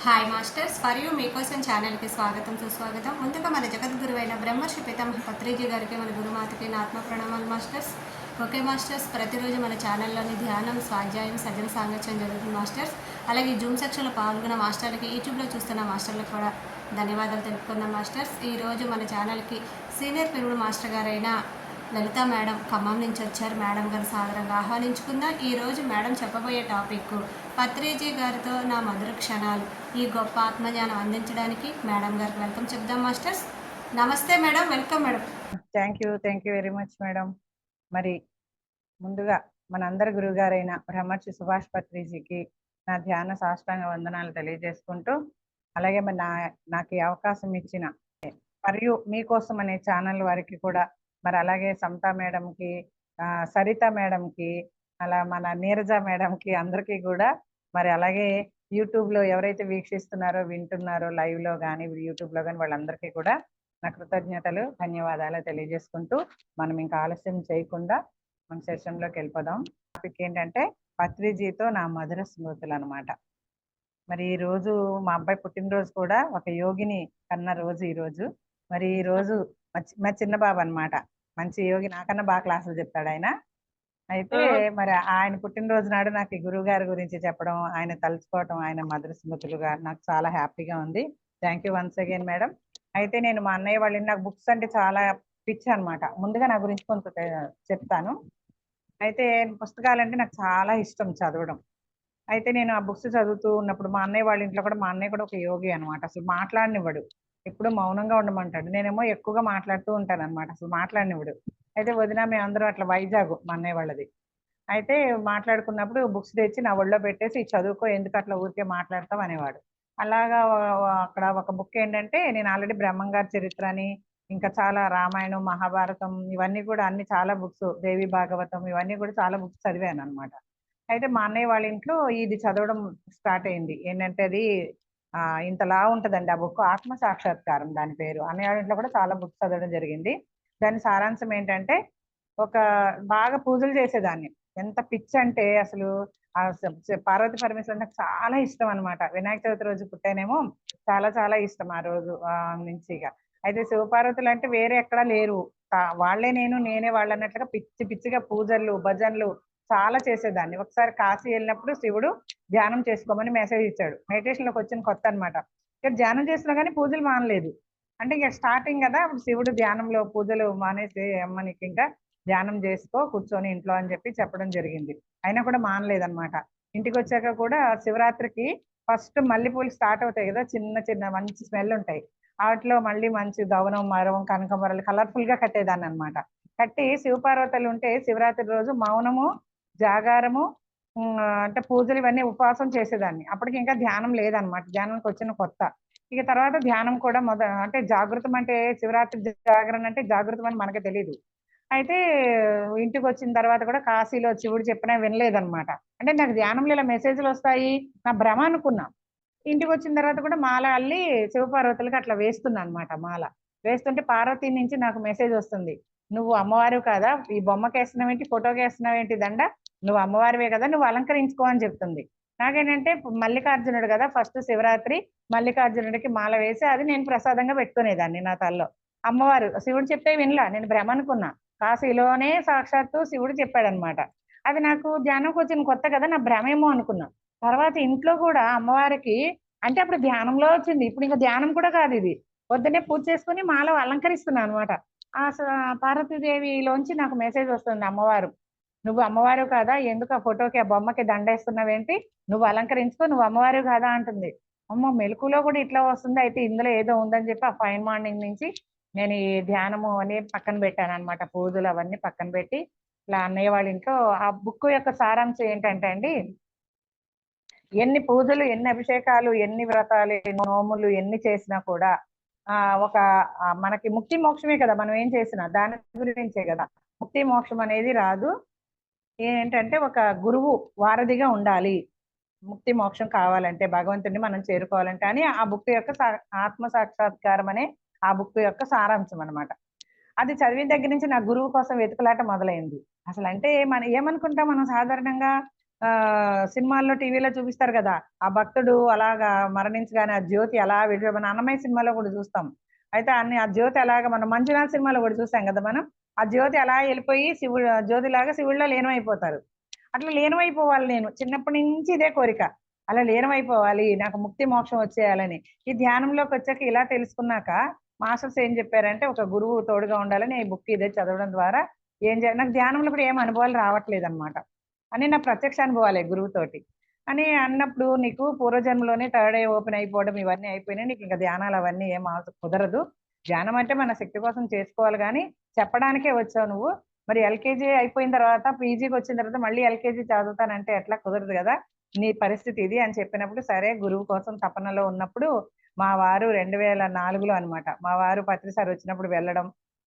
Hi masters for you మీకోసం ఛానల్కి స్వాగతం సుస్వాగతం. ముందుగా మన జగద్గురువైన బ్రహ్మర్షి పితామహ పత్రిజీ గారికి, మన గురుమాతకి నా ఆత్మ ప్రణామాలు మాస్టర్స్. ఓకే మాస్టర్స్, ప్రతిరోజు మన ఛానల్లోని ధ్యానం, స్వాధ్యాయం, సజ్జన సాంగత్యం జరుగుతుంది మాస్టర్స్. అలాగే జూమ్ సెక్షన్లో పాల్గొన్న మాస్టర్లకి, యూట్యూబ్లో చూస్తున్న మాస్టర్లకు కూడా ధన్యవాదాలు తెలుపుకుందాం మాస్టర్స్. ఈరోజు మన ఛానల్కి సీనియర్ పిరుడు మాస్టర్ గారైన లలిత మేడం ఖమ్మం నుంచి వచ్చారు. మేడం గారు సాదరంగా ఆహ్వానించుకుందాం. ఈరోజు మేడం చెప్పబోయే టాపిక్ పత్రిజీ గారితో నా మధుర క్షణాలు. ఈ గొప్ప ఆత్మజ్ఞానం అందించడానికి మేడం గారికి వెల్కమ్ చెప్దాం మాస్టర్స్. నమస్తే madam, welcome madam. Thank you very much madam. మరి ముందుగా మనందరి గురువు గారైన బ్రహ్మర్షి సుభాష్ పత్రిజీకి నా ధ్యాన సాష్టాంగ వందనాలు తెలియజేసుకుంటూ, అలాగే మరి నాకు ఈ అవకాశం ఇచ్చిన మరియు మీకోసం అనే ఛానల్ వారికి కూడా, మరి అలాగే సమతా మేడంకి, సరిత మేడంకి, అలా మన నీరజ మేడంకి, అందరికీ కూడా, మరి అలాగే యూట్యూబ్లో ఎవరైతే వీక్షిస్తున్నారో, వింటున్నారో లైవ్లో కానీ యూట్యూబ్లో కానీ, వాళ్ళందరికీ కూడా నా కృతజ్ఞతలు, ధన్యవాదాలు తెలియజేసుకుంటూ, మనం ఇంకా ఆలస్యం చేయకుండా మన సెషన్లోకి వెళ్ళిపోదాం. టాపిక్ ఏంటంటే పత్రిజీతో నా మధుర స్మృతులు అనమాట. మరి ఈ రోజు మా అబ్బాయి పుట్టినరోజు కూడా, ఒక యోగిని కన్న రోజు ఈ రోజు. మరి ఈ రోజు మా చిన్న బాబు అనమాట, మంచి యోగి, నాకన్నా బాగా క్లాసులు చెప్తాడు ఆయన. అయితే మరి ఆయన పుట్టినరోజు నాడు నాకు ఈ గురువు గారి గురించి చెప్పడం, ఆయన తలుచుకోవటం, ఆయన మధుర స్మృతులుగా నాకు చాలా హ్యాపీగా ఉంది. Thank you once again madam. అయితే నేను మా అన్నయ్య వాళ్ళ నాకు బుక్స్ అంటే చాలా పిచ్చి అనమాట. ముందుగా నా గురించి కొంత చెప్తాను. అయితే పుస్తకాలంటే నాకు చాలా ఇష్టం చదవడం. అయితే నేను ఆ బుక్స్ చదువుతూ ఉన్నప్పుడు మా అన్నయ్య వాళ్ళ ఇంట్లో కూడా, మా అన్నయ్య కూడా ఒక యోగి అనమాట. అసలు మాట్లాడనివ్వడు, ఎప్పుడు మౌనంగా ఉండమంటాడు. నేనేమో ఎక్కువగా మాట్లాడుతూ ఉంటాను అనమాట, అసలు మాట్లాడనివ్వడు. అయితే వదిన మేమందరం అట్లా, వైజాగ్ మా అన్నయ్య వాళ్ళది. అయితే మాట్లాడుకున్నప్పుడు బుక్స్ తెచ్చి నా ఒళ్ళో పెట్టేసి, చదువుకో, ఎందుకు అట్లా ఊరికే మాట్లాడతాం అనేవాడు. అలాగా అక్కడ ఒక బుక్ ఏంటంటే, నేను ఆల్రెడీ బ్రహ్మంగారి చరిత్ర అని, ఇంకా చాలా రామాయణం, మహాభారతం, ఇవన్నీ కూడా అన్ని చాలా బుక్స్, దేవి భాగవతం, ఇవన్నీ కూడా చాలా బుక్స్ చదివాను అనమాట. అయితే మా అన్నయ్య వాళ్ళ ఇంట్లో ఇది చదవడం స్టార్ట్ అయింది. ఏంటంటే అది ఇంతలా ఉంటదండి ఆ బుక్, ఆత్మ సాక్షాత్కారం దాని పేరు. అన్నయ్య వాళ్ళ ఇంట్లో కూడా చాలా బుక్స్ చదవడం జరిగింది. దాని సారాంశం ఏంటంటే, ఒక బాగా పూజలు చేసేదాన్ని. ఎంత పిచ్చి అంటే అసలు, పార్వతి పరమేశ్వరుడు నాకు చాలా ఇష్టం అనమాట. వినాయక చవితి రోజు పుట్టానేమో, చాలా చాలా ఇష్టం ఆ రోజు నుంచి. ఇక అయితే శివపార్వతులు అంటే వేరే ఎక్కడా లేరు, వాళ్ళే నేనే వాళ్ళు అన్నట్లుగా పిచ్చి పిచ్చిగా పూజలు, భజనలు చాలా చేసేదాన్ని. ఒకసారి కాశీ వెళ్ళినప్పుడు శివుడు ధ్యానం చేసుకోమని మెసేజ్ ఇచ్చాడు. మెడిటేషన్ లోకి వచ్చిన కొత్త అనమాట. ఇక్కడ ధ్యానం చేసినా కానీ పూజలు మానలేదు. అంటే ఇక స్టార్టింగ్ కదా, శివుడు ధ్యానంలో పూజలు మానేసి, అమ్మ నీకు ఇంకా ధ్యానం చేసుకో కూర్చొని ఇంట్లో అని చెప్పి చెప్పడం జరిగింది. అయినా కూడా మానలేదన్నమాట. ఇంటికి వచ్చాక కూడా శివరాత్రికి ఫస్ట్ మల్లెపూలు స్టార్ట్ అవుతాయి కదా, చిన్న చిన్న మంచి స్మెల్ ఉంటాయి. వాటిలో మళ్ళీ మంచి గౌనం, మరవం, కనకమరలు కలర్ఫుల్ గా కట్టేదాన్ని అనమాట. కట్టి శివపార్వతులు ఉంటే శివరాత్రి రోజు మౌనము, జాగారము, అంటే పూజలు ఇవన్నీ ఉపవాసం చేసేదాన్ని. అప్పటికి ఇంకా ధ్యానం లేదనమాట, ధ్యానానికి వచ్చిన కొత్త. ఇక తర్వాత ధ్యానం కూడా అంటే జాగృతం, అంటే శివరాత్రి జాగరణ అంటే జాగృతం అని మనకి తెలియదు. అయితే ఇంటికి వచ్చిన తర్వాత కూడా కాశీలో శివుడు చెప్పినా వినలేదనమాట. అంటే నాకు ధ్యానంలో ఇలా మెసేజ్లు వస్తాయి, నా భ్రమ అనుకున్నా. ఇంటికి వచ్చిన తర్వాత కూడా మాల అల్లి శివపార్వతులకి అట్లా వేస్తున్నా అనమాట. మాల వేస్తుంటే పార్వతి నుంచి నాకు మెసేజ్ వస్తుంది, నువ్వు అమ్మవారు కాదా, ఈ బొమ్మకి వేస్తున్నావు ఏంటి, ఫోటోకి వేస్తున్నావు ఏంటి దండ, నువ్వు అమ్మవారివే కదా, నువ్వు అలంకరించుకో అని చెప్తుంది. నాకేంటంటే మల్లికార్జునుడు కదా, ఫస్ట్ శివరాత్రి మల్లికార్జునుడికి మాల వేసి అది నేను ప్రసాదంగా పెట్టుకునేదాన్ని నా తల్లో. అమ్మవారు శివుడు చెప్తే వినలా, నేను భ్రమ అనుకున్నా. కాశీలోనే సాక్షాత్తు శివుడు చెప్పాడనమాట. అది నాకు ధ్యానంకి వచ్చిన కొత్త కదా, నా భ్రమేమో అనుకున్నా. తర్వాత ఇంట్లో కూడా అమ్మవారికి, అంటే అప్పుడు ధ్యానంలో వచ్చింది, ఇప్పుడు ఇంకా ధ్యానం కూడా కాదు ఇది. పొద్దున్నే పూజ చేసుకుని మాలో అలంకరిస్తున్నాను అనమాట. ఆ పార్వతీదేవిలోంచి నాకు మెసేజ్ వస్తుంది, అమ్మవారు నువ్వు అమ్మవారు కాదా, ఎందుకు ఆ ఫోటోకి, ఆ బొమ్మకి దండేస్తున్నావేంటి, నువ్వు అలంకరించుకో, నువ్వు అమ్మవారు కాదా అంటుంది. అమ్మో, మెలకులో కూడా ఇట్లా వస్తుంది, అయితే ఇందులో ఏదో ఉందని చెప్పి ఆ ఫైన్ మార్నింగ్ నుంచి నేను ఈ ధ్యానము అని పక్కన పెట్టాను అనమాట. పూజలు అవన్నీ పక్కన పెట్టి ఇలా అన్నయ్య వాళ్ళ ఇంట్లో, ఆ బుక్ యొక్క సారాంశం ఏంటంటే అండి, ఎన్ని పూజలు, ఎన్ని అభిషేకాలు, ఎన్ని వ్రతాలు, ఎన్ని నోములు ఎన్ని చేసినా కూడా ఒక మనకి ముక్తి మోక్షమే కదా, మనం ఏం చేసినా దాని గురించే కదా. ముక్తి మోక్షం అనేది రాదు. ఏంటంటే ఒక గురువు వారధిగా ఉండాలి, ముక్తి మోక్షం కావాలంటే, భగవంతుడిని మనం చేరుకోవాలంటే అని ఆ బుక్ యొక్క ఆత్మ సాక్షాత్కారం అనే ఆ బుక్ యొక్క సారాంశం అనమాట. అది చదివిన దగ్గర నుంచి నా గురువు కోసం వెతుకులాట మొదలైంది. అసలు అంటే మనం ఏమనుకుంటాం, మనం సాధారణంగా సినిమాల్లో టీవీలో చూపిస్తారు కదా, ఆ భక్తుడు అలాగా మరణించగానే ఆ జ్యోతి అలా వెళ్ళి మన అన్నమయ్య సినిమాలో కూడా చూస్తాం. అయితే ఆ జ్యోతి అలాగా మనం మంజునాథ్ సినిమాలో కూడా చూసాం కదా మనం. ఆ జ్యోతి అలా వెళ్ళిపోయి శివుడు జ్యోతిలాగా శివుడిలో లీనమైపోతారు. అట్లా లీనమైపోవాలి నేను చిన్నప్పటి నుంచి ఇదే కోరిక. అలా లీనమైపోవాలి, నాకు ముక్తి మోక్షం వచ్చేయాలని. ఈ ధ్యానంలోకి వచ్చాక ఇలా తెలుసుకున్నాక మాస్టర్స్ ఏం చెప్పారంటే ఒక గురువు తోడుగా ఉండాలని ఈ బుక్ ఇదే చదవడం ద్వారా ఏం చేయాలి, నాకు ధ్యానంలో కూడా ఏం అనుభవాలు రావట్లేదు అనమాట. అని నా ప్రత్యక్ష అనుభవాలే గురువుతోటి. అని అన్నప్పుడు నీకు పూర్వజన్మలోనే థర్డ్ ఐ ఓపెన్ అయిపోవడం ఇవన్నీ అయిపోయినాయి, నీకు ఇంకా ధ్యానాలు అవన్నీ ఏం కుదరదు. ధ్యానం అంటే మన శక్తి కోసం చేసుకోవాలి, కానీ చెప్పడానికే వచ్చావు నువ్వు. మరి ఎల్కేజీ అయిపోయిన తర్వాత పీజీకి వచ్చిన తర్వాత మళ్ళీ ఎల్కేజీ చదువుతానంటే ఎట్లా, కుదరదు కదా, నీ పరిస్థితి ఇది అని చెప్పినప్పుడు సరే గురువు కోసం తపనలో ఉన్నప్పుడు మా వారు 2004లో అనమాట, మా వారు పత్రిసారి వచ్చినప్పుడు వెళ్ళడం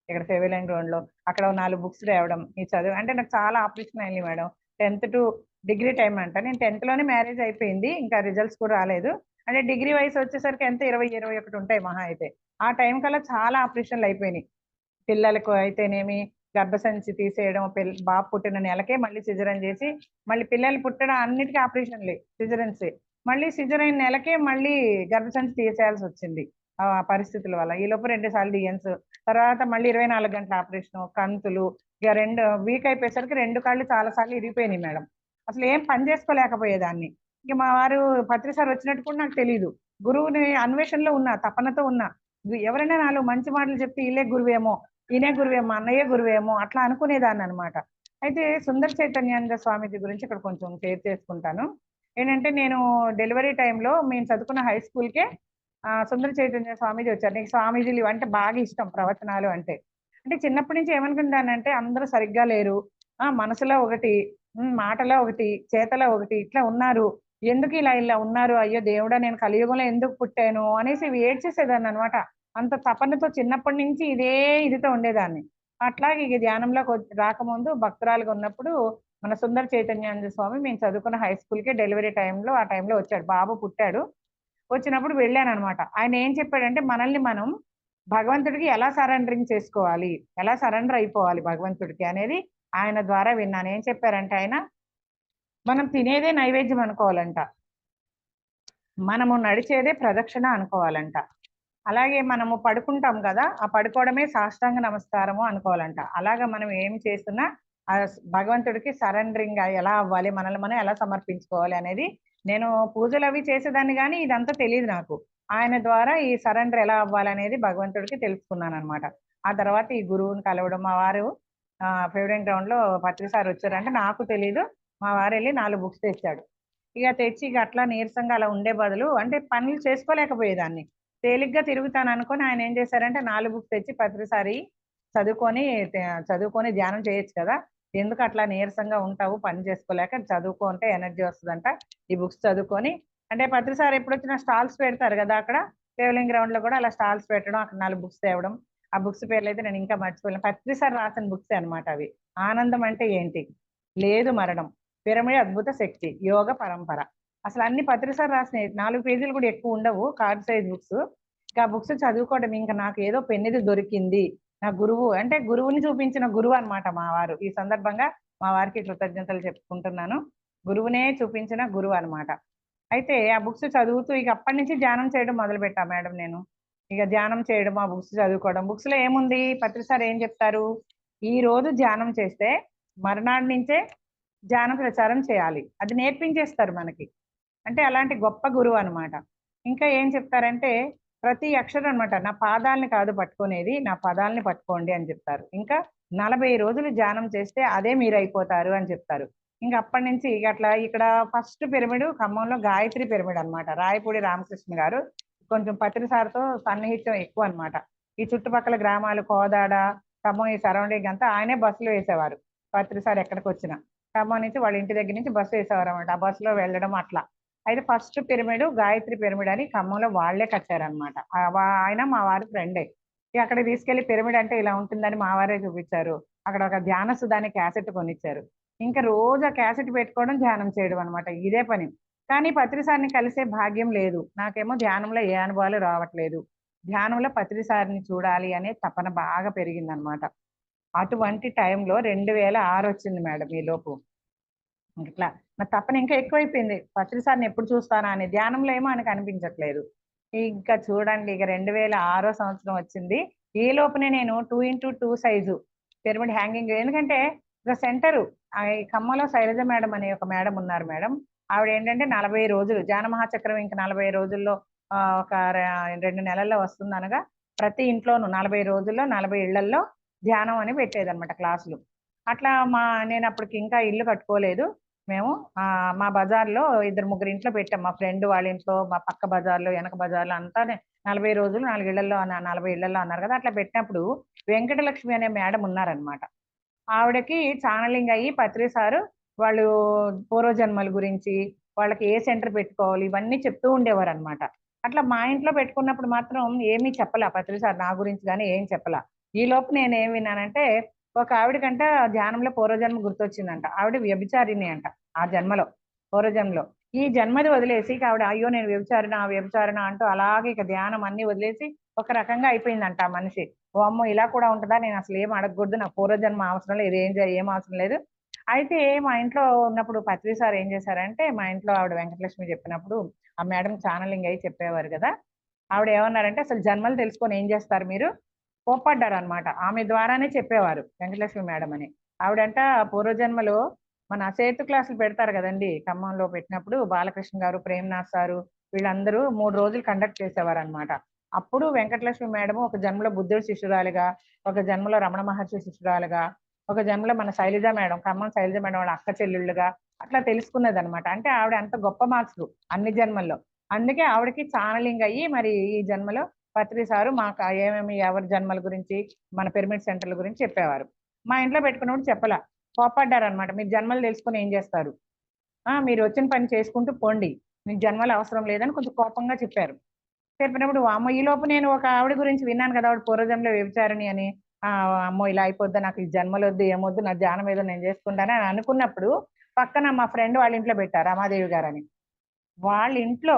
ఇక్కడ ఫెవిలైన్ గ్రౌండ్ లో, అక్కడ 4 బుక్స్ తేవడం, ఈ చదువు అంటే నాకు చాలా ఆపరేషన్ అయింది madam. 10th to degree time అంట, నేను 10th లోనే మ్యారేజ్ అయిపోయింది, ఇంకా రిజల్ట్స్ కూడా రాలేదు. అంటే డిగ్రీ వయసు వచ్చేసరికి ఎంత 20, 21 ఉంటాయి మహా అయితే. ఆ టైం కల్లా చాలా ఆపరేషన్లు అయిపోయినాయి. పిల్లలకు అయితేనేమి గర్భసంచి తీసేయడం, బాబు పుట్టిన నెలకే మళ్ళీ సిజరన్ చేసి, మళ్ళీ పిల్లలు పుట్టడం అన్నిటికీ ఆపరేషన్లే సిజరన్సే. మళ్ళీ సిజర్ అయిన నెలకే మళ్ళీ గర్భసంచి తీసేయాల్సి వచ్చింది ఆ పరిస్థితుల వల్ల. ఈ లోపు 2 సార్లు డిఎన్స్, తర్వాత మళ్ళీ 24 గంటల ఆపరేషన్, కంతులు. ఇక 2 వీక్ అయిపోయేసరికి 2 కాళ్ళు చాలా సార్లు ఇరిగిపోయినాయి మేడం. అసలు ఏం పని చేసుకోలేకపోయేదాన్ని. ఇక మా వారు పత్రిసారి వచ్చినట్టు కూడా నాకు తెలియదు. గురువుని అన్వేషణలో ఉన్నా, తపనతో ఉన్నా. ఎవరైనా నాలుగు మంచి మాటలు చెప్తే వీళ్ళే గురువేమో, ఈయనే గురువేమో, అన్నయ్యే గురువేమో అట్లా అనుకునేదాన్ని అనమాట. అయితే సుందర చైతన్యానంద స్వామీజీ గురించి ఇక్కడ కొంచెం షేర్ చేసుకుంటాను. ఏంటంటే నేను డెలివరీ టైంలో మేము చదువుకున్న హై స్కూల్కే సుందర చైతన్య స్వామీజీ వచ్చారు. నీకు స్వామీజీలు అంటే బాగా ఇష్టం, ప్రవచనాలు అంటే. అంటే చిన్నప్పటి నుంచి ఏమనుకుంటానంటే అందరూ సరిగ్గా లేరు, మనసులో ఒకటి, మాటలో ఒకటి, చేతలో ఒకటి, ఇట్లా ఉన్నారు, ఎందుకు ఇలా ఉన్నారు, అయ్యో దేవుడా నేను కలియుగంలో ఎందుకు పుట్టాను అనేసి ఏడ్చేసేదాన్ని అనమాట. అంత తపనతో చిన్నప్పటి నుంచి ఇదే ఇదితో ఉండేదాన్ని. అట్లాగే ఇక ధ్యానంలోకి రాకముందు భక్తురాలుగా ఉన్నప్పుడు మన సుందర చైతన్యానంద స్వామి మేము చదువుకున్న హై స్కూల్కి డెలివరీ టైంలో ఆ టైంలో వచ్చాడు, బాబు పుట్టాడు. వచ్చినప్పుడు వెళ్ళాను అనమాట. ఆయన ఏం చెప్పాడంటే మనల్ని మనం భగవంతుడికి ఎలా సరెండరింగ్ చేసుకోవాలి, ఎలా సరెండర్ అయిపోవాలి భగవంతుడికి అనేది ఆయన ద్వారా విన్నాను. ఏం చెప్పారంటే ఆయన, మనం తినేదే నైవేద్యం అనుకోవాలంట, మనము నడిచేదే ప్రదక్షిణ అనుకోవాలంట, అలాగే మనము పడుకుంటాం కదా, ఆ పడుకోవడమే సాష్టాంగ నమస్కారము అనుకోవాలంట. అలాగా మనం ఏం చేస్తున్నా ఆ భగవంతుడికి సరెండరింగ్ ఎలా అవ్వాలి, మనల్ని మనం ఎలా సమర్పించుకోవాలి అనేది నేను పూజలు అవి చేసేదాన్ని, కానీ ఇదంతా తెలియదు నాకు. ఆయన ద్వారా ఈ సరెండర్ ఎలా అవ్వాలి అనేది భగవంతుడికి తెలుసుకున్నాను అనమాట. ఆ తర్వాత ఈ గురువుని కలవడం, మా వారు ఫేవరెట్ గ్రౌండ్ లో పత్రిసారి వచ్చారంటే నాకు తెలీదు, మా వారు వెళ్ళి 4 బుక్స్ తెచ్చాడు. ఇక తెచ్చి ఇక అట్లా నీరసంగా అలా ఉండే బదులు, అంటే పనులు చేసుకోలేకపోయేదాన్ని, తేలిగ్గా తిరుగుతాను అనుకొని ఆయన ఏం చేశారంటే 4 బుక్స్ తెచ్చి పత్రిసారి చదువుకొని చదువుకొని ధ్యానం చేయొచ్చు కదా, ఎందుకు అట్లా నీరసంగా ఉంటావు పని చేసుకోలేక, చదువుకుంటే ఎనర్జీ వస్తుందంట, ఈ బుక్స్ చదువుకొని. అంటే పత్రిసారి ఎప్పుడు వచ్చినా స్టాల్స్ పెడతారు కదా అక్కడ ట్రావెలింగ్ గ్రౌండ్ లో కూడా, అలా స్టాల్స్ పెట్టడం, అక్కడ 4 బుక్స్ తేవడం. ఆ బుక్స్ పేర్లు అయితే నేను ఇంకా మర్చిపోలేను, పత్రిసారి రాసిన బుక్స్ అనమాట అవి. ఆనందం అంటే ఏంటి, లేదు మరణం, పిరమిడ్ అద్భుత శక్తి, యోగ పరంపర, అసలు అన్ని పత్రిసారి రాసినాయి. 4 పేజీలు కూడా ఎక్కువ ఉండవు, కార్డ్ సైజ్ బుక్స్. ఇంకా బుక్స్ చదువుకోవడం, ఇంకా నాకు ఏదో పెన్నిది దొరికింది, నా గురువు అంటే గురువుని చూపించిన గురువు అనమాట మా వారు. ఈ సందర్భంగా మా వారికి కృతజ్ఞతలు చెప్పుకుంటున్నాను, గురువునే చూపించిన గురువు అనమాట. అయితే ఆ బుక్స్ చదువుతూ ఇక అప్పటి నుంచి ధ్యానం చేయడం మొదలు పెట్టా మేడం నేను. ఇక ధ్యానం చేయడం, ఆ బుక్స్ చదువుకోవడం. బుక్స్ లో ఏముంది, పత్రిసారి ఏం చెప్తారు, ఈ రోజు ధ్యానం చేస్తే మర్నాడు నుంచే ధ్యానం ప్రచారం చేయాలి, అది నేర్పించేస్తారు మనకి. అంటే అలాంటి గొప్ప గురువు అనమాట. ఇంకా ఏం చెప్తారంటే ప్రతి అక్షరం అనమాట, నా పాదాలని కాదు పట్టుకునేది, నా పదాలని పట్టుకోండి అని చెప్తారు. ఇంకా 40 రోజులు ధ్యానం చేస్తే అదే మీరు అయిపోతారు అని చెప్తారు. ఇంకా అప్పటి నుంచి ఇక అట్లా ఇక్కడ ఫస్ట్ పిరమిడ్ ఖమ్మంలో గాయత్రి పిరమిడ్ అనమాట, రాయపూడి రామకృష్ణ గారు. కొంచెం పత్రిసారితో సన్నిహిత్యం ఎక్కువ అనమాట. ఈ చుట్టుపక్కల గ్రామాలు కోదాడ, ఖమ్మం, ఈ సరౌండింగ్ అంతా ఆయనే బస్సులు వేసేవారు. పత్రిసారి ఎక్కడికి వచ్చినా ఖమ్మం నుంచి వాళ్ళ ఇంటి దగ్గర నుంచి బస్సు వేసేవారు అనమాట, ఆ బస్సులో వెళ్ళడం అట్లా. అయితే ఫస్ట్ పిరమిడ్ గాయత్రి పిరమిడ్ అని ఖమ్మంలో వాళ్లే కట్టారనమాట. ఆయన మా వారి ఫ్రెండే. అక్కడ తీసుకెళ్లి పిరమిడ్ అంటే ఇలా ఉంటుందని మా వారే చూపించారు. అక్కడ ఒక ధ్యాన సుధాని క్యాసెట్ కొనిచ్చారు. ఇంకా రోజు ఆ క్యాసెట్ పెట్టుకోవడం, ధ్యానం చేయడం అనమాట, ఇదే పని. కానీ పత్రిసారిని కలిసే భాగ్యం లేదు నాకేమో, ధ్యానంలో ఏ అనుభవాలు రావట్లేదు. ధ్యానంలో పత్రిసారిని చూడాలి అనే తపన బాగా పెరిగింది అనమాట. అటువంటి టైంలో 2006 వచ్చింది మేడం ఈ లోపు. ఇట్లా నా తపన ఇంకా ఎక్కువైపోయింది. పత్రిసారిని ఎప్పుడు చూస్తానా అని. ధ్యానంలో ఏమో ఆయనకు అనిపించట్లేదు. ఇంకా చూడండి, ఇక 2006 సంవత్సరం వచ్చింది. ఈ లోపునే నేను 2x2 సైజు పిరమిడ్ హ్యాంగింగ్, ఎందుకంటే ఇక సెంటరు ఈ ఖమ్మంలో శైలజ మేడం అనే ఒక మేడం ఉన్నారు మేడం. ఆవిడ ఏంటంటే 40 రోజులు ధ్యాన మహాచక్రం ఇంక 40 రోజుల్లో ఒక 2 నెలల్లో వస్తుంది అనగా ప్రతి ఇంట్లోనూ 40 రోజుల్లో 40 ఇళ్లల్లో ధ్యానం అని పెట్టేదన్నమాట క్లాసులు. అట్లా నేను అప్పటికి ఇంకా ఇల్లు కట్టుకోలేదు. మేము మా బజార్లో 2-3 ఇంట్లో పెట్టాం. మా ఫ్రెండ్ వాళ్ళ ఇంట్లో, మా పక్క బజార్లో, వెనక బజార్లో అంతా 40 రోజులు 4 ఇళ్లలో 40 ఇళ్లలో అన్నారు కదా. అట్లా పెట్టినప్పుడు వెంకటలక్ష్మి అనే మేడం ఉన్నారనమాట. ఆవిడకి ఛానలింగ్ అయ్యి పత్రి సారు వాళ్ళు పూర్వజన్మల గురించి, వాళ్ళకి ఏ సెంటర్ పెట్టుకోవాలి ఇవన్నీ చెప్తూ ఉండేవారు అనమాట. అట్లా మా ఇంట్లో పెట్టుకున్నప్పుడు మాత్రం ఏమీ చెప్పలా పత్రి సార్ నా గురించి కానీ ఏం చెప్పలా. ఈ లోపు నేను ఏం విన్నానంటే, ఒక ఆవిడకంట ధ్యానంలో పూర్వజన్మ గుర్తొచ్చిందంట. ఆవిడ వ్యభిచారిణి అంట ఆ జన్మలో, పూర్వజన్మలో. ఈ జన్మది వదిలేసి ఇక ఆవిడ అయ్యో నేను వ్యభిచారణ అంటూ అలాగే ఇక ధ్యానం అన్ని వదిలేసి ఒక రకంగా అయిపోయిందంట ఆ మనిషి. ఓ అమ్మో ఇలా కూడా ఉంటుందా, నేను అసలు ఏం అడగకూడదు, నాకు పూర్వజన్మ అవసరం లేదు, ఏం అవసరం లేదు. అయితే మా ఇంట్లో ఉన్నప్పుడు పత్రి సార్ ఏం చేశారంటే, మా ఇంట్లో ఆవిడ వెంకటలక్ష్మి చెప్పినప్పుడు ఆ మేడం ఛానలింగ్ అయ్యి చెప్పేవారు కదా. ఆవిడ ఏమన్నారంటే, అసలు జన్మలు తెలుసుకొని ఏం చేస్తారు మీరు, కోప్పడ్డారు అనమాట. ఆమె ద్వారానే చెప్పేవారు వెంకటలక్ష్మి మేడం అని. ఆవిడంట పూర్వజన్మలో మన సేతు క్లాసులు పెడతారు కదండి, ఖమ్మంలో పెట్టినప్పుడు బాలకృష్ణ గారు, ప్రేమ్నాథ్ సారు వీళ్ళందరూ 3 రోజులు కండక్ట్ చేసేవారు అనమాట. అప్పుడు వెంకటలక్ష్మి మేడం ఒక జన్మలో బుద్ధుడి శిష్యురాలుగా, ఒక జన్మలో రమణ మహర్షి శిష్యురాలుగా, ఒక జన్మలో మన శైలజ మేడం, ఖమ్మం శైలజ మేడం వాళ్ళ అక్క చెల్లెళ్ళుగా అట్లా తెలుసుకున్నది అనమాట. అంటే ఆవిడ అంత గొప్ప మాస్టరు అన్ని జన్మల్లో. అందుకే ఆవిడకి ఛానలింగ్ అయ్యి మరి ఈ జన్మలో పత్రి సారు మాకు ఏమేమి ఎవరి జన్మల గురించి మన పిరమిడ్ సెంటర్ల గురించి చెప్పేవారు. మా ఇంట్లో పెట్టుకున్నప్పుడు చెప్పలా, కోపడ్డారు అనమాట. మీరు జన్మలు తెలుసుకొని ఏం చేస్తారు, మీరు వచ్చిన పని చేసుకుంటూ పోండి, మీకు జన్మలు అవసరం లేదని కొంచెం కోపంగా చెప్పారు. చెప్పినప్పుడు అమ్మ ఈ లోపు నేను ఒక ఆవిడ గురించి విన్నాను కదా, ఆవిడ పూర్వజన్మలో వ్యభిచారిణి అని. అమ్మో ఇలా అయిపోద్దా, నాకు ఈ జన్మలు వద్దు ఏమొద్దు, నా ధ్యానం ఏదో నేను చేసుకుంటాను అని అనుకున్నప్పుడు పక్కన మా ఫ్రెండ్ వాళ్ళ ఇంట్లో పెట్టారు రమాదేవి గారని. వాళ్ళ ఇంట్లో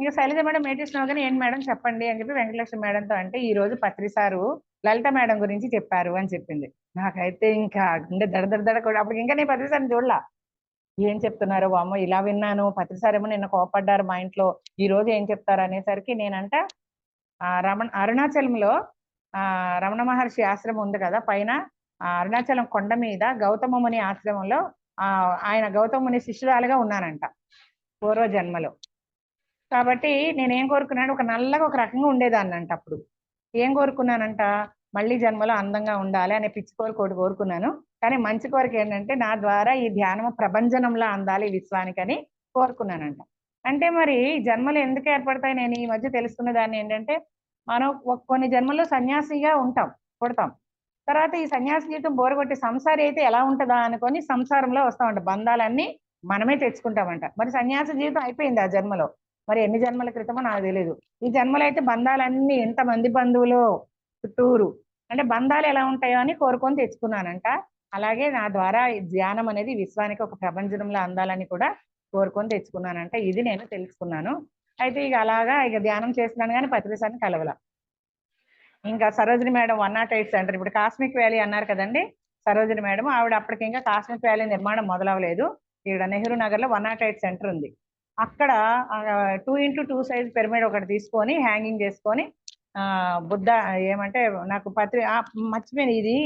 ఇక శైలజ మేడం ఏటిస్తున్నావు కానీ ఏంటి మేడం చెప్పండి అని చెప్పి వెంకటలక్ష్మి మేడంతో అంటే, ఈ రోజు పత్రి సారు లలిత మేడం గురించి చెప్పారు అని చెప్పింది. నాకైతే ఇంకా గుండె దడ కూడా. అప్పుడు ఇంకా నేను పత్రి సార్ని చూడలా. ఏం చెప్తున్నారు అమ్మ, ఇలా విన్నాను, పత్రి సార్ ఏమో నిన్న కోపడ్డారు మా ఇంట్లో, ఈ రోజు ఏం చెప్తారు అనేసరికి నేనంట అరుణాచలంలో రమణ మహర్షి ఆశ్రమం ఉంది కదా పైన, అరుణాచలం కొండ మీద గౌతమ ముని ఆశ్రమంలో ఆయన గౌతమ ముని శిష్యురాలుగా ఉన్నానంట పూర్వజన్మలో. కాబట్టి నేనేం కోరుకున్నాను, ఒక నల్లగా ఒక రకంగా ఉండేదాన్ని అంట. అప్పుడు ఏం కోరుకున్నానంట, మళ్ళీ జన్మలో అందంగా ఉండాలి అనే పిచ్చి కోరిక కోరుకున్నాను. కానీ మంచి కోరిక ఏంటంటే, నా ద్వారా ఈ ధ్యానము ప్రభంజనంలా అందాలి విశ్వానికని కోరుకున్నానంట. అంటే మరి జన్మలు ఎందుకు ఏర్పడతాయి, నేను ఈ మధ్య తెలుసుకున్న దాన్ని ఏంటంటే, మనం కొన్ని జన్మల్లో సన్యాసిగా పుడతాం. తర్వాత ఈ సన్యాసి జీవితం బోరగొట్టి సంసారి అయితే ఎలా ఉంటుందా అనుకొని సంసారంలో వస్తామంట. బంధాలన్నీ మనమే తెచ్చుకుంటామంట. మరి సన్యాసి జీవితం అయిపోయింది ఆ జన్మలో. మరి ఎన్ని జన్మల క్రితమో నాకు తెలియదు. ఈ జన్మలో అయితే బంధాలన్నీ ఎంతమంది బంధువులు చుట్టూరు, అంటే బంధాలు ఎలా ఉంటాయో అని కోరుకొని తెచ్చుకున్నానంట. అలాగే నా ద్వారా ఈ ధ్యానం అనేది విశ్వానికి ఒక ప్రపంచంలో అందాలని కూడా కోరుకొని తెచ్చుకున్నానంట. ఇది నేను తెలుసుకున్నాను. అయితే ఇక అలాగా ఇక ధ్యానం చేస్తున్నాను కానీ పత్రిసారిని కలవల. ఇంకా సరోజిని మేడం 108 సెంటర్, ఇప్పుడు కాస్మిక్ వ్యాలీ అన్నారు కదండి, సరోజిని మేడం ఆవిడ అప్పటికి ఇంకా కాస్మిక్ వ్యాలీ నిర్మాణం మొదలవలేదు. ఇక్కడ నెహ్రూ నగర్ లో 108 సెంటర్ ఉంది. అక్కడ 2x2 సైజ్ పిరమిడ్ ఒకటి తీసుకొని హ్యాంగింగ్ చేసుకొని బుద్ధ ఏమంటే నాకు మర్చిపోయింది ఇది,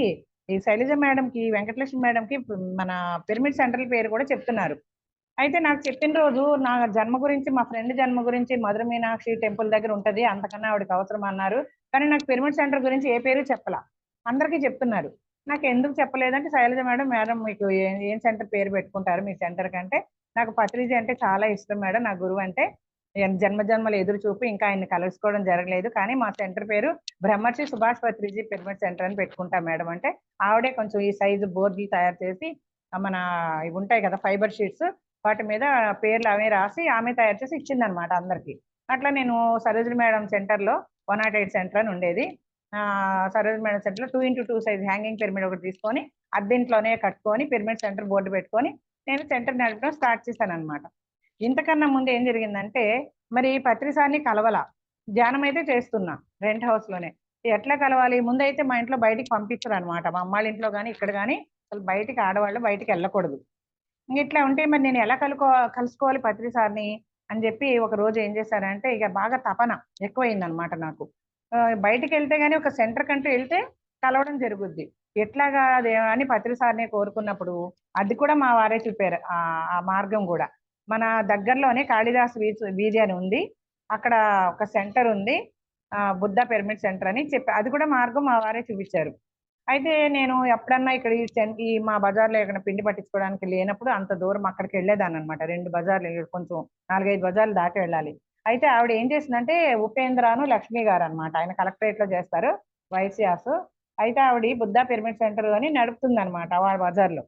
ఈ శైలజ మేడంకి వెంకటలక్ష్మి మేడంకి మన పిరమిడ్ సెంటర్ పేరు కూడా చెప్తున్నారు. అయితే నాకు చెప్పిన రోజు నా జన్మ గురించి, మా ఫ్రెండ్ జన్మ గురించి మధుర మీనాక్షి టెంపుల్ దగ్గర ఉంటది, అంతకన్నా ఆవిడకి అవసరం అన్నారు. కానీ నాకు పిరమిడ్ సెంటర్ గురించి ఏ పేరు చెప్పలా. అందరికీ చెప్తున్నారు. నాకు ఎందుకు చెప్పలేదంటే, శైలజ మేడం మీకు ఏం సెంటర్ పేరు పెట్టుకుంటారు మీ సెంటర్ కంటే, నాకు పత్రిజీ అంటే చాలా ఇష్టం మేడం, నా గురువు అంటే జన్మలు ఎదురు చూపు, ఇంకా ఆయన్ని కలుసుకోవడం జరగలేదు, కానీ మా సెంటర్ పేరు బ్రహ్మర్షి సుభాష్ పత్రిజీ పిరమిడ్ సెంటర్ అని పెట్టుకుంటా మేడం అంటే, ఆవిడే కొంచెం ఈ సైజు బోర్డులు తయారు చేసి మన ఇవి ఉంటాయి కదా ఫైబర్ షీట్స్, వాటి మీద పేర్లు అవే రాసి ఆమె తయారు చేసి ఇచ్చిందనమాట అందరికి. అట్లా నేను సరోజిని మేడం సెంటర్లో 108 సెంటర్ అని ఉండేది. సరోజిని మేడం సెంటర్లో 2x2 సైజ్ హ్యాంగింగ్ పిరమిడ్ ఒకటి తీసుకొని అద్దెంట్లోనే కట్టుకొని పిరమిడ్ సెంటర్ బోర్డు పెట్టుకొని నేను సెంటర్ నడపడం స్టార్ట్ చేశాను అనమాట. ఇంతకన్నా ముందు ఏం జరిగిందంటే, మరి పత్రిసారిని కలవల, ధ్యానం అయితే చేస్తున్నా రెంట్ హౌస్ లోనే. ఎట్లా కలవాలి, ముందైతే మా ఇంట్లో బయటికి పంపించరు అనమాట, మా అమ్మాళ్ళ ఇంట్లో కానీ ఇక్కడ కానీ అసలు బయటికి ఆడవాళ్ళు బయటికి వెళ్ళకూడదు. ఇంక ఇట్లా ఉంటే మరి నేను ఎలా కలుసుకోవాలి పత్రి సార్ని అని చెప్పి ఒక రోజు ఏం చేశారంటే ఇక బాగా తపన ఎక్కువైందనమాట నాకు. బయటికి వెళ్తే గానీ ఒక సెంటర్ కంటూ వెళ్తే కలవడం జరుగుద్ది. ఎట్లాగా అది అని పత్రి సార్నే కోరుకున్నప్పుడు అది కూడా మా వారే చూపారు ఆ మార్గం కూడా. మన దగ్గరలోనే కాళిదాస్ వీధి అని ఉంది. అక్కడ ఒక సెంటర్ ఉంది, బుద్ధ పిరమిడ్ సెంటర్ అని చెప్పి అది కూడా మార్గం మా వారే చూపించారు. అయితే నేను ఎప్పుడన్నా ఇక్కడ ఈ మా బజార్లో ఎక్కడ పిండి పట్టించుకోవడానికి లేనప్పుడు అంత దూరం అక్కడికి వెళ్ళేదాన్ని అనమాట. 2 బజార్లు కొంచెం 4-5 బజార్లు దాటి వెళ్ళాలి. అయితే ఆవిడ ఏం చేసిందంటే ఉపేంద్రను లక్ష్మి గారు అనమాట, ఆయన కలెక్టరేట్ లో చేస్తారు వైశ్యాస్. అయితే ఆవిడ బుద్ధా పిరమిడ్ సెంటర్ అని నడుపుతుంది అనమాట వాళ్ళ బజార్లో.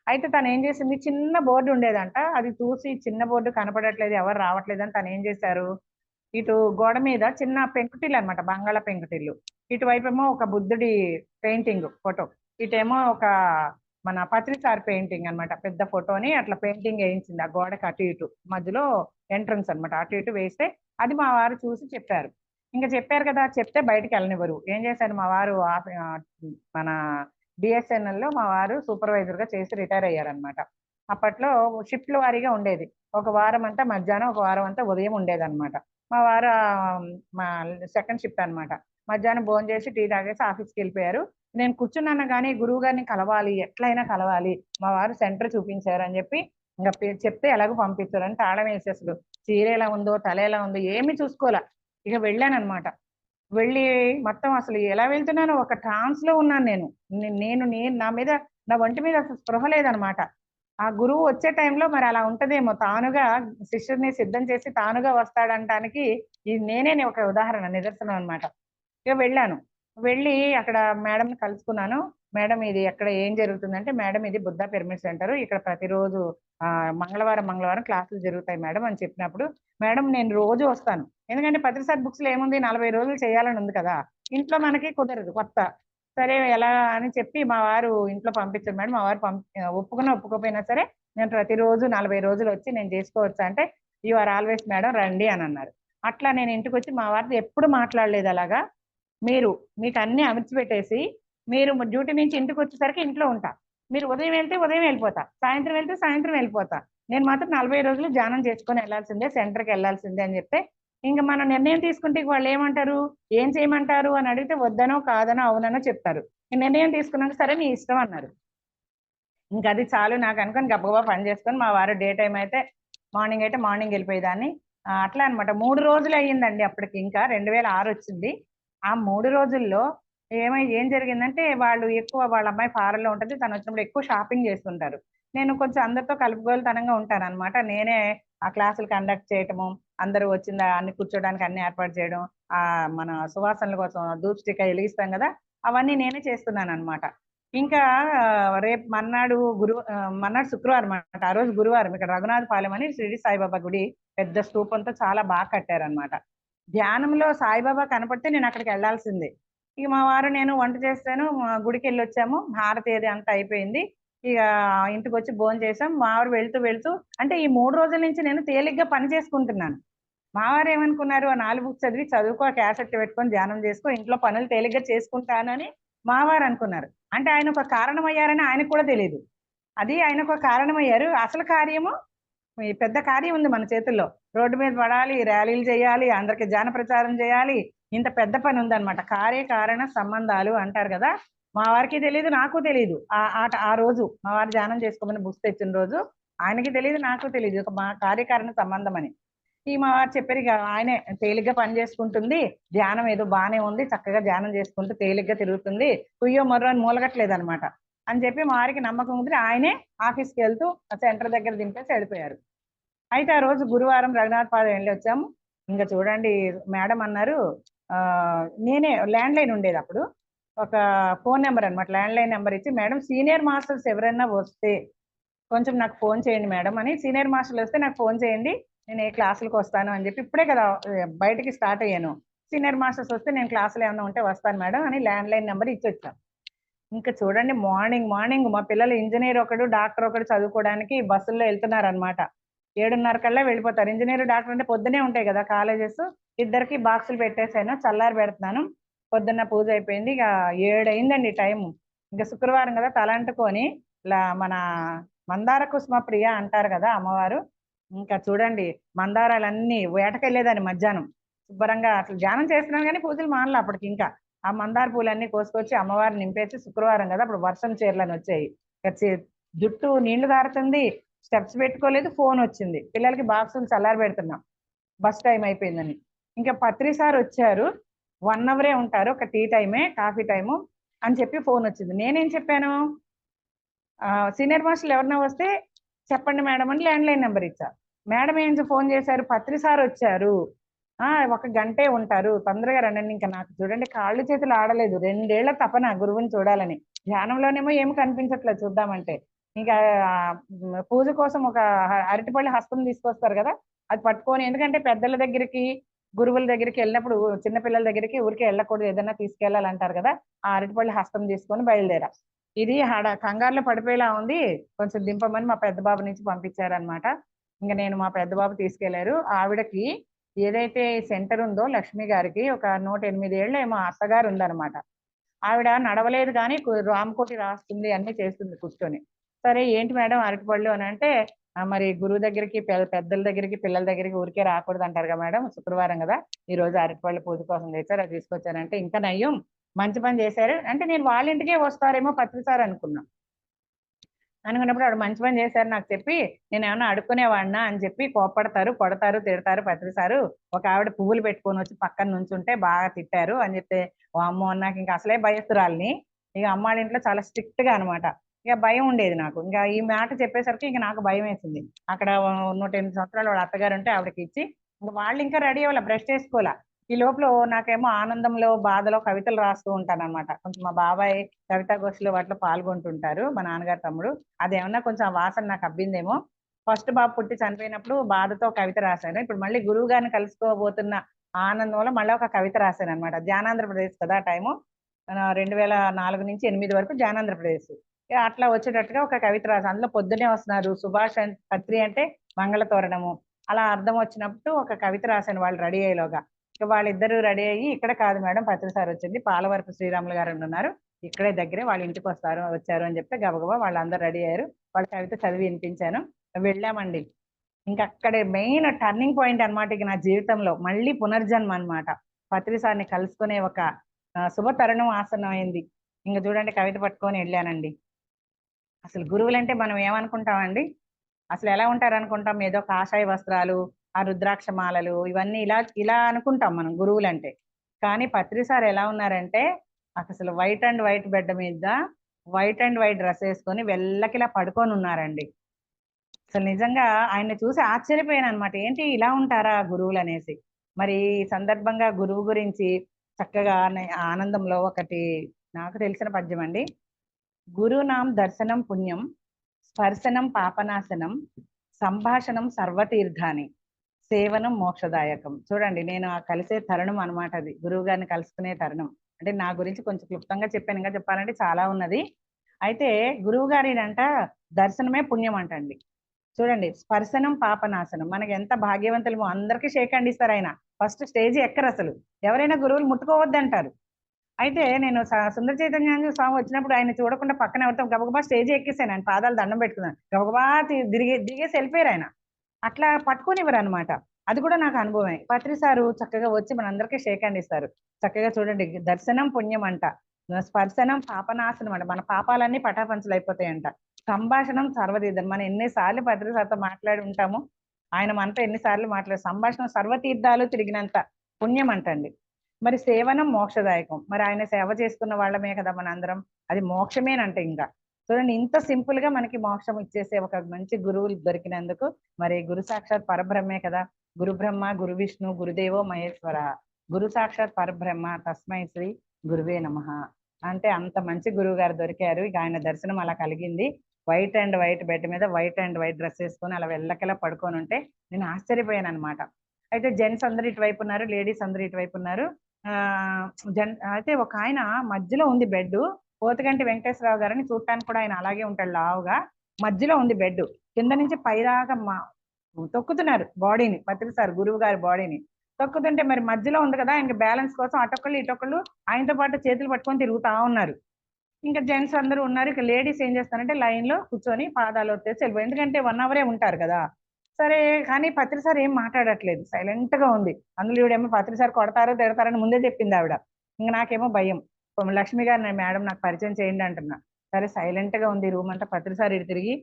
అయితే తను ఏం చేసింది, చిన్న బోర్డు ఉండేదంట, అది చూసి చిన్న బోర్డు కనపడట్లేదు, ఎవరు రావట్లేదు అని తను ఏం చేశారు, ఇటు గోడ మీద చిన్న పెంకుటిల్లు అనమాట, బంగాళ పెంకుటిల్లు, ఇటువైపు ఏమో ఒక బుద్ధుడి పెయింటింగ్ ఫోటో, ఇటేమో ఒక మన పత్రిసార్ పెయింటింగ్ అనమాట, పెద్ద ఫోటోని అట్లా పెయింటింగ్ వేయించింది ఆ గోడకి అటు ఇటు మధ్యలో ఎంట్రన్స్ అనమాట, అటు ఇటు వేస్తే అది మా వారు చూసి చెప్పారు. ఇంకా చెప్పారు కదా, చెప్తే బయటికి వెళ్ళనివ్వరు. ఏం చేశారు మా వారు, మన బిఎస్ఎన్ఎల్ లో మా వారు సూపర్వైజర్ గా చేసి రిటైర్ అయ్యారనమాట. అప్పట్లో షిఫ్ట్ల వారీగా ఉండేది, ఒక వారం అంతా మధ్యాహ్నం, ఒక వారం అంతా ఉదయం ఉండేది అనమాట. మా వారు మా సెకండ్ షిఫ్ట్ అనమాట. మధ్యాహ్నం భోజనం చేసి టీ తాగేసి ఆఫీస్కి వెళ్ళిపోయారు. నేను కూర్చున్నాను కానీ గురువు గారిని కలవాలి, ఎట్లయినా కలవాలి, మా వారు సెంటర్ చూపించారు అని చెప్పి ఇంకా చెప్తే ఎలాగో పంపించారు అని తాళం వేసి అసలు చీర ఎలా ఉందో తల ఎలా ఉందో ఏమి చూసుకోలే, ఇక వెళ్ళాను అనమాట. వెళ్ళి మొత్తం అసలు ఎలా వెళ్తున్నానో ఒక ట్రాన్స్ లో ఉన్నాను నేను. నేను నేను నా మీద, నా ఒంటి మీద అసలు స్పృహ లేదనమాట. ఆ గురువు వచ్చే టైంలో మరి అలా ఉంటదేమో, తానుగా శిష్యుడిని సిద్ధం చేసి తానుగా వస్తాడంటానికి ఇది నేనే ఒక ఉదాహరణ, నిదర్శనం అనమాట. ఇక వెళ్ళాను, వెళ్ళి అక్కడ మేడంని కలుసుకున్నాను. మేడం ఇది ఎక్కడ ఏం జరుగుతుందంటే, మేడం ఇది బుద్ధా పిరమిడ్ సెంటర్, ఇక్కడ ప్రతిరోజు మంగళవారం మంగళవారం క్లాసులు జరుగుతాయి మేడం అని చెప్పినప్పుడు, మేడం నేను రోజు వస్తాను, ఎందుకంటే పత్రిసార్ బుక్స్ లో ఏముంది 40 రోజులు చేయాలని ఉంది కదా, ఇంట్లో మనకి కుదరదు కొత్త. సరే ఎలా అని చెప్పి మా వారు ఇంట్లో పంపించారు మేడం. మా వారు ఒప్పుకున్నా ఒప్పుకోపోయినా సరే నేను ప్రతిరోజు 40 రోజులు వచ్చి నేను చేసుకోవచ్చా అంటే, యు ఆర్ ఆల్వేస్ మేడం, రండి అని అన్నారు. అట్లా నేను ఇంటికి వచ్చి మా వారితో ఎప్పుడు మాట్లాడలేదు అలాగా. మీకు అన్ని అమర్చిపెట్టేసి మీరు డ్యూటీ నుంచి ఇంటికి వచ్చేసరికి ఇంట్లో ఉంటా, మీరు ఉదయం వెళ్తే ఉదయం వెళ్ళిపోతా, సాయంత్రం వెళ్తే సాయంత్రం వెళ్ళిపోతా, నేను మాత్రం 40 రోజులు ధ్యానం చేసుకొని వెళ్ళాల్సిందే, సెంటర్కి వెళ్ళాల్సిందే అని చెప్తే, ఇంకా మనం నిర్ణయం తీసుకుంటే వాళ్ళు ఏమంటారు, ఏం చేయమంటారు అని అడిగితే వద్దనో కాదనో అవుననో చెప్తారు. నిర్ణయం తీసుకున్నాక సరే నీ ఇష్టం అన్నారు. ఇంకా అది చాలు నాకు అనుకొని గబగబా పని చేసుకొని మా వారు డే టైం అయితే మార్నింగ్ అయితే మార్నింగ్ వెళ్ళిపోయేదాన్ని. అట్లా అనమాట 3 రోజులు అయ్యిందండి అప్పటికి, ఇంకా 2006 వచ్చింది. ఆ 3 రోజుల్లో ఏం జరిగిందంటే, వాళ్ళు ఎక్కువ, వాళ్ళ అమ్మాయి ఫారెన్ లో ఉంటుంది, తను వచ్చినప్పుడు ఎక్కువ షాపింగ్ చేస్తుంటారు. నేను కొంచెం అందరితో కలుపుగోలుతనంగా ఉంటాను అనమాట. నేనే ఆ క్లాసులు కండక్ట్ చేయటము, అందరూ వచ్చిందా అన్ని కూర్చోడానికి అన్ని ఏర్పాటు చేయడం, మన సువాసనల కోసం ధూప్ స్టిక్ వెలిగిస్తాం కదా, అవన్నీ నేనే చేస్తున్నాను అనమాట. ఇంకా రేపు మర్నాడు శుక్రవారం అనమాట, ఆ రోజు గురువారం ఇక్కడ రఘునాథపాలెం అని షిరిడి సాయిబాబా గుడి పెద్ద స్తూపంతో చాలా బాగా కట్టారనమాట. ధ్యానంలో సాయిబాబా కనపడితే నేను అక్కడికి వెళ్ళాల్సిందే. ఇక మా వారు నేను వంట చేస్తాను, గుడికి వెళ్ళి వచ్చాము, హారతి అది అంతా అయిపోయింది. ఇక ఇంటికి వచ్చి భోజనం చేసాం. మా వారు వెళ్తూ వెళ్తూ, అంటే ఈ 3 రోజుల నుంచి నేను తేలిగ్గా పని చేసుకుంటున్నాను. మా వారు ఏమనుకున్నారు, ఆ 4 బుక్స్ చదువుకో, క్యాసెట్ పెట్టుకొని ధ్యానం చేసుకో, ఇంట్లో పనులు తేలిగ్గా చేసుకుంటానని మా వారు అనుకున్నారు. అంటే ఆయన ఒక కారణం అయ్యారని ఆయనకు కూడా తెలియదు. అది ఆయన ఒక కారణం అయ్యారు. అసలు కార్యము, ఈ పెద్ద కార్యం ఉంది మన చేతుల్లో, రోడ్డు మీద పడాలి, ర్యాలీలు చేయాలి, అందరికి ధ్యాన ప్రచారం చేయాలి, ఇంత పెద్ద పని ఉందన్నమాట. కార్యకారణ సంబంధాలు అంటారు కదా, మా వారికి తెలియదు, నాకు తెలియదు. ఆ రోజు మా వారు ధ్యానం చేసుకోమని బుక్స్ తెచ్చిన రోజు ఆయనకి తెలియదు, నాకు తెలియదు, ఒక మా కార్యకారణ సంబంధం అని. ఈ మా వారు చెప్పారు, ఇక ఆయనే తేలిగ్గా పని చేసుకుంటుంది, ధ్యానం ఏదో బాగానే ఉంది, చక్కగా ధ్యానం చేసుకుంటూ తేలిగ్గా తిరుగుతుంది, కుయ్యో మర్రో అని మూలగట్లేదు అనమాట అని చెప్పి మా వారికి నమ్మకం ఉంది. ఆయనే ఆఫీస్కి వెళ్తూ సెంటర్ దగ్గర దింపేసి వెళ్ళిపోయారు. అయితే ఆ రోజు గురువారం రఘునాథపాలెం వెళ్ళి వచ్చాము. ఇంకా చూడండి, మేడం అన్నారు, నేనే ల్యాండ్ లైన్ ఉండేది అప్పుడు, ఒక ఫోన్ నెంబర్ అనమాట, ల్యాండ్ లైన్ నెంబర్ ఇచ్చి, మేడం సీనియర్ మాస్టర్స్ ఎవరైనా వస్తే కొంచెం నాకు ఫోన్ చేయండి మేడం అని, సీనియర్ మాస్టర్లు వస్తే నాకు ఫోన్ చేయండి, నేను ఏ క్లాసులకు వస్తాను అని చెప్పి, ఇప్పుడే కదా బయటికి స్టార్ట్ అయ్యాను, సీనియర్ మాస్టర్స్ వస్తే నేను క్లాసులు ఏమైనా ఉంటే వస్తాను మేడం అని ల్యాండ్ లైన్ నెంబర్ ఇచ్చి వచ్చాను. ఇంకా చూడండి, మార్నింగ్ మార్నింగ్ మా పిల్లలు ఇంజనీర్ ఒకడు డాక్టర్ ఒకడు చదువుకోవడానికి బస్సుల్లో వెళ్తున్నారు అనమాట. 7:30 కల్లా వెళ్ళిపోతారు. ఇంజనీర్ డాక్టర్ అంటే పొద్దునే ఉంటాయి కదా కాలేజెస్, ఇద్దరికి బాక్సులు పెట్టేశాను, చల్లారి పెడుతున్నాను. పొద్దున్న పూజ అయిపోయింది, ఇక 7 అయిందండి టైము. ఇంకా శుక్రవారం కదా, తలంటుకొని మన మందార కుసుమ ప్రియ అంటారు కదా అమ్మవారు. ఇంకా చూడండి, మందారాలన్నీ వేటకెళ్ళేదాన్ని మధ్యాహ్నం శుభ్రంగా. అసలు ధ్యానం చేస్తున్నాను కానీ పూజలు మానలే అప్పటికి. ఇంకా ఆ మందార పూలన్నీ కోసుకొచ్చి అమ్మవారిని నింపేసి, శుక్రవారం కదా అప్పుడు వర్షం చీరలని వచ్చాయి, ఇక జుట్టు నీళ్లు కారుతుంది, స్టెప్స్ పెట్టుకోలేదు, ఫోన్ వచ్చింది, పిల్లలకి బాక్సులు చల్లారి పెడుతున్నాం, బస్ టైం అయిపోయిందని. ఇంకా పత్రి సార్ వచ్చారు, 1 అవరే ఉంటారు, ఒక టీ టైమే, కాఫీ టైము అని చెప్పి ఫోన్ వచ్చింది. నేనేం చెప్పాను, సీనియర్ మాస్టర్లు ఎవరన్నా వస్తే చెప్పండి మేడం అని ల్యాండ్ లైన్ నెంబర్ ఇచ్చా. మేడం ఏం ఫోన్ చేశారు, పత్రి సార్ వచ్చారు, 1 గంటే ఉంటారు, తొందరగా రండి. ఇంకా నాకు చూడండి కాళ్ళు చేతులు ఆడలేదు, 2 ఏళ్ల తపన గురువుని చూడాలని. ధ్యానంలోనేమో ఏమి కనిపించట్లేదు చూద్దామంటే. ఇంకా పూజ కోసం ఒక అరటిపళ్ళు హస్తం తీసుకొస్తారు కదా, అది పట్టుకొని, ఎందుకంటే పెద్దల దగ్గరికి గురువుల దగ్గరికి వెళ్ళినప్పుడు చిన్నపిల్లల దగ్గరికి ఊరికే వెళ్ళకూడదు, ఏదైనా తీసుకెళ్ళాలంటారు కదా, ఆ అరటిపళ్ళు హస్తం తీసుకొని బయలుదేరా. ఇది కంగారులో పడిపోయేలా ఉంది, కొంచెం దింపమని మా పెద్ద బాబు నుంచి పంపించారనమాట. ఇంకా నేను మా పెద్ద బాబు తీసుకెళ్లారు. ఆవిడకి ఏదైతే సెంటర్ ఉందో లక్ష్మి గారికి ఒక 108 ఏళ్ళు ఏమో అత్తగారు ఉందన్నమాట. ఆవిడ నడవలేదు కానీ రామకోటి రాస్తుంది, అన్ని చేస్తుంది కూర్చొని. సరే ఏంటి మేడం అరటిపళ్ళు అని అంటే, మరి గురువు దగ్గరికి పెద్దల దగ్గరికి పిల్లల దగ్గరికి ఊరికే రాకూడదు అంటారు కదా మేడం, శుక్రవారం కదా, ఈ రోజు అరటిపళ్ళు పూజ కోసం తెచ్చారు, అది తీసుకొచ్చారంటే ఇంకా నయ్యం, మంచి పని చేశారు అంటే, నేను వాళ్ళ ఇంటికే వస్తారేమో పత్రిసారి అనుకున్నా. అనుకున్నప్పుడు ఆవిడ మంచి పని చేశారు నాకు చెప్పి, నేను ఏమన్నా అడుక్కునేవాడినా అని చెప్పి కోప్పడతారు, కొడతారు, తిడతారు పత్రిసారు. ఒక ఆవిడ పువ్వులు పెట్టుకొని వచ్చి పక్కన నుంచుంటే బాగా తిట్టారు అని చెప్తే, ఓ అమ్మో నాకు ఇంకా అసలే భయస్తురాల్ని. ఇక అమ్మాళ్ళ ఇంట్లో చాలా స్ట్రిక్ట్ గా అనమాట. ఇక భయం ఉండేది నాకు. ఇంకా ఈ మాట చెప్పేసరికి ఇంకా నాకు భయం వేసింది. అక్కడ 108 సంవత్సరాలు వాళ్ళ అత్తగారు ఉంటే ఆవిడకి ఇచ్చి, ఇంకా వాళ్ళు ఇంకా రెడీ అవ్వాల, బ్రష్ చేసుకోవాలా. ఈ లోపల నాకేమో ఆనందంలో బాధలో కవితలు రాస్తూ ఉంటాను అనమాట. కొంచెం మా బాబాయ్ కవితా గోష్ఠిలో వాటిలో పాల్గొంటుంటారు, మా నాన్నగారు తమ్ముడు. అదేమన్నా కొంచెం ఆ వాసన నాకు అబ్బిందేమో. ఫస్ట్ బాబు పుట్టి చనిపోయినప్పుడు బాధతో కవిత రాశాను. ఇప్పుడు మళ్ళీ గురువు గారిని కలుసుకోబోతున్న ఆనందంలో మళ్ళీ ఒక కవిత రాశాను అనమాట. ధ్యానాంధ్రప్రదేశ్ కదా టైము, 2004 నుంచి 2008 వరకు ధ్యానాంధ్రప్రదేశ్. అట్లా వచ్చేటట్టుగా ఒక కవిత రాశాను. అందులో పొద్దునే వస్తున్నారు సుభాష్ పత్రి అంటే మంగళతోరణము, అలా అర్థం వచ్చినప్పుడు ఒక కవిత రాశాను వాళ్ళు రెడీ అయ్యేలోగా. ఇక వాళ్ళిద్దరూ రెడీ అయ్యి, ఇక్కడ కాదు మేడం పత్రి సార్ వచ్చింది, పాలవరపు శ్రీరాములు గారు ఉన్నారు, ఇక్కడే దగ్గరే, వాళ్ళ ఇంటికి వచ్చారు అని చెప్తే గబగబా వాళ్ళందరూ రెడీ అయ్యారు. వాళ్ళ కవిత చదివి వినిపించాను, వెళ్ళామండి. ఇంకా అక్కడే మెయిన్ టర్నింగ్ పాయింట్ అనమాట ఇక నా జీవితంలో, మళ్ళీ పునర్జన్మ అనమాట. పత్రి సార్ని కలుసుకునే ఒక శుభ తరుణం ఆసనం అయింది. ఇంకా చూడండి కవిత పట్టుకొని వెళ్ళానండి. అసలు గురువులంటే మనం ఏమనుకుంటామండి, అసలు ఎలా ఉంటారు అనుకుంటాం, ఏదో కాషాయ వస్త్రాలు, ఆ రుద్రాక్ష మాలలు, ఇవన్నీ ఇలా ఇలా అనుకుంటాం మనం గురువులంటే. కానీ పత్రి సార్ ఎలా ఉన్నారంటే, అసలు వైట్ అండ్ వైట్ బెడ్ మీద వైట్ అండ్ వైట్ డ్రెస్ వేసుకొని వెళ్ళకిలా పడుకొని ఉన్నారండి. అసలు నిజంగా ఆయన్ని చూసి ఆశ్చర్యపోయాను అనమాట, ఏంటి ఇలా ఉంటారా గురువులు అనేసి. మరి ఈ సందర్భంగా గురువు గురించి చక్కగా ఆనందంలో ఒకటి నాకు తెలిసిన పద్యం అండి. గురునాం దర్శనం పుణ్యం, స్పర్శనం పాపనాశనం, సంభాషణం సర్వతీర్థాని, సేవనం మోక్షదాయకం. చూడండి నేను ఆ కలిసే తరుణం అనమాట అది, గురువు గారిని కలుసుకునే తరుణం. అంటే నా గురించి కొంచెం క్లుప్తంగా చెప్పాను, ఇంకా చెప్పాలంటే చాలా ఉన్నది. అయితే గురువు గారినంట దర్శనమే పుణ్యం అంటండి. చూడండి, స్పర్శనం పాపనాశనం, మనకి ఎంత భాగ్యవంతులమో, అందరికీ షేక్ హ్యాండ్ ఇస్తారు ఆయన, ఫస్ట్ స్టేజ్ ఎక్కరు అసలు, ఎవరైనా గురువులు ముట్టుకోవద్దంటారు. అయితే నేను సుందర చైతన్యానంద స్వామి వచ్చినప్పుడు ఆయన చూడకుండా పక్కన ఎవరితో గబగబా స్టేజ్ ఎక్కేసాను, ఆయన పాదాలు దండం పెట్టుకున్నాను, గబగబా దిగేసి వెళ్ళిపోయారు ఆయన. అట్లా పట్టుకునివ్వరు అనమాట. అది కూడా నాకు అనుభవమే. పత్రి సారు చక్కగా వచ్చి మనందరికీ షేక్ హ్యాండ్ ఇస్తారు. చక్కగా చూడండి, దర్శనం పుణ్యం అంట, స్పర్శనం పాపనాశనం అంట, మన పాపాలన్నీ పటాపంచలు అయిపోతాయంట, సంభాషణం సర్వతీర్థం, మనం ఎన్నిసార్లు పత్రి సార్తో మాట్లాడి ఉంటాము, ఆయన మనతో ఎన్నిసార్లు మాట్లాడు, సంభాషణ సర్వతీర్థాలు తిరిగినంత పుణ్యం అంటండి. మరి సేవనం మోక్షదాయకం, మరి ఆయన సేవ చేసుకున్న వాళ్ళమే కదా మనందరం, అది మోక్షమేనంటే. ఇంకా చూడండి, ఇంత సింపుల్ గా మనకి మోక్షం ఇచ్చేసే ఒక మంచి గురువులు దొరికినందుకు, మరి గురు సాక్షాత్ పరబ్రహ్మే కదా. గురు బ్రహ్మ గురు విష్ణు గురుదేవో మహేశ్వర, గురు సాక్షాత్ పరబ్రహ్మ తస్మై శ్రీ గురువే నమః. అంటే అంత మంచి గురువు గారు దొరికారు. ఇక ఆయన దర్శనం అలా కలిగింది. వైట్ అండ్ వైట్ బెడ్ మీద వైట్ అండ్ వైట్ డ్రెస్ వేసుకొని అలా వెళ్ళకెలా పడుకొని ఉంటే నేను ఆశ్చర్యపోయాను అనమాట. అయితే జెంట్స్ అందరు ఇటువైపు ఉన్నారు, లేడీస్ అందరు ఇటువైపు ఉన్నారు. అయితే ఒక ఆయన మధ్యలో ఉంది బెడ్, పోతగంటి వెంకటేశ్వరరావు గారని, చూడటానికి కూడా ఆయన అలాగే ఉంటాడు లావుగా, మధ్యలో ఉంది బెడ్, కింద నుంచి పైదాకా తొక్కుతున్నారు బాడీని, పత్రి సార్ గురువు గారి బాడీని తొక్కుతుంటే, మరి మధ్యలో ఉంది కదా, ఆయనకి బ్యాలెన్స్ కోసం అటొక్కళ్ళు ఇటొక్కళ్ళు ఆయనతో పాటు చేతులు పట్టుకొని తిరుగుతా ఉన్నారు. ఇంకా జెంట్స్ అందరూ ఉన్నారు. ఇక లేడీస్ ఏం చేస్తారంటే లైన్ లో కూర్చొని పాదాలు ఒత్తేసి వెళ్ళిపోయి, ఎందుకంటే 1 అవరే ఉంటారు కదా. సరే, కానీ పత్రి సార్ ఏం మాట్లాడట్లేదు, సైలెంట్ గా ఉంది. అందులో ఈవిడేమో పత్రి సార్ కొడతారో తిడతారని ముందే చెప్పింది ఆవిడ. ఇంకా నాకేమో భయం. లక్ష్మి గారు, నేను మేడం నాకు పరిచయం చేయండి అంటున్నా. సరే సైలెంట్ గా ఉంది రూమ్ అంతా. పత్రి సార్ ఇటు తిరిగి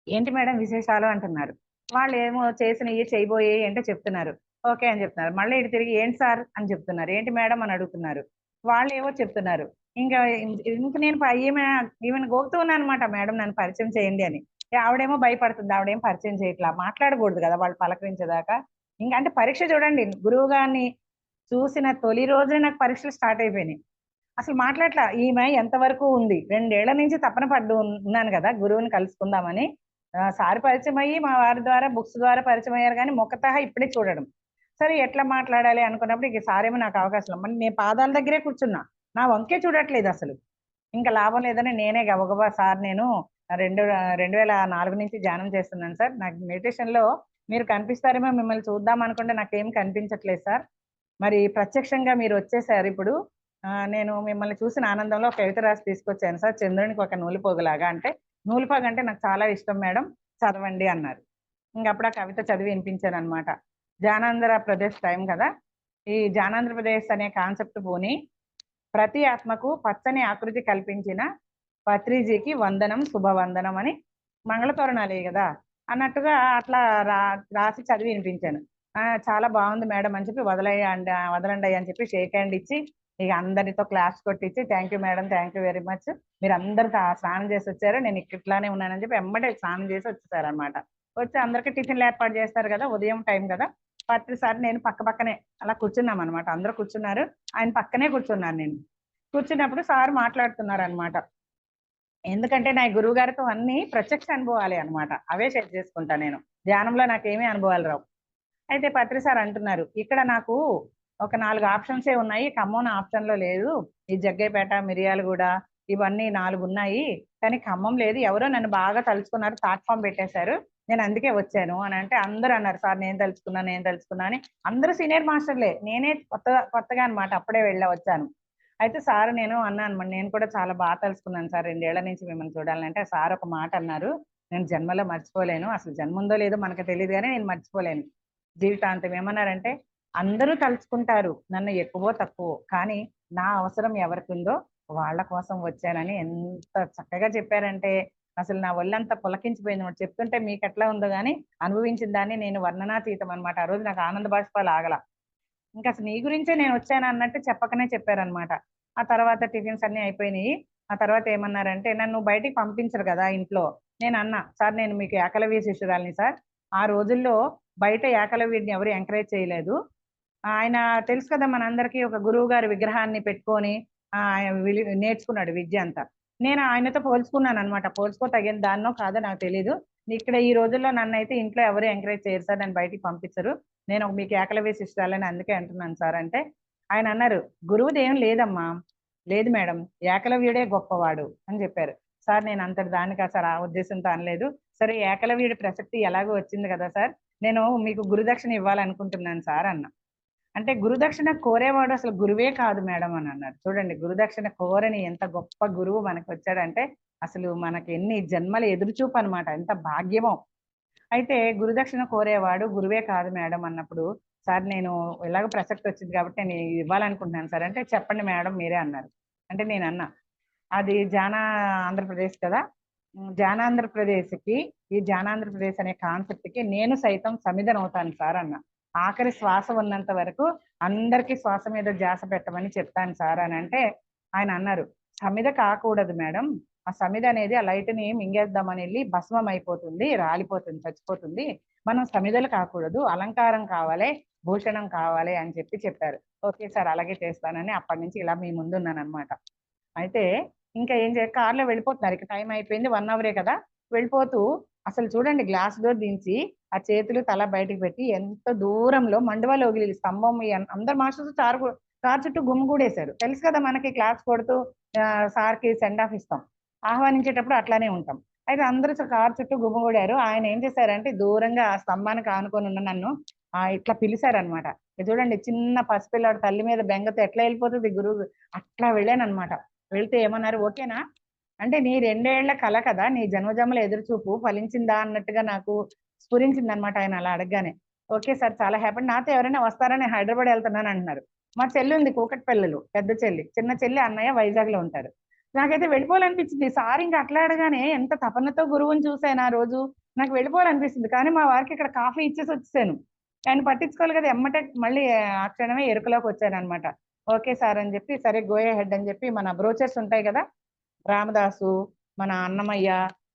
ఏంటి మేడం విశేషాలు అంటున్నారు. వాళ్ళు ఏమో చేసినవి చేయబోయే అంటే చెప్తున్నారు. ఓకే అని చెప్తున్నారు. మళ్ళీ ఇటు తిరిగి ఏంటి సార్ అని చెప్తున్నారు. ఏంటి మేడం అని అడుగుతున్నారు. వాళ్ళు ఏవో చెప్తున్నారు. ఇంకా ఇంక నేను ఈమెను గోకుతూ ఉన్నాను అనమాట, మేడం నన్ను పరిచయం చేయండి అని. ఆవిడేమో భయపడుతుంది, ఆవిడేం పరిచయం చేయట్లా, మాట్లాడకూడదు కదా వాళ్ళు పలకరించేదాకా. ఇంకా అంటే పరీక్ష చూడండి, గురువు గారిని చూసిన తొలి రోజే నాకు పరీక్షలు స్టార్ట్ అయిపోయినాయి. అసలు మాట్లాడట్లా. ఈమె ఎంతవరకు ఉంది, 2 ఏళ్ల నుంచి తపన పడ్డు ఉన్నాను కదా గురువుని కలుసుకుందామని. సార్ పరిచయం అయ్యి మా వారి ద్వారా బుక్స్ ద్వారా పరిచయం అయ్యారు, కానీ మొక్కతహా ఇప్పుడే చూడడం. సరే ఎట్లా మాట్లాడాలి అనుకున్నప్పుడు ఇక సారేమో నాకు అవకాశం, మరి నేను పాదాల దగ్గరే కూర్చున్నా, నా వంకే చూడట్లేదు అసలు. ఇంకా లాభం లేదని నేనే గబగబా, సార్ నేను 2004 నుంచి ధ్యానం చేస్తున్నాను సార్, నాకు మెడిటేషన్ లో మీరు కనిపిస్తారేమో, మిమ్మల్ని చూద్దాం అనుకుంటే నాకేం కనిపించట్లేదు సార్, మరి ప్రత్యక్షంగా మీరు వచ్చేసారు ఇప్పుడు. నేను మిమ్మల్ని చూసిన ఆనందంలో ఒక కవిత రాసి తీసుకొచ్చాను సార్, చంద్రునికి ఒక నూలుపోగులాగా. అంటే నూలుపోగు అంటే నాకు చాలా ఇష్టం మేడం, చదవండి అన్నారు. ఇంకప్పుడు ఆ కవిత చదివి వినిపించాను అనమాట. జానాంధ్ర ప్రదేశ్ టైం కదా, ఈ జానాంధ్రప్రదేశ్ అనే కాన్సెప్ట్ పోని ప్రతి ఆత్మకు పచ్చని ఆకృతి కల్పించిన పత్రిజీకి వందనం, శుభవందనం అని మంగళతోరణాలే కదా అన్నట్టుగా అట్లా రాసి చదివి వినిపించాను. చాలా బాగుంది మేడం అని చెప్పి వదలండి అని చెప్పి షేక్ హ్యాండ్ ఇచ్చి ఇక అందరితో క్లాస్ కొట్టించి, thank you madam, thank you very much, మీరు అందరు స్నానం చేసి వచ్చారు, నేను ఇట్లానే ఉన్నానని చెప్పి ఎమ్మటే స్నానం చేసి వచ్చేసారు అనమాట. వచ్చి అందరికి టిఫిన్లు ఏర్పాటు చేస్తారు కదా, ఉదయం టైం కదా. ప్రతిసారి నేను పక్క పక్కనే అలా కూర్చున్నాం అనమాట, అందరూ కూర్చున్నారు, ఆయన పక్కనే కూర్చున్నాను నేను. కూర్చున్నప్పుడు సార్ మాట్లాడుతున్నారు అనమాట. ఎందుకంటే నా గురువు గారితో అన్ని ప్రత్యక్ష అనుభవాలే అనమాట, అవే షేర్ చేసుకుంటా నేను. ధ్యానంలో నాకేమీ అనుభవాలు రావు. అయితే పత్రి సార్ అంటున్నారు, ఇక్కడ నాకు ఒక 4 ఆప్షన్సే ఉన్నాయి, ఖమ్మం ఆప్షన్ లో లేదు, ఈ జగ్గైపేట, మిర్యాలగూడ ఇవన్నీ 4 ఉన్నాయి, కానీ ఖమ్మం లేదు. ఎవరో నన్ను బాగా తలుచుకున్నారు, ప్లాట్ఫామ్ పెట్టేశారు, నేను అందుకే వచ్చాను అని అంటే అందరూ అన్నారు, సార్ నేను తలుచుకున్నా అని. అందరూ సీనియర్ మాస్టర్లే, నేనే కొత్తగా అనమాట, అప్పుడే వచ్చాను. అయితే సార్ నేను అన్నాను, నేను కూడా చాలా బాగా తెలుసుకున్నాను సార్, 2 ఏళ్ల నుంచి మిమ్మల్ని చూడాలంటే. సార్ ఒక మాట అన్నారు, నేను జన్మలో మర్చిపోలేను, అసలు జన్మ ఉందో లేదో మనకు తెలియదు కానీ నేను మర్చిపోలేను జీవితాంతం. ఏమన్నారంటే, అందరూ తలుచుకుంటారు నన్ను ఎక్కువో తక్కువ, కానీ నా అవసరం ఎవరికి ఉందో వాళ్ళ కోసం వచ్చానని ఎంత చక్కగా చెప్పారంటే అసలు నా ఒళ్ళంతా పులకించిపోయింది. చెప్తుంటే మీకు ఎట్లా ఉందో కానీ అనుభవించిన దాన్ని నేను వర్ణనాతీతం అనమాట. ఆ రోజు నాకు ఆనంద బాష్పాలు ఆగల. ఇంకా అసలు నీ గురించే నేను వచ్చాను అన్నట్టు చెప్పకనే చెప్పారనమాట. ఆ తర్వాత టిఫిన్స్ అన్ని అయిపోయినాయి. ఆ తర్వాత ఏమన్నారంటే, నన్ను బయటికి పంపించరు కదా ఇంట్లో. నేను అన్నా, సార్ నేను మీకు ఏకలవ్య శిష్యురాలిని సార్, ఆ రోజుల్లో బయట ఏకలవ్యుడిని ఎవరు ఎంకరేజ్ చేయలేదు. ఆయన తెలుసు కదా మనందరికీ, ఒక గురువు గారి విగ్రహాన్ని పెట్టుకొని నేర్చుకున్నాడు విద్య అంతా. నేను ఆయనతో పోల్చుకున్నాను అనమాట. పోల్చుకోతగిన దాన్నో కాదో నాకు తెలీదు. ఇక్కడ ఈ రోజుల్లో నన్నైతే ఇంట్లో ఎవరు ఎంకరేజ్ చేయరు సార్, నన్ను బయటికి పంపించరు, నేను మీకు ఏకలవ్య శిష్యురాలని అందుకే అంటున్నాను సార్ అంటే, ఆయన అన్నారు, గురువుది ఏం లేదమ్మా, లేదు మేడం, ఏకలవ్యుడే గొప్పవాడు అని చెప్పారు. సార్ నేను అంతటి దానికి సార్ ఆ ఉద్దేశంతో అనలేదు. సరే ఏకలవ్యుడి ప్రసక్తి ఎలాగో వచ్చింది కదా సార్, నేను మీకు గురుదక్షిణ ఇవ్వాలనుకుంటున్నాను సార్ అన్న. అంటే గురుదక్షిణ కోరేవాడు అసలు గురువే కాదు మేడం అని అన్నారు. చూడండి, గురుదక్షిణ కోరని ఎంత గొప్ప గురువు మనకు వచ్చాడంటే అసలు మనకి ఎన్ని జన్మల ఎదురుచూపు అనమాట, ఎంత భాగ్యమో. అయితే గురుదక్షిణ కోరేవాడు గురువే కాదు మేడం అన్నప్పుడు, సార్ నేను ఎలాగో ప్రసక్తి వచ్చింది కాబట్టి నేను ఇవ్వాలనుకుంటున్నాను సార్ అంటే, చెప్పండి మేడం మీరే అన్నారు. అంటే నేను అన్నా, అది ఆంధ్రప్రదేశ్ కదా, జానాంధ్రప్రదేశ్కి, ఈ జానాంధ్రప్రదేశ్ అనే కాన్సెప్ట్ కి నేను సైతం సమిధన అవుతాను సార్ అన్న. ఆఖరి శ్వాస ఉన్నంత వరకు అందరికీ శ్వాస మీద ధ్యాస పెట్టమని చెప్తాను సార్ అని అంటే, ఆయన అన్నారు, సమిధ కాకూడదు మేడం, ఆ సమిధ అనేది ఆ లైట్ ని మింగేద్దామని వెళ్ళి భస్మం అయిపోతుంది, రాలిపోతుంది, చచ్చిపోతుంది, మనం సమిధలు కాకూడదు, అలంకారం కావాలి, భూషణం కావాలి అని చెప్పారు. ఓకే సార్ అలాగే చేస్తానని అప్పటి నుంచి ఇలా మీ ముందు ఉన్నాను అనమాట. అయితే ఇంకా ఏం కార్లో వెళ్ళిపోతున్నారు, ఇక టైం అయిపోయింది, 1 అవరే కదా. వెళ్ళిపోతూ అసలు చూడండి, గ్లాస్ డోర్ దించి ఆ చేతులు తల బయటకు పెట్టి ఎంత దూరంలో మండువలోగిలి స్తంభం, అందరు మాస్టర్స్ కార్ చుట్టూ గుమ్మిగూడేశారు. తెలుసు కదా మనకి, క్లాస్ కొడుతూ సార్ కి సెండ్ ఆఫ్ ఇస్తాం, ఆహ్వానించేటప్పుడు అట్లానే ఉంటాం. అయితే అందరూ కార్ చుట్టూ గుమ్మిగూడారు. ఆయన ఏం చేశారంటే దూరంగా ఆ స్తంభానికి ఆనుకొని ఉన్న నన్ను ఇట్లా పిలిచారనమాట. చూడండి, చిన్న పసిపిల్లాడు తల్లి మీద బెంగతో ఎట్లా వెళ్ళిపోతుంది గురువు, అట్లా వెళ్ళాను అనమాట. వెళ్తే ఏమన్నారు, ఓకేనా అంటే నీ 2 ఏళ్ల కల కదా, నీ జన్మజన్మల ఎదురు చూపు ఫలించిందా అన్నట్టుగా నాకు స్ఫురించింది అనమాట ఆయన అలా అడగగానే. ఓకే సార్, చాలా హ్యాపీ, నాతో ఎవరైనా వస్తారని హైదరాబాద్ వెళ్తున్నాను అంటున్నారు. మా చెల్లి ఉంది కూకట్పల్లిలో, పెద్ద చెల్లి, చిన్న చెల్లి అన్నయ్య వైజాగ్ లో ఉంటారు. నాకైతే వెళ్ళిపోవాలనిపించింది. సార్ ఇంకా అట్లా అడగానే ఎంత తపనతో గురువుని చూసాను ఆ రోజు, నాకు వెళ్ళిపోవాలనిపిస్తుంది. కానీ మా వారికి ఇక్కడ కాఫీ ఇచ్చేసి వచ్చేసాను. ఆయన పట్టించుకోవాలి కదా, ఎమ్మటే మళ్ళీ ఆ క్షణమే ఎరుకలోకి వచ్చాను అనమాట. ఓకే సార్ అని చెప్పి, సరే గోయే హెడ్ అని చెప్పి మన బ్రోచర్స్ ఉంటాయి కదా, రామదాసు, మన అన్నమయ్య,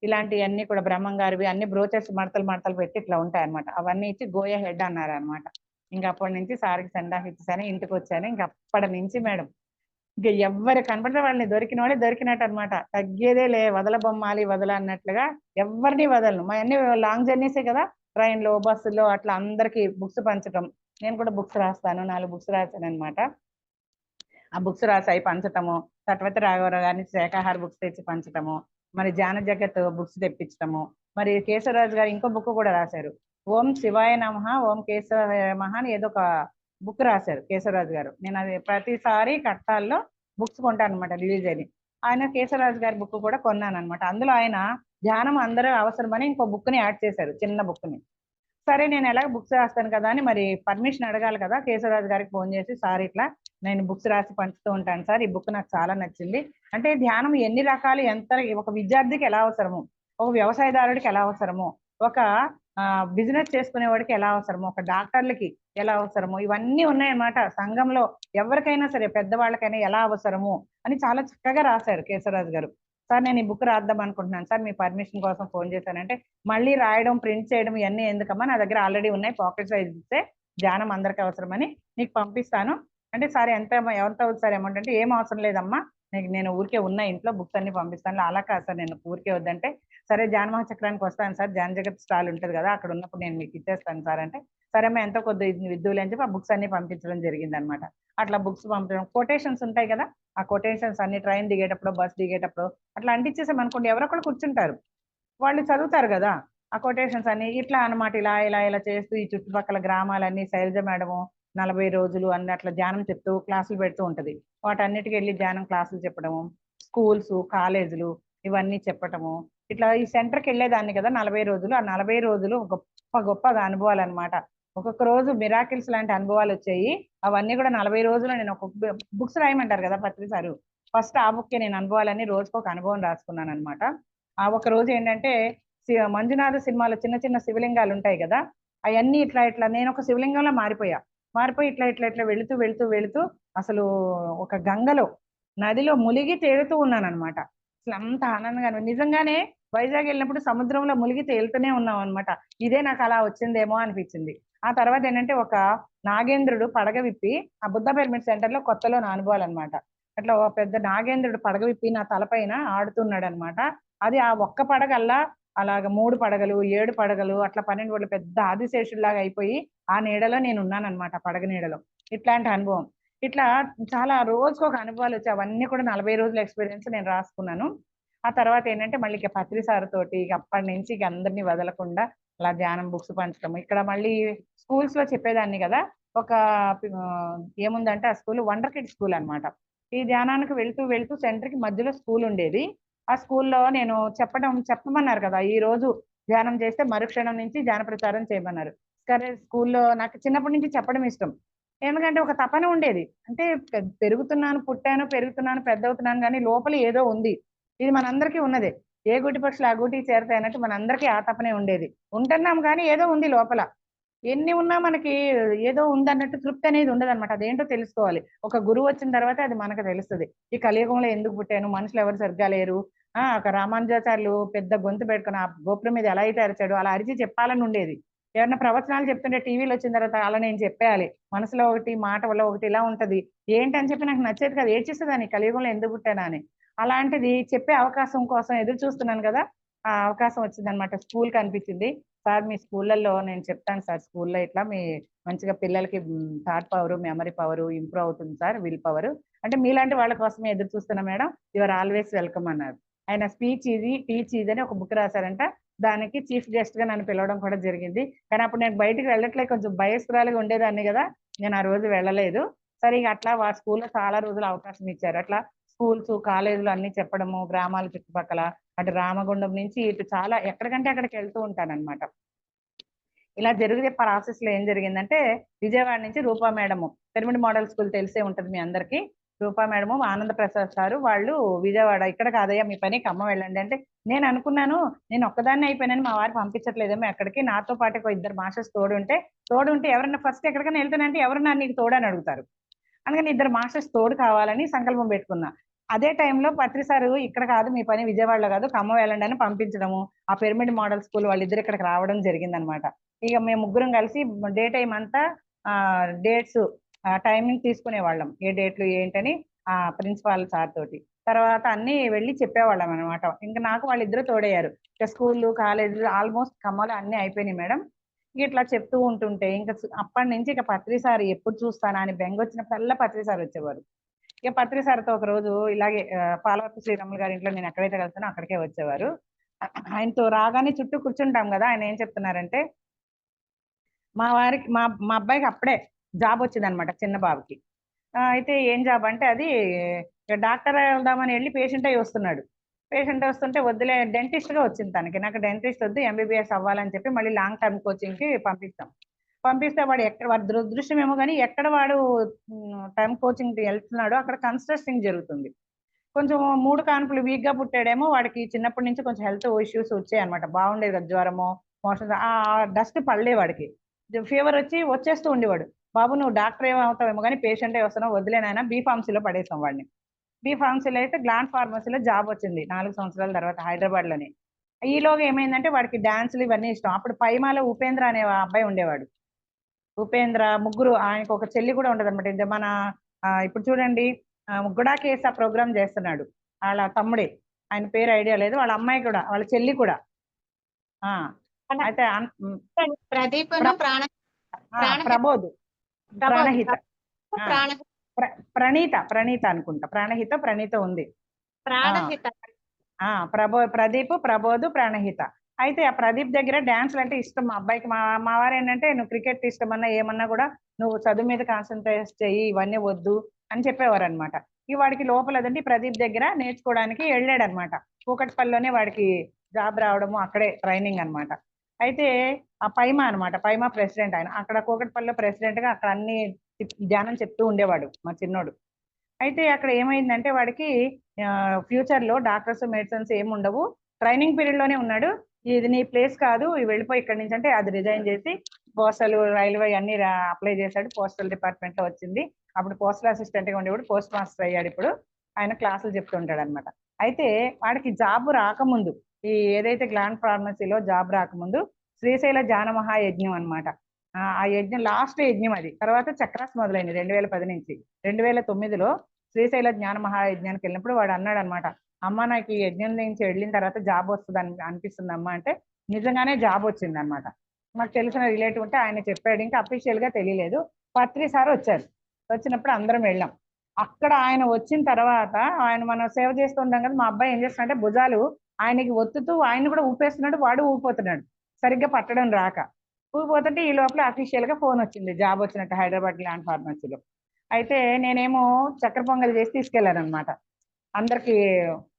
ఇలాంటివన్నీ కూడా బ్రహ్మం గారివి అన్ని బ్రోచర్స్ మడతలు మడతలు పెట్టి ఇట్లా ఉంటాయి అనమాట. అవన్నీ ఇచ్చి గోయే హెడ్ అన్నారు అనమాట. ఇంకా అప్పటి నుంచి సార్కి సెండ్ ఆఫ్ ఇచ్చేసాను, ఇంటికి వచ్చాను. ఇంకా అప్పటి నుంచి మేడం ఇంకా ఎవ్వరు కనపడితే వాళ్ళని దొరికిన వాడే దొరికినట్టు అనమాట. తగ్గేదే లే, వదల బొమ్మాలి వదల అన్నట్లుగా ఎవరిని వదలను. మా అన్ని లాంగ్ జర్నీసే కదా, ట్రైన్లో బస్సులో అట్లా అందరికి బుక్స్ పంచడం. నేను కూడా బుక్స్ రాస్తాను, 4 బుక్స్ రాశాను అనమాట. ఆ బుక్స్ రాసాయి పంచటము, సత్వతి రాఘవరావు గారిని శాఖాహార బుక్స్ తెచ్చి పంచటము, మరి జాన జగత్ బుక్స్ తెప్పించటము, మరి కేశవరాజు గారు ఇంకో బుక్ కూడా రాశారు, ఓం శివాయ నమః ఓం కేశవాయ నమః అని ఏదో ఒక బుక్ రాశారు కేశవరాజు గారు. నేను అది ప్రతిసారి కట్టాల్లో బుక్స్ కొంటాను అనమాట రిలీజ్ అని. ఆయన కేశవరాజు గారి బుక్ కూడా కొన్నాను అనమాట. అందులో ఆయన ధ్యానం అందరూ అవసరమని ఇంకో బుక్ ని యాడ్ చేశారు, చిన్న బుక్ ని. సరే నేను ఎలాగ బుక్స్ రాస్తాను కదా అని మరి పర్మిషన్ అడగాలి కదా, కేశవరాజు గారికి ఫోన్ చేసి, సార్ ఇట్లా నేను బుక్స్ రాసి పంచుతూ ఉంటాను సార్, ఈ బుక్ నాకు చాలా నచ్చింది. అంటే ధ్యానం ఎన్ని రకాలు, ఎంత ఒక విద్యార్థికి ఎలా అవసరము, ఒక వ్యవసాయదారుడికి ఎలా అవసరము, ఒక బిజినెస్ చేసుకునేవాడికి ఎలా అవసరము, ఒక డాక్టర్లకి ఎలా అవసరము, ఇవన్నీ ఉన్నాయన్నమాట. సంఘంలో ఎవరికైనా సరే పెద్దవాళ్ళకైనా ఎలా అవసరము అని చాలా చక్కగా రాశారు కేశవరాజు గారు. సార్ నేను ఈ బుక్ రాద్దాం అనుకుంటున్నాను సార్, మీ పర్మిషన్ కోసం ఫోన్ చేశానంటే, మళ్ళీ రాయడం ప్రింట్ చేయడం ఇవన్నీ ఎందుకమ్మా, నా దగ్గర ఆల్రెడీ ఉన్నాయి, పాకెట్ సైజ్ ఇస్తే ధ్యానం అందరికి అవసరమని నీకు పంపిస్తాను అంటే, సార్ ఎంత అవుతుంది సార్ అమౌంట్ అంటే, ఏం అవసరం లేదమ్మా, నేను ఊరికే ఉన్న ఇంట్లో బుక్స్ అన్ని పంపిస్తాను. అలా కాదు సార్, నేను ఊరికే వద్దంటే, సరే జానమహా చక్రానికి వస్తాను సార్, జాన జగత్ స్టాల్ ఉంటుంది కదా అక్కడ ఉన్నప్పుడు నేను మీకు ఇచ్చేస్తాను సార్ అంటే, సరే అమ్మా ఎంతో కొద్ది విద్దులు అని చెప్పి ఆ బుక్స్ అన్ని పంపించడం జరిగింది అనమాట. అట్లా బుక్స్ పంపించడం, కొటేషన్స్ ఉంటాయి కదా, ఆ కొటేషన్స్ అన్ని ట్రైన్ దిగేటప్పుడు బస్ దిగేటప్పుడు అట్లా అంటించేసాం అనుకోండి, ఎవరొకరు కూర్చుంటారు, వాళ్ళు చదువుతారు కదా ఆ కొటేషన్స్ అన్ని. ఇట్లా అనమాట, ఇలా ఇలా ఇలా చేస్తూ ఈ చుట్టుపక్కల గ్రామాలన్నీ శైలజ మేడము 40 రోజులు అన్ని అట్లా ధ్యానం చెప్తూ క్లాసులు పెడుతూ ఉంటది. వాటన్నిటికి వెళ్ళి ధ్యానం క్లాసులు చెప్పడము, స్కూల్స్ కాలేజీలు ఇవన్నీ చెప్పటము. ఇట్లా ఈ సెంటర్కి వెళ్ళేదాన్ని కదా 40 రోజులు. ఆ 40 రోజులు గొప్ప గొప్పగా అనుభవాలు అనమాట. ఒక్కొక్క రోజు మిరాకిల్స్ లాంటి అనుభవాలు వచ్చాయి. అవన్నీ కూడా 40 రోజులు నేను ఒక్కొక్క బుక్స్ రాయమంటారు కదా పత్రి సారు, ఫస్ట్ ఆ బుక్కే నేను అనుభవాలన్నీ రోజుకు ఒక అనుభవం రాసుకున్నాను అనమాట. ఆ ఒక రోజు ఏంటంటే, మంజునాథ సినిమాలో చిన్న చిన్న శివలింగాలు ఉంటాయి కదా, అవన్నీ ఇట్లా ఇట్లా నేను ఒక శివలింగంలో మారిపోయి ఇట్లా ఇట్లా ఇట్లా వెళుతూ వెళుతూ వెళుతూ అసలు ఒక గంగలో నదిలో మునిగి తేలుతూ ఉన్నాను అనమాట. అసలు అంత ఆనందంగా నిజంగానే వైజాగ్ వెళ్ళినప్పుడు సముద్రంలో మునిగి తేలుతూనే ఉన్నాం అనమాట. ఇదే నాకు అలా వచ్చిందేమో అనిపించింది. ఆ తర్వాత ఏంటంటే, ఒక నాగేంద్రుడు పడగ విప్పి, ఆ బుద్ధ పిరమిడ్ సెంటర్ లో కొత్తలో నా అనుభవాలు అనమాట. అట్లా ఒక పెద్ద నాగేంద్రుడు పడగ విప్పి నా తలపైన ఆడుతున్నాడు అనమాట. అది ఆ ఒక్క పడగల్లా అలాగ 3 పడగలు 7 పడగలు అట్లా 12 పడగలు పెద్ద ఆదిశేషుల్లాగా అయిపోయి ఆ నీడలో నేను ఉన్నాను అనమాట, పడగ నీడలో. ఇట్లాంటి అనుభవం ఇట్లా చాలా రోజుకు ఒక అనుభవాలు వచ్చి అవన్నీ కూడా 40 రోజుల ఎక్స్పీరియన్స్ నేను రాసుకున్నాను. ఆ తర్వాత ఏంటంటే మళ్ళీ ఇక పత్రి సార్ తోటి ఇక అప్పటి నుంచి ఇక అందరినీ వదలకుండా అలా ధ్యానం బుక్స్ పంచడం. ఇక్కడ మళ్ళీ స్కూల్స్ లో చెప్పేదాన్ని కదా, ఒక ఏముందంటే ఆ స్కూల్ వండర్ కిడ్ స్కూల్ అనమాట. ఈ ధ్యానానికి వెళ్తూ వెళ్తూ సెంటర్ కి మధ్యలో స్కూల్ ఉండేది. ఆ స్కూల్లో నేను చెప్పమన్నారు కదా, ఈ రోజు ధ్యానం చేస్తే మరుక్షణం నుంచి ధ్యాన ప్రచారం చేయమన్నారు. సరే స్కూల్లో నాకు చిన్నప్పటి నుంచి చెప్పడం ఇష్టం, ఎందుకంటే ఒక తపన ఉండేది. అంటే పెరుగుతున్నాను, పుట్టాను, పెరుగుతున్నాను, పెద్ద అవుతున్నాను, కానీ లోపల ఏదో ఉంది. ఇది మనందరికీ ఉన్నదే. ఏ గుటి పక్షులు ఆ గూటికి చేరతాయి అన్నట్టు మనందరికీ ఆ తపనే ఉండేది. ఉంటున్నాం కానీ ఏదో ఉంది లోపల. ఎన్ని ఉన్నా మనకి ఏదో ఉందన్నట్టు తృప్తి అనేది ఉండదు అనమాట. అదేంటో తెలుసుకోవాలి. ఒక గురువు వచ్చిన తర్వాత అది మనకు తెలుస్తుంది. ఈ కలియుగంలో ఎందుకు పుట్టాను, మనుషులు ఎవరు సరిగ్గా లేరు, ఒక రామానుజాచార్యులు పెద్ద గొంతు పెట్టుకుని ఆ గోపురం మీద ఎలా అయితే అరిచాడో అలా అరిచి చెప్పాలని ఉండేది. ఏమన్నా ప్రవచనాలు చెప్తుంటే టీవీలో వచ్చిన తర్వాత అలా నేను చెప్పేయాలి, మనసులో ఒకటి మాటలో ఒకటి ఇలా ఉంటది ఏంటని చెప్పి నాకు నచ్చేది కదా, ఏడ్చేసేదాన్ని కలియుగంలో ఎందుకు పుట్టానా అని. అలాంటిది చెప్పే అవకాశం కోసం ఎదురు చూస్తున్నాను కదా, ఆ అవకాశం వచ్చిందనమాట. స్కూల్ కనిపించింది. సార్ మీ స్కూళ్ళల్లో నేను చెప్తాను సార్, స్కూల్లో ఇట్లా మీ మంచిగా పిల్లలకి thought power memory power improve అవుతుంది సార్, విల్ పవర్ అంటే మీలాంటి వాళ్ళ కోసమే ఎదురు చూస్తున్నా మేడం, యువర్ ఆల్వేస్ వెల్కమ్ అన్నారు. ఆయన స్పీచ్ ఇది టీచ్ ఇది అని ఒక బుక్ రాశారంట. దానికి చీఫ్ గెస్ట్ గా నన్ను పిలవడం కూడా జరిగింది. కానీ అప్పుడు నేను బయటికి వెళ్ళట్లేదు, కొంచెం భయస్త్రాలుగా ఉండేదాన్ని కదా, నేను ఆ రోజు వెళ్ళలేదు. సరే ఇక అట్లా స్కూల్లో చాలా రోజులు అవకాశం ఇచ్చారు. అట్లా స్కూల్స్ కాలేజీలు అన్ని చెప్పడము, గ్రామాల చుట్టుపక్కల అటు రామగుండం నుంచి ఇటు చాలా ఎక్కడికంటే అక్కడికి వెళ్తూ ఉంటానన్నమాట. ఇలా జరిగే ప్రాసెస్ లో ఏం జరిగిందంటే విజయవాడ నుంచి రూపా మేడము, పిరమిడ్ మోడల్ స్కూల్ తెలిసే ఉంటది మీ అందరికి. రూపా మేడము, ఆనంద ప్రసాద్ సారు వాళ్ళు విజయవాడ, ఇక్కడ కాదయ్యా మీ పని ఖమ్మం వెళ్ళండి అంటే, నేను అనుకున్నాను నేను ఒక్కదాన్ని అయిపోయినాను, మా వారు పంపించట్లేదేమో ఎక్కడికి, నాతో పాటు ఒక ఇద్దరు మాస్టర్స్ తోడుంటే ఎవరన్నా ఫస్ట్ ఎక్కడికైనా వెళ్తానంటే ఎవరన్నా నీకు తోడని అడుగుతారు. అందుకని ఇద్దరు మాస్టర్స్ తోడు కావాలని సంకల్పం పెట్టుకున్నా. అదే టైంలో పత్రి సారు ఇక్కడ కాదు మీ పని విజయవాడలో కాదు ఖమ్మం వెళ్ళండి అని పంపించడము, ఆ పిరమిడ్ మోడల్ స్కూల్ వాళ్ళిద్దరు ఇక్కడికి రావడం జరిగిందనమాట. ఇక మేము ముగ్గురం కలిసి డే టైం అంతా డేట్స్ టైమింగ్ తీసుకునే వాళ్ళం, ఏ డేట్లు ఏంటని ఆ ప్రిన్సిపాల్ సార్ తోటి. తర్వాత అన్ని వెళ్ళి చెప్పేవాళ్ళం అనమాట. ఇంకా నాకు వాళ్ళిద్దరు తోడయ్యారు. ఇక స్కూళ్ళు కాలేజీలు ఆల్మోస్ట్ ఖమ్మంలో అన్ని అయిపోయినాయి మేడం. ఇట్లా చెప్తూ ఉంటుంటే ఇంకా అప్పటి నుంచి ఇక పత్రి సార్ ఎప్పుడు చూస్తానా అని బెంగ వచ్చినప్పుడల్లా పత్రి సార్ వచ్చేవారు. ఇక పత్రి సార్తో ఒక రోజు ఇలాగే పాలవరపు శ్రీరాములు గారి ఇంట్లో నేను ఎక్కడైతే వెళ్తానో అక్కడికే వచ్చేవారు. ఆయనతో రాగానే చుట్టూ కూర్చుంటాం కదా, ఆయన ఏం చెప్తున్నారంటే, మా వారికి మా అబ్బాయికి అప్పుడే జాబ్ వచ్చింది అనమాట, చిన్న బాబుకి. అయితే ఏం జాబ్ అంటే అది డాక్టర్ వెళ్దామని వెళ్ళి పేషెంట్ అయి వస్తున్నాడు. పేషెంట్ వస్తుంటే వద్దులే, డెంటిస్ట్ గా వచ్చింది తనకి, నాకు డెంటిస్ట్ వద్దు ఎంబీబీఎస్ అవ్వాలని చెప్పి మళ్ళీ లాంగ్ టర్మ్ కోచింగ్ కి పంపిస్తే వాడు ఎక్కడ, వాడి దురదృష్టం ఏమో కానీ ఎక్కడ వాడు టర్మ్ కోచింగ్ వెళ్తున్నాడో అక్కడ కన్స్ట్రక్షన్ జరుగుతుంది. కొంచెం 3 కాన్పులు వీక్ గా పుట్టాడేమో, వాడికి చిన్నప్పటి నుంచి కొంచెం హెల్త్ ఇష్యూస్ వచ్చాయి అనమాట. బాగుండేది కదా, జ్వరము, మోషన్, ఆ డస్ట్ పడలే వాడికి, ఫీవర్ వచ్చేస్తూ ఉండేవాడు. బాబు నువ్వు డాక్టర్ ఏమవుతావేమో కానీ పేషెంట్ ఏ వస్తున్నావు, వదిలేనైనా బీఫార్మసీలో పడేసాం వాడిని. బీఫార్మసీలో అయితే గ్లాండ్ ఫార్మసీలో జాబ్ వచ్చింది 4 సంవత్సరాల తర్వాత హైదరాబాద్ లోనే. ఈలోగా ఏమైందంటే వాడికి డాన్సులు ఇవన్నీ ఇష్టం. అప్పుడు పైమాలో ఉపేంద్ర అనే అబ్బాయి ఉండేవాడు. ఉపేంద్ర, ముగ్గురు, ఆయనకు ఒక చెల్లి కూడా ఉండదు అనమాట. ఇది మన ఇప్పుడు చూడండి గుడాకేస ప్రోగ్రామ్ చేస్తున్నాడు, వాళ్ళ తమ్ముడే, ఆయన పేరు ఐడియా లేదు, వాళ్ళ అమ్మాయి కూడా, వాళ్ళ చెల్లి కూడా. ఆ అయితే ప్రదీప్ ప్రబోధ్, ప్రాణహిత, ప్రాణ ప్రణీత అనుకుంటా, ప్రణీత ఉంది. ప్రాణహిత ప్రదీప్, ప్రబోధ్, ప్రాణహిత. అయితే ఆ ప్రదీప్ దగ్గర డాన్స్లు అంటే ఇష్టం మా అబ్బాయికి. మా వారు ఏంటంటే నువ్వు క్రికెట్ ఇష్టమన్నా ఏమన్నా కూడా నువ్వు చదువు మీద కాన్సన్ట్రేట్ చెయ్యి, ఇవన్నీ వద్దు అని చెప్పేవారు అనమాట. ఈ వాడికి లోపల అదండి ప్రదీప్ దగ్గర నేర్చుకోవడానికి వెళ్ళాడు అనమాట. కూకట్పల్లిలోనే వాడికి జాబ్ రావడము, అక్కడే ట్రైనింగ్ అనమాట. అయితే ఆ పైమా అనమాట, పైమా ప్రెసిడెంట్ ఆయన, అక్కడ కూకట్పల్లిలో ప్రెసిడెంట్ గా అక్కడ అన్ని ధ్యానం చెప్తూ ఉండేవాడు మా చిన్నోడు. అయితే అక్కడ ఏమైందంటే వాడికి ఫ్యూచర్ లో డాక్టర్స్ మెడిసిన్స్ ఏమి ఉండవు, ట్రైనింగ్ పీరియడ్ లోనే ఉన్నాడు. ఇది నీ ప్లేస్ కాదు, వెళ్ళిపోయి ఇక్కడి నుంచి అంటే అది రిజైన్ చేసి పోస్టల్, రైల్వే అన్ని అప్లై చేశాడు. పోస్టల్ డిపార్ట్మెంట్ లో వచ్చింది. అప్పుడు పోస్టల్ అసిస్టెంట్ గా ఉండేవాడు, పోస్ట్ మాస్టర్ అయ్యాడు. ఇప్పుడు ఆయన క్లాసులు చెప్తుంటాడు అనమాట. అయితే వాడికి జాబ్ రాకముందు, ఈ ఏదైతే గ్లాండ్ ఫార్మసీలో జాబ్ రాకముందు శ్రీశైల ధ్యాన మహాయజ్ఞం అనమాట. ఆ యజ్ఞం లాస్ట్ యజ్ఞం అది. తర్వాత చక్రాస్ మొదలైంది 2010 నుంచి. 2009లో శ్రీశైల జ్ఞాన మహాయజ్ఞానికి వెళ్ళినప్పుడు వాడు అన్నాడు అనమాట, అమ్మ నాకు ఈ యజ్ఞం నుంచి వెళ్ళిన తర్వాత జాబ్ వస్తుంది అనిపిస్తుంది అమ్మ అంటే, నిజంగానే జాబ్ వచ్చింది అనమాట. మాకు తెలిసిన రిలేటివ్ ఉంటే ఆయన చెప్పాడు, ఇంకా అఫీషియల్ గా తెలియలేదు. పత్రి సార్ వచ్చారు, వచ్చినప్పుడు అందరం వెళ్ళాం. అక్కడ ఆయన వచ్చిన తర్వాత ఆయన మనం సేవ చేస్తుంటాం కదా, మా అబ్బాయి ఏం చేస్తున్నాడంటే భుజాలు ఆయనకి ఒత్తుతూ ఆయన కూడా ఊపేస్తున్నాడు, వాడు ఊపిపోతున్నాడు సరిగ్గా పట్టడం రాక. ఊపిపోతుంటే ఈ లోపల అఫీషియల్ గా ఫోన్ వచ్చింది, జాబ్ వచ్చినట్టు హైదరాబాద్ ల్యాండ్ ఫార్మసీలో. అయితే నేనేమో చక్కెర పొంగల్ చేసి తీసుకెళ్లాను అనమాట. అందరికి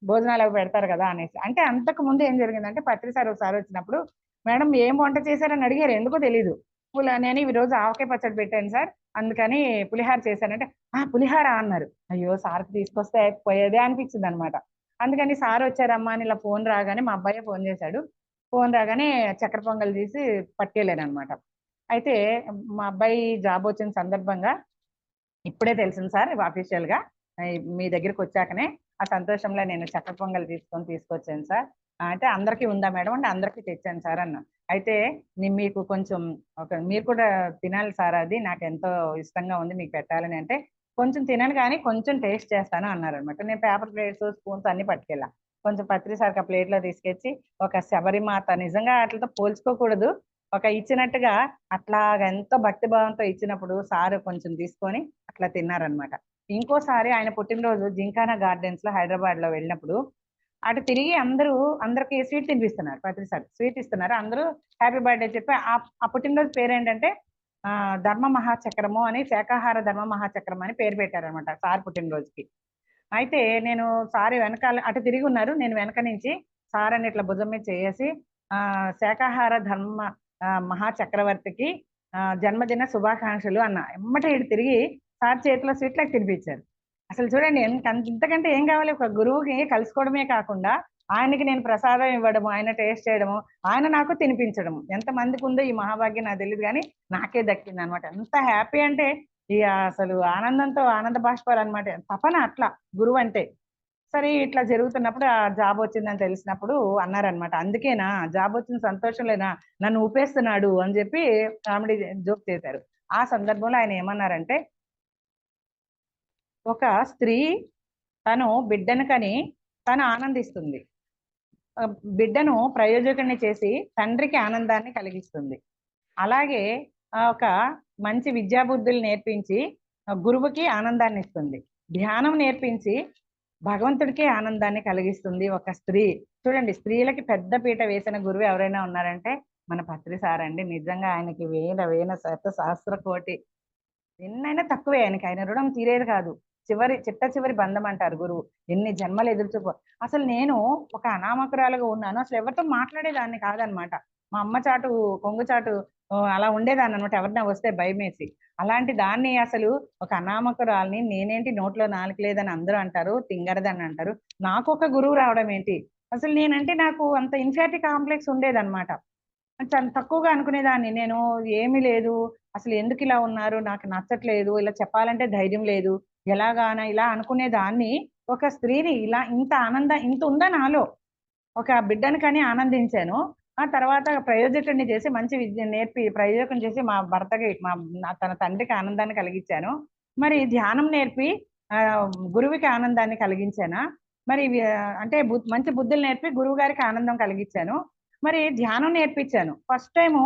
భోజనాలు అవి పెడతారు కదా అనేసి. అంటే అంతకు ముందు ఏం జరిగిందంటే పత్రి సార్ ఒకసారి వచ్చినప్పుడు, మేడం ఏం వంట చేశారని అడిగారు, ఎందుకో తెలీదు. నేను ఈ రోజు ఆవకాయ పచ్చడి పెట్టాను సార్, అందుకని పులిహార చేశానంటే, పులిహార అన్నారు. అయ్యో సార్కి తీసుకొస్తే పోయేదే అనిపించింది అనమాట. అందుకని సార్ వచ్చారమ్మా అని ఇలా ఫోన్ రాగానే మా అబ్బాయి ఫోన్ చేశాడు. ఫోన్ రాగానే చక్కెర పొంగల్ తీసి పట్టుకెళ్ళాను అనమాట. అయితే మా అబ్బాయి జాబ్ వచ్చిన సందర్భంగా ఇప్పుడే తెలిసింది సార్ అఫీషియల్ గా, మీ దగ్గరికి వచ్చాకనే ఆ సంతోషంలో నేను చక్కెర పొంగల్ తీసుకొచ్చాను సార్ అంటే, అందరికీ ఉందా మేడం అంటే అందరికీ తెచ్చాను సార్ అన్న. అయితే మీకు కొంచెం మీరు కూడా తినాలి సార్, అది నాకు ఎంతో ఇష్టంగా ఉంది మీకు పెట్టాలని అంటే, కొంచెం తినను కానీ కొంచెం టేస్ట్ చేస్తాను అన్నారు అనమాట. నేను పేపర్ ప్లేట్స్ స్పూన్స్ అన్ని పట్టుకెళ్ళా. కొంచెం పత్రి సార్ ఆ ప్లేట్ లో తీసుకొచ్చి, ఒక శబరిమాత, నిజంగా అట్లతో పోల్చుకోకూడదు, ఒక ఇచ్చినట్టుగా అట్లాగా ఎంతో భక్తి భావంతో ఇచ్చినప్పుడు సారు కొంచెం తీసుకొని అట్లా తిన్నారనమాట. ఇంకోసారి ఆయన పుట్టినరోజు జింకానా గార్డెన్స్ లో హైదరాబాద్ లో వెళ్ళినప్పుడు అటు తిరిగి అందరికి స్వీట్ తినిపిస్తున్నారు, ప్రతిసారి స్వీట్ ఇస్తున్నారు, అందరూ హ్యాపీ బర్త్డే చెప్పి ఆ పుట్టినరోజు పేరు ఏంటంటే ధర్మ మహాచక్రము అని, శాకాహార ధర్మ మహాచక్రం అని పేరు పెట్టారనమాట సార్ పుట్టినరోజుకి. అయితే నేను సార్ వెనకాల అటు తిరిగి ఉన్నారు, నేను వెనక నుంచి సార్ అని ఇట్లా భుజం మీద చేసి శాకాహార ధర్మ మహాచక్రవర్తికి జన్మదిన శుభాకాంక్షలు అన్న. ఎమ్మటే ఇటు తిరిగి సార్ చేతిలో స్వీట్లకు తినిపించారు. అసలు చూడండి ఇంతకంటే ఏం కావాలి? ఒక గురువుకి కలుసుకోవడమే కాకుండా ఆయనకి నేను ప్రసాదం ఇవ్వడము, ఆయన టేస్ట్ చేయడము, ఆయన నాకు తినిపించడము. ఎంతమందికి ఉందో ఈ మహాభాగ్యం నాకు తెలియదు, కానీ నాకే దక్కింది అనమాట. ఎంత హ్యాపీ అంటే ఇక అసలు ఆనందంతో ఆనంద బాష్పాలు అనమాట. తపన అట్లా గురువు అంటే. సరే ఇట్లా జరుగుతున్నప్పుడు ఆ జాబ్ వచ్చిందని తెలిసినప్పుడు అన్నారనమాట, అందుకేనా జాబ్ వచ్చిన సంతోషంలేనా నన్ను ఊపేస్తున్నాడు అని చెప్పి కామెడీ జోక్ చేశారు. ఆ సందర్భంలో ఆయన ఏమన్నారంటే, ఒక స్త్రీ తను బిడ్డను కని తను ఆనందిస్తుంది, బిడ్డను ప్రయోజకుడిని చేసి తండ్రికి ఆనందాన్ని కలిగిస్తుంది. అలాగే ఒక మంచి విద్యాబుద్ధులు నేర్పించి గురువుకి ఆనందాన్ని ఇస్తుంది. ధ్యానం నేర్పించి భగవంతుడికి ఆనందాన్ని కలిగిస్తుంది ఒక స్త్రీ. చూడండి, స్త్రీలకి పెద్ద పీట వేసిన గురువు ఎవరైనా ఉన్నారంటే మన పత్రి సార్ అండి. నిజంగా ఆయనకి వేల వేల శత సహస్ర కోటి ఎన్నైనా తక్కువే ఆయనకి. ఆయన రుణం తీరేది కాదు. చిట్ట చివరి బంధం అంటారు గురువు. ఎన్ని జన్మలు ఎదురుచూపో. అసలు నేను ఒక అనామకురాలుగా ఉన్నాను, అసలు ఎవరితో మాట్లాడేదాన్ని కాదనమాట. మా అమ్మ చాటు కొంగు చాటు అలా ఉండేదాన్ని అనమాట, ఎవరినా వస్తే భయమేసి. అలాంటి దాన్ని అసలు ఒక అనామకురాల్ని నేనేంటి నోట్లో నాలుక లేదని అందరూ అంటారు, తింగరదని అంటారు, నాకు ఒక గురువు రావడం ఏంటి? అసలు నేనంటే నాకు అంత ఇన్ఫారిటీ కాంప్లెక్స్ ఉండేదన్నమాట. చాలా తక్కువగా అనుకునేదాన్ని నేను. ఏమీ లేదు, అసలు ఎందుకు ఇలా ఉన్నారు, నాకు నచ్చట్లేదు, ఇలా చెప్పాలంటే ధైర్యం లేదు, ఎలాగానా ఇలా అనుకునేదాన్ని. ఒక స్త్రీని ఇలా ఇంత ఉందా నాలో? ఒక బిడ్డను కని ఆనందించాను. ఆ తర్వాత ప్రయోజకుడిని చేసి మంచి విద్య నేర్పి ప్రయోజకుడిని చేసి మా భర్తకి తన తండ్రికి ఆనందాన్ని కలిగించాను. మరి ధ్యానం నేర్పి గురువుకి ఆనందాన్ని కలిగించానా? మరి అంటే మంచి బుద్ధులు నేర్పి గురువు గారికి ఆనందం కలిగించాను. మరి ధ్యానం నేర్పించాను. ఫస్ట్ టైము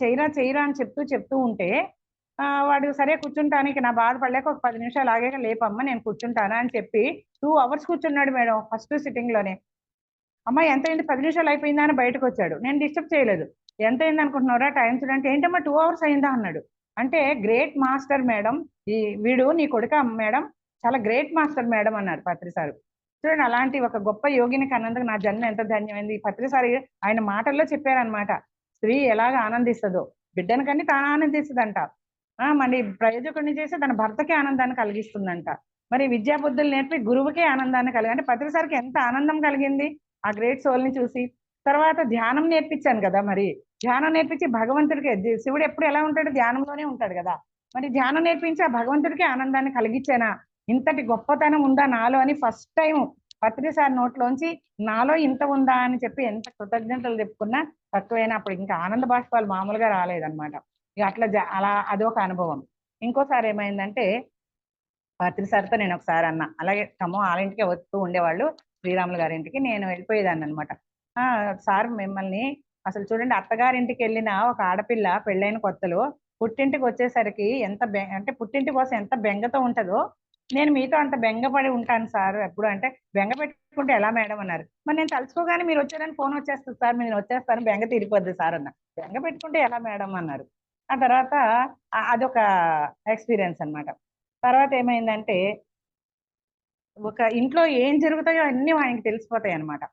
చెయ్యరా చెయ్యరా అని చెప్తూ ఉంటే వాడు సరే కూర్చుంటానికి నా బాధపడలేక ఒక 10 నిమిషాలు ఆగాక లేపమ్మ నేను కూర్చుంటానా అని చెప్పి 2 అవర్స్ కూర్చున్నాడు మేడం ఫస్ట్ సిట్టింగ్ లోనే. అమ్మాయి ఎంత అయింది, 10 నిమిషాలు అయిపోయిందా అని బయటకు వచ్చాడు. నేను డిస్టర్బ్ చేయలేదు. ఎంత అయింది అనుకుంటున్నారా టైం చూడంటే, ఏంటమ్మా 2 అవర్స్ అయిందా అన్నాడు. అంటే గ్రేట్ మాస్టర్ మేడం, వీడు నీ కొడుక మేడం, చాలా గ్రేట్ మాస్టర్ మేడం అన్నారు పత్రి సారు. చూడండి, అలాంటి ఒక గొప్ప యోగిని కన్నందుకు నా జన్మ ఎంత ధన్యమైంది. పత్రి సారి ఆయన మాటల్లో చెప్పారనమాట, స్త్రీ ఎలాగ ఆనందిస్తుందో బిడ్డను కని తాను ఆనందిస్తుందంట. మళ్ళీ ప్రయోజకుడిని చేసి తన భర్తకి ఆనందాన్ని కలిగిస్తుందంట. మరి విద్యాబుద్ధులు నేర్పి గురువుకే ఆనందాన్ని కలిగి, అంటే పత్రి సారికి ఎంత ఆనందం కలిగింది ఆ గ్రేట్ సోల్ ని చూసి. తర్వాత ధ్యానం నేర్పించాను కదా, మరి ధ్యానం నేర్పించి భగవంతుడికి, శివుడు ఎప్పుడు ఎలా ఉంటాడు, ధ్యానంలోనే ఉంటాడు కదా, మరి ధ్యానం నేర్పించి ఆ భగవంతుడికి ఆనందాన్ని కలిగించానా? ఇంతటి గొప్పతనం ఉందా నాలో అని ఫస్ట్ టైం పత్రి సార్ నోట్లోంచి నాలో ఇంత ఉందా అని చెప్పి ఎంత కృతజ్ఞతలు చెప్పుకున్నా తక్కువైనా. అప్పుడు ఇంకా ఆనంద బాష్పాలు మామూలుగా రాలేదన్నమాట. ఇక అలా అదొక అనుభవం. ఇంకోసారి ఏమైందంటే పత్రి సార్తో నేను ఒకసారి అన్నా, అలాగే ఖమ్మం వాళ్ళ ఇంటికే వస్తూ ఉండేవాళ్ళు, శ్రీరాములు గారి ఇంటికి నేను వెళ్ళిపోయేదాన్ని అనమాట. సార్ మిమ్మల్ని అసలు చూడండి, అత్తగారింటికి వెళ్ళిన ఒక ఆడపిల్ల పెళ్ళైన కొత్తలో పుట్టింటికి వచ్చేసరికి అంటే పుట్టింటి కోసం ఎంత బెంగతో ఉంటుందో, నేను మీతో అంత బెంగపడి ఉంటాను సార్ ఎప్పుడు అంటే. బెంగ పెట్టుకుంటే ఎలా మేడం అన్నారు. మరి నేను తలుచుకోగానే మీరు వచ్చారని ఫోన్ వచ్చేస్తుంది సార్, నేను వచ్చేస్తాను, బెంగ తీరిపోద్ది సార్ అన్న. బెంగ పెట్టుకుంటే ఎలా మేడం అన్నారు. ఆ తర్వాత అదొక ఎక్స్పీరియన్స్ అనమాట. తర్వాత ఏమైందంటే, ఒక ఇంట్లో ఏం జరుగుతాయో అన్ని ఆయనకి తెలిసిపోతాయి అనమాట.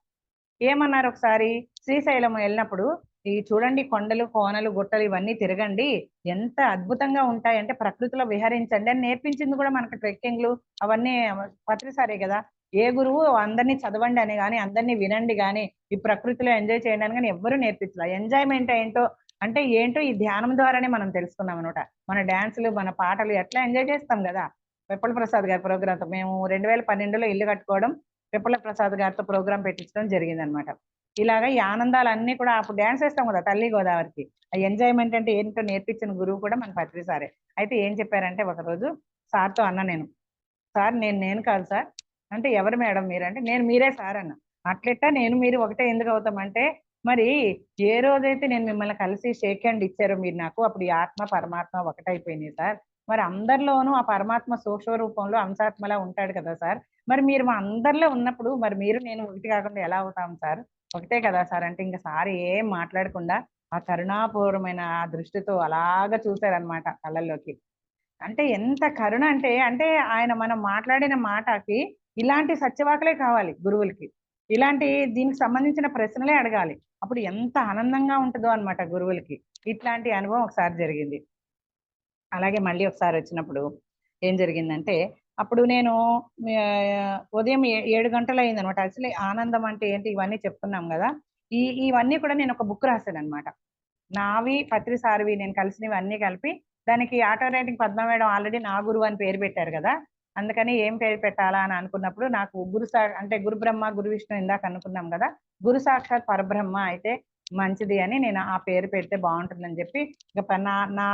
ఏమన్నారు ఒకసారి, శ్రీశైలం వెళ్ళినప్పుడు ఈ చూడండి కొండలు కోనలు గుట్టలు ఇవన్నీ తిరగండి, ఎంత అద్భుతంగా ఉంటాయంటే ప్రకృతిలో విహరించండి అని నేర్పించింది కూడా మనకి ట్రెక్కింగ్లు అవన్నీ పత్రిసారే కదా. ఏ గురువు అందరినీ చదవండి అని కానీ అందరినీ వినండి కానీ ఈ ప్రకృతిలో ఎంజాయ్ చేయండి అని కానీ ఎవ్వరూ నేర్పించాలి. ఎంజాయ్మెంట్ ఏంటో అంటే ఏంటో ఈ ధ్యానం ద్వారానే మనం తెలుసుకున్నాం అనమాట. మన డాన్సులు మన పాటలు ఎట్లా ఎంజాయ్ చేస్తాం కదా. విప్పల ప్రసాద్ గారి ప్రోగ్రాంతో మేము 2012లో ఇల్లు కట్టుకోవడం, విప్పల ప్రసాద్ గారితో ప్రోగ్రాం పెట్టించడం జరిగింది అనమాట. ఇలాగా ఈ ఆనందాలన్నీ కూడా అప్పుడు డాన్స్ వేస్తాం కదా తల్లి గోదావరికి, ఆ ఎంజాయ్మెంట్ అంటే ఏంటో నేర్పించిన గురువు కూడా మన పత్రి సారే. అయితే ఏం చెప్పారంటే, ఒకరోజు సార్తో అన్న నేను, సార్ నేను కాదు సార్ అంటే, ఎవరు మేడం మీరంటే, నేను మీరే సార్ అన్న. అట్లెట్టా నేను మీరు ఒకటే ఎందుకు అవుతామంటే, మరి ఏ రోజైతే నేను మిమ్మల్ని కలిసి షేక్ హ్యాండ్ ఇచ్చారో మీరు నాకు, అప్పుడు ఈ ఆత్మ పరమాత్మ ఒకటైపోయినాయి సార్. మరి అందరిలోనూ ఆ పరమాత్మ సూక్ష్మ రూపంలో అంశాత్మలా ఉంటాడు కదా సార్. మరి మీరు మా అందరిలో ఉన్నప్పుడు మరి మీరు నేను ఒకటి కాకుండా ఎలా అవుతాం సార్, ఒకటే కదా సార్ అంటే, ఇంకా సార్ ఏం మాట్లాడకుండా ఆ కరుణాపూర్వమైన ఆ దృష్టితో అలాగా చూశారనమాట కళ్ళల్లోకి. అంటే ఎంత కరుణ అంటే, అంటే ఆయన మనం మాట్లాడిన మాటకి ఇలాంటి సత్యవాకులే కావాలి గురువులకి. ఇలాంటి దీనికి సంబంధించిన ప్రశ్నలే అడగాలి. అప్పుడు ఎంత ఆనందంగా ఉంటుందో అన్నమాట గురువులకి. ఇట్లాంటి అనుభవం ఒకసారి జరిగింది. అలాగే మళ్ళీ ఒకసారి వచ్చినప్పుడు ఏం జరిగిందంటే, అప్పుడు నేను ఉదయం 7 గంటలు అయిందనమాట. అసలే ఆనందం అంటే ఏంటి ఇవన్నీ చెప్తున్నాం కదా. ఇవన్నీ కూడా నేను ఒక బుక్ రాశాననమాట. నావి పత్రి సార్వి నేను కలిసినవి అన్నీ కలిపి దానికి auto writing Padma madam already నా గురువు అని పేరు పెట్టారు కదా. అందుకని ఏం పేరు పెట్టాలా అని అనుకున్నప్పుడు నాకు అంటే గురు బ్రహ్మ గురు విష్ణు ఇందాక అనుకున్నాం కదా. గురు సాక్షాత్ పరబ్రహ్మ అయితే మంచిది అని నేను ఆ పేరు పెడితే బాగుంటుందని చెప్పి ఇక నా నా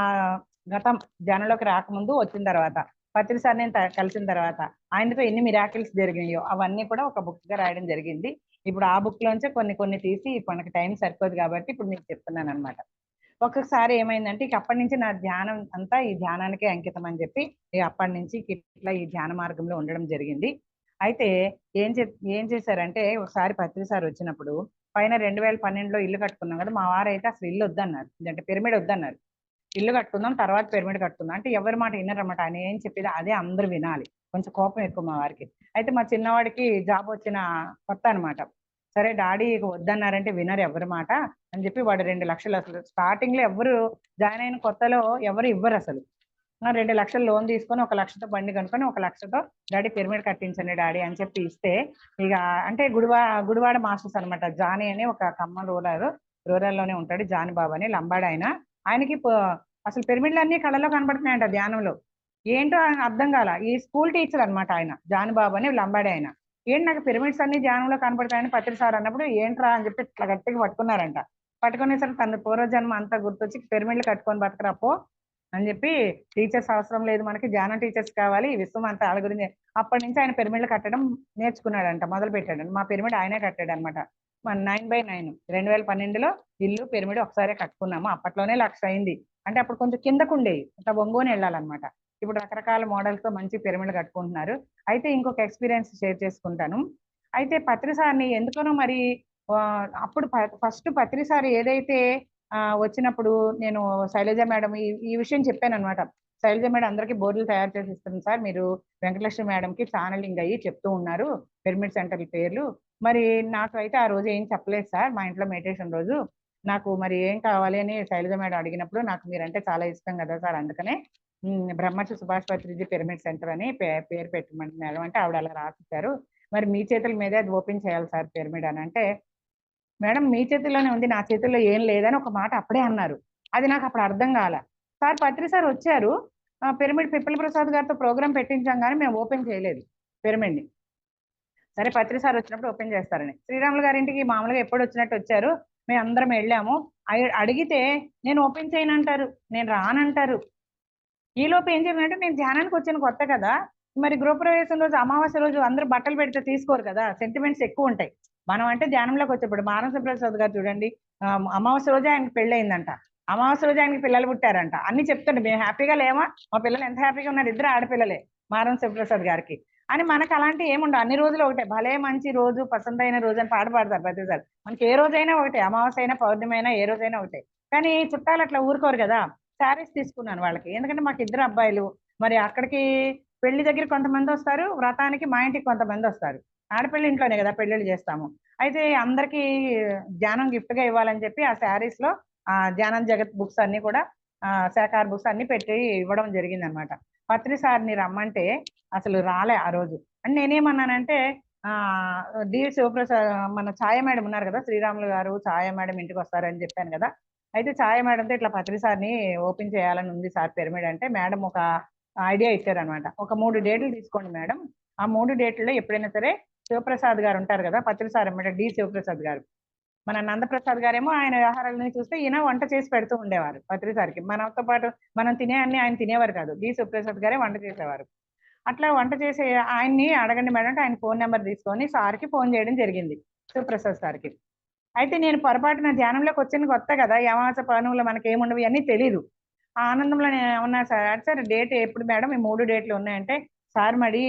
గతం జనంలోకి రాకముందు వచ్చిన తర్వాత పత్రి సార్ నేను కలిసిన తర్వాత ఆయనతో ఎన్ని మిరాకిల్స్ జరిగినాయో అవన్నీ కూడా ఒక బుక్ గా రాయడం జరిగింది. ఇప్పుడు ఆ బుక్ లోంచే కొన్ని తీసి మనకి టైం సరిపోదు కాబట్టి ఇప్పుడు మీకు చెప్తున్నాను అనమాట. ఒక్కొక్కసారి ఏమైందంటే ఇక అప్పటి నుంచి నా ధ్యానం అంతా ఈ ధ్యానానికే అంకితం అని చెప్పి ఇక అప్పటి నుంచి ఇట్లా ఈ ధ్యాన మార్గంలో ఉండడం జరిగింది. అయితే ఏం చేశారంటే ఒకసారి పత్రి సార్ వచ్చినప్పుడు పైన 2012లో ఇల్లు కట్టుకున్నాం కదా. మా వారైతే అసలు ఇల్లు వద్దన్నారు, అంటే పిరమిడ్ వద్దన్నారు. ఇల్లు కట్టుకుందాం తర్వాత పిరమిడ్ కట్టుకుందాం అంటే ఎవరి మాట వినరన్నమాట. ఆయన ఏం చెప్పేది అదే అందరూ వినాలి. కొంచెం కోపం ఎక్కువ మా వారికి. అయితే మా చిన్నవాడికి జాబ్ వచ్చిన కొత్త అనమాట. సరే డాడీ వద్దన్నారంటే వినరు ఎవరి మాట అని చెప్పి వాడు 2 లక్షలు, అసలు స్టార్టింగ్ లో ఎవరు జాయిన్ అయిన కొత్తలో ఎవరు ఇవ్వరు అసలు. 2 లక్షలు లోన్ తీసుకొని 1 లక్షతో బండి కనుక్కొని 1 లక్షతో డాడీ పిరమిడ్ కట్టించండి డాడీ అని చెప్పి ఇస్తే ఇక అంటే గుడివాడ మాస్టర్స్ అనమాట. జానీ అని ఒక ఖమ్మం రూరల్ లోనే ఉంటాడు. జాని బాబు అని లంబాడి ఆయన. ఆయనకి అసలు పిరమిడ్లు అన్ని కళలో కనబడుతున్నాయంట ధ్యానంలో. ఏంటో ఆయన అర్థం కాల. ఈ స్కూల్ టీచర్ అనమాట ఆయన, జాని బాబు అని లంబాడి ఆయన. ఏంటి నాకు పిరమిడ్స్ అన్ని ధ్యానంలో కనపడతాయని పత్రి సార్ అన్నప్పుడు ఏంట్రా అని చెప్పి ఇట్లా గట్టిగా పట్టుకున్నారంట. పట్టుకునేసరికి తన పూర్వజన్మ అంతా గుర్తొచ్చి పిరమిడ్లు కట్టుకొని బతకరాపో అని చెప్పి, టీచర్స్ అవసరం లేదు మనకి, ధ్యానం టీచర్స్ కావాలి, ఈ విశ్వం అంతా వాళ్ళ గురించి. అప్పటి నుంచి ఆయన పిరమిడ్లు కట్టడం నేర్చుకున్నాడంట, మొదలు పెట్టాడంట. మా పిరమిడ్ ఆయనే కట్టాడు అనమాట. మన 9/9 2012లో ఇల్లు పిరమిడ్ ఒకసారి కట్టుకున్నాము. అప్పట్లోనే 1,00,000 అయింది. అంటే అప్పుడు కొంచెం కిందకు ఉండేవి, ఇట్లా ఒంగోని వెళ్ళాలన్నమాట. ఇప్పుడు రకరకాల మోడల్స్ తో మంచి పిరమిడ్ కట్టుకుంటున్నారు. అయితే ఇంకొక ఎక్స్పీరియన్స్ షేర్ చేసుకుంటాను. అయితే పత్రి సార్ని ఎందుకనో మరి అప్పుడు ఫస్ట్ పత్రి సార్ ఏదైతే వచ్చినప్పుడు నేను శైలజ మేడం ఈ విషయం చెప్పాను అనమాట. శైలజ మేడం అందరికీ బోర్డులు తయారు చేసి ఇస్తుంది సార్, మీరు వెంకటలక్ష్మి మేడంకి ఛానలింగ్ అయ్యి చెప్తూ ఉన్నారు పిరమిడ్ సెంటర్ల పేర్లు. మరి నాకు అయితే ఆ రోజు ఏం చెప్పలేదు సార్, మా ఇంట్లో మెడిటేషన్ రోజు. నాకు మరి ఏం కావాలి అని శైలజ మేడం అడిగినప్పుడు నాకు మీరంటే చాలా ఇష్టం కదా సార్, అందుకనే బ్రహ్మర్షి సుభాష్ పత్రిజీ పిరమిడ్ సెంటర్ అని పేరు పెట్టమని మేడం అంటే ఆవిడ అలా రాసిచ్చారు. మరి మీ చేతుల మీదే అది ఓపెన్ చేయాలి సార్ పిరమిడ్ అని అంటే, మేడం మీ చేతుల్లోనే ఉంది, నా చేతుల్లో ఏం లేదని ఒక మాట అప్పుడే అన్నారు. అది నాకు అప్పుడు అర్థం కాల. సార్ పత్రి సార్ వచ్చారు, పిరమిడ్ పిప్పల ప్రసాద్ గారితో ప్రోగ్రామ్ పెట్టించాం కానీ మేము ఓపెన్ చేయలేదు పిరమిడ్ని. సరే పత్రి సార్ వచ్చినప్పుడు ఓపెన్ చేస్తారని శ్రీరాములు గారింటికి మామూలుగా ఎప్పుడు వచ్చినట్టు వచ్చారు. మేము అందరం వెళ్ళాము. అడిగితే నేను ఓపెన్ చేయను అంటారు, నేను రానంటారు. ఈలోపు ఏం చెప్పినట్టు నేను ధ్యానానికి వచ్చిన కొత్త కదా, మరి గృహప్రవేశం రోజు అమావాస్య రోజు అందరూ బట్టలు పెడితే తీసుకోరు కదా, సెంటిమెంట్స్ ఎక్కువ ఉంటాయి. మనం అంటే ధ్యానంలోకి వచ్చేప్పుడు మానస ప్రసాద్ గారు చూడండి, అమావాస్య రోజే ఆయనకి పెళ్ళయిందంట, అమావాస్య రోజే ఆయనకి పిల్లలు పుట్టారంట, అన్ని చెప్తుండే. మేము హ్యాపీగా లేమా, మా పిల్లలు ఎంత హ్యాపీగా ఉన్నారు, 2 ఆడపిల్లలే మారం శివప్రసాద్ గారికి అని. మనకు అలాంటి ఏముండవు, అన్ని రోజులు ఒకటే, భలే మంచి రోజు పసందైన రోజు అని పాట పాడతారు ప్రతిసారి. మనకి ఏ రోజైనా ఒకటే, అమావాస్య అయినా పౌర్ణమి అయినా ఏ రోజైనా ఒకటే. కానీ చుట్టాలు అట్లా ఊరుకోరు కదా. శారీస్ తీసుకున్నాను వాళ్ళకి, ఎందుకంటే మాకు 2 అబ్బాయిలు. మరి అక్కడికి పెళ్లి దగ్గర కొంతమంది వస్తారు, వ్రతానికి మా ఇంటికి కొంతమంది వస్తారు. ఆడపిల్ల ఇంట్లోనే కదా పెళ్లిళ్ళు చేస్తాము. అయితే అందరికి ధ్యానం గిఫ్ట్ గా ఇవ్వాలని చెప్పి ఆ శారీస్ లో ధ్యానం జగత్ బుక్స్ అన్ని కూడా శాఖార్ బుక్స్ అన్ని పెట్టి ఇవ్వడం జరిగింది అనమాట. పత్రి సార్ని రమ్మంటే అసలు రాలే ఆ రోజు. అంటే నేనేమన్నానంటే డి శివప్రసాద్ మన ఛాయ మేడం ఉన్నారు కదా, శ్రీరాములు గారు ఛాయ మేడం ఇంటికి వస్తారని చెప్పాను కదా. అయితే ఛాయ మేడంతో ఇట్లా పత్రి సార్ని ఓపెన్ చేయాలని ఉంది సార్ పిరమిడ్ అంటే, మేడం ఒక ఐడియా ఇచ్చారనమాట. ఒక 3 డేట్లు తీసుకోండి మేడం, ఆ 3 డేట్లలో ఎప్పుడైనా సరే శివప్రసాద్ గారు ఉంటారు కదా, పత్రి సార్ అన్నమాట డి శివప్రసాద్ గారు. మన నందప్రసాద్ గారేమో ఆయన వ్యవహారాలని చూస్తే ఈయన వంట చేసి పెడుతూ ఉండేవారు పత్రి సార్కి. మనతో పాటు మనం తినే అన్ని ఆయన తినేవారు కాదు, డి శివప్రసాద్ గారే వంట చేసేవారు. అట్లా వంట చేసే ఆయన్ని అడగండి మేడం అంటే ఆయన ఫోన్ నెంబర్ తీసుకొని సార్కి ఫోన్ చేయడం జరిగింది, శివప్రసాద్ సార్కి. అయితే నేను పొరపాటున ధ్యానంలోకి వచ్చిన కొత్త కదా, యమాస పనులు మనకి ఏముండవు ఇవన్నీ తెలీదు. ఆ ఆనందంలో నేను ఏమన్నా సార్ సార్ డేట్ ఎప్పుడు మేడం, ఈ 3 డేట్లు ఉన్నాయంటే, సార్ మరి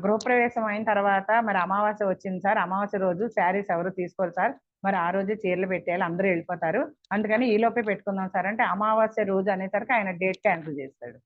గృహప్రవేశం అయిన తర్వాత మరి అమావాస్య వచ్చింది సార్, అమావాస్య రోజు శారీస్ ఎవరు తీసుకోరు సార్, మరి ఆ రోజు చీరలు పెట్టేయాలి, అందరూ వెళ్ళిపోతారు, అందుకని ఈ లోపే పెట్టుకుందాం సార్ అంటే అమావాస్య రోజు అనేసరికి ఆయన డేట్ క్యాన్సిల్ చేస్తాడు.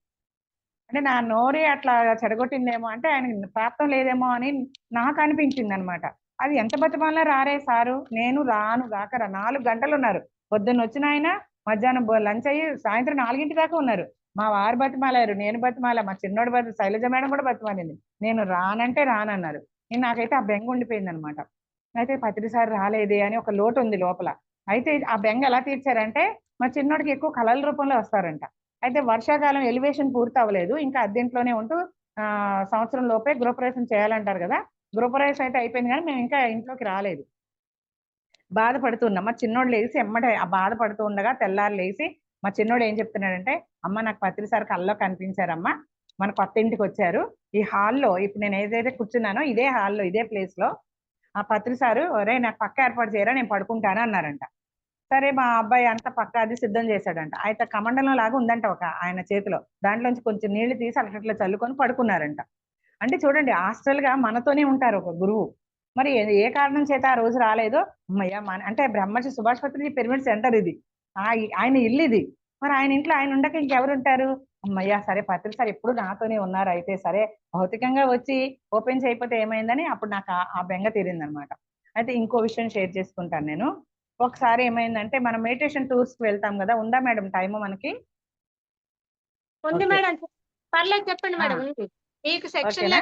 అంటే నా నోరే అట్లా చెడగొట్టిందేమో, అంటే ఆయన ప్రాప్తం లేదేమో అని నాకు అనిపించింది అనమాట. అది ఎంత బతిమాలినా రారే సారు, నేను రాను గాకరా 4 గంటలు ఉన్నారు. పొద్దున్న వచ్చిన ఆయన మధ్యాహ్నం లంచ్ అయ్యి సాయంత్రం 4 దాకా ఉన్నారు. మా వారు బతిమాలారు, నేను బతిమాలా, మా చిన్నోడు శైలజ మేడం కూడా బతిమాలింది. నేను రానంటే రానన్నారు. నాకైతే ఆ బెంగ ఉండిపోయింది అనమాట. అయితే పత్రిసారి రాలేదే అని ఒక లోటు ఉంది లోపల. అయితే ఆ బెంగ ఎలా తీర్చారంటే, మా చిన్నోడికి ఎక్కువ కళల రూపంలో వస్తారంట. అయితే వర్షాకాలం ఎలివేషన్ పూర్తి అవ్వలేదు, ఇంకా అద్దెంట్లోనే ఉంటూ సంవత్సరం లోపే గృహప్రవేశం చేయాలంటారు కదా. గృహప్రవేశం అయితే అయిపోయింది కానీ మేము ఇంకా ఇంట్లోకి రాలేదు. బాధపడుతున్నాం. మా చిన్నోడు లేచి ఎమ్మటే ఆ బాధపడుతూ ఉండగా తెల్లారి లేచి మా చిన్నోడు ఏం చెప్తున్నాడంటే, అమ్మ నాకు పత్రిసారి కల్లో కనిపించారమ్మా, మన కొత్త ఇంటికి వచ్చారు, ఈ హాల్లో ఇప్పుడు నేను ఏదైతే కూర్చున్నానో ఇదే హాల్లో ఇదే ప్లేస్ లో ఆ పత్రిసారు, ఒరే నాకు పక్క ఏర్పాటు చేయరా నేను పడుకుంటాను అన్నారంట. సరే మా అబ్బాయి అంతా పక్క అది సిద్ధం చేశాడంట. అయితే కమండలం లాగా ఉందంట ఒక ఆయన చేతిలో, దాంట్లోంచి కొంచెం నీళ్లు తీసి అట్లా చల్లుకొని పడుకున్నారంట. అంటే చూడండి, హాస్టల్ గా మనతోనే ఉంటారు ఒక గురువు. మరి ఏ కారణం చేత ఆ రోజు రాలేదో, అమ్మయ్య మన అంటే బ్రహ్మర్షి సుభాష్ పత్రిజీ పిరమిడ్ సెంటర్ ఇది, ఆయన ఇల్లు ఇది. మరి ఆయన ఇంట్లో ఆయన ఉండక ఇంకెవరు ఉంటారు? అమ్మయ్య సరే పత్రి సార్ ఎప్పుడు నాతోనే ఉన్నారు, అయితే సరే భౌతికంగా వచ్చి ఓపెన్ చేయకపోతే ఏమైందని అప్పుడు నాకు ఆ బెంగ తీరింది అనమాట. అయితే ఇంకో విషయం షేర్ చేసుకుంటాను నేను. ఒకసారి ఏమైందంటే మనం మెడిటేషన్ టూర్స్ కి వెళ్తాం కదా, ఉందా మేడం టైం మనకి? ఉంది ఓకే. మేడం. పర్లేదు చెప్పండి ఆ, మేడం, ఉంది. మీకు సెక్షన్ ఓకేనా?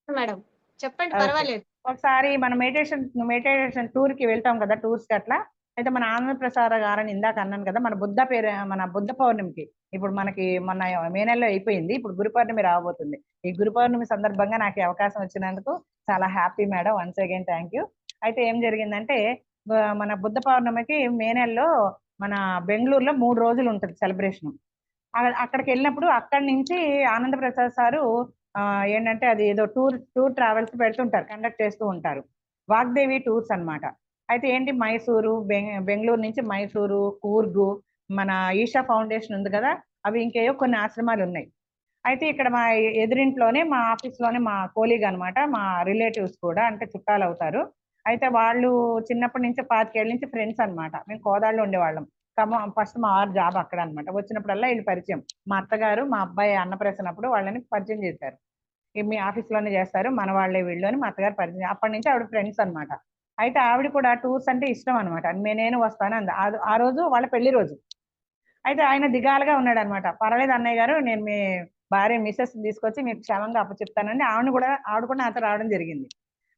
మేడం, చెప్పండి ఓకే. పర్వాలేదు. ఒకసారి మన మెడిటేషన్ టూర్ కి వెళ్తాం కదా, టూర్స్ కి అట్లా. అయితే మన ఆనంద ప్రసాద్ గారని ఇందాక అన్నాను కదా, మన బుద్ధ పౌర్ణమికి ఇప్పుడు మనకి మొన్న మే నెలలో అయిపోయింది, ఇప్పుడు గురు పౌర్ణమి రాబోతుంది. ఈ గురు పౌర్ణమి సందర్భంగా నాకు ఈ అవకాశం వచ్చినందుకు చాలా happy madam, once again thank you. అయితే ఏం జరిగిందంటే, మన బుద్ధ పౌర్ణమికి మే నెలలో మన బెంగళూరులో 3 రోజులు ఉంటుంది సెలబ్రేషన్. అక్కడికి వెళ్ళినప్పుడు అక్కడి నుంచి ఆనంద ప్రసాద్ సారు ఏంటంటే అది ఏదో టూర్ ట్రావెల్స్ పెడుతుంటారు, కండక్ట్ చేస్తూ ఉంటారు. వాగ్దేవి టూర్స్ అన్నమాట. అయితే ఏంటి మైసూరు, బెంగళూరు నుంచి మైసూరు, కూర్గు, మన ఈషా ఫౌండేషన్ ఉంది కదా, అవి ఇంకేయో కొన్ని ఆశ్రమాలు ఉన్నాయి. అయితే ఇక్కడ మా ఎదురింట్లోనే మా ఆఫీస్ లోనే మా కోలీగ్ అన్నమాట, మా రిలేటివ్స్ కూడా, అంటే చుట్టాలు అవుతారు. అయితే వాళ్ళు చిన్నప్పటి నుంచి 25 ఏళ్ళ నుంచి ఫ్రెండ్స్ అన్నమాట. మేము కోదాడలో ఉండేవాళ్ళం. ఫస్ట్ మా వారు జాబ్ అక్కడ అన్నమాట. వచ్చినప్పుడల్లా వీళ్ళు పరిచయం. మా అత్తగారు మా అబ్బాయి అన్నప్రాసన అప్పుడు వాళ్ళని పరిచయం చేశారు. మీ ఆఫీస్ లోనే చేస్తారు మన వాళ్ళే వీళ్ళు అని మా అత్తగారు పరిచయం. అప్పటి నుంచి ఆవిడ ఫ్రెండ్స్ అన్నమాట. అయితే ఆవిడ కూడా టూర్స్ అంటే ఇష్టం అనమాట. నేను వస్తాను అంది. ఆ రోజు వాళ్ళ పెళ్లి రోజు. అయితే ఆయన దిగాలుగా ఉన్నాడు అనమాట. పర్వాలేదు అన్నయ్య గారు, నేను మీ భార్య మిస్సెస్ తీసుకొచ్చి మీకు క్షేమంగా అప్పచెప్తానండి. ఆవిడ కూడా నాతో రావడం జరిగింది.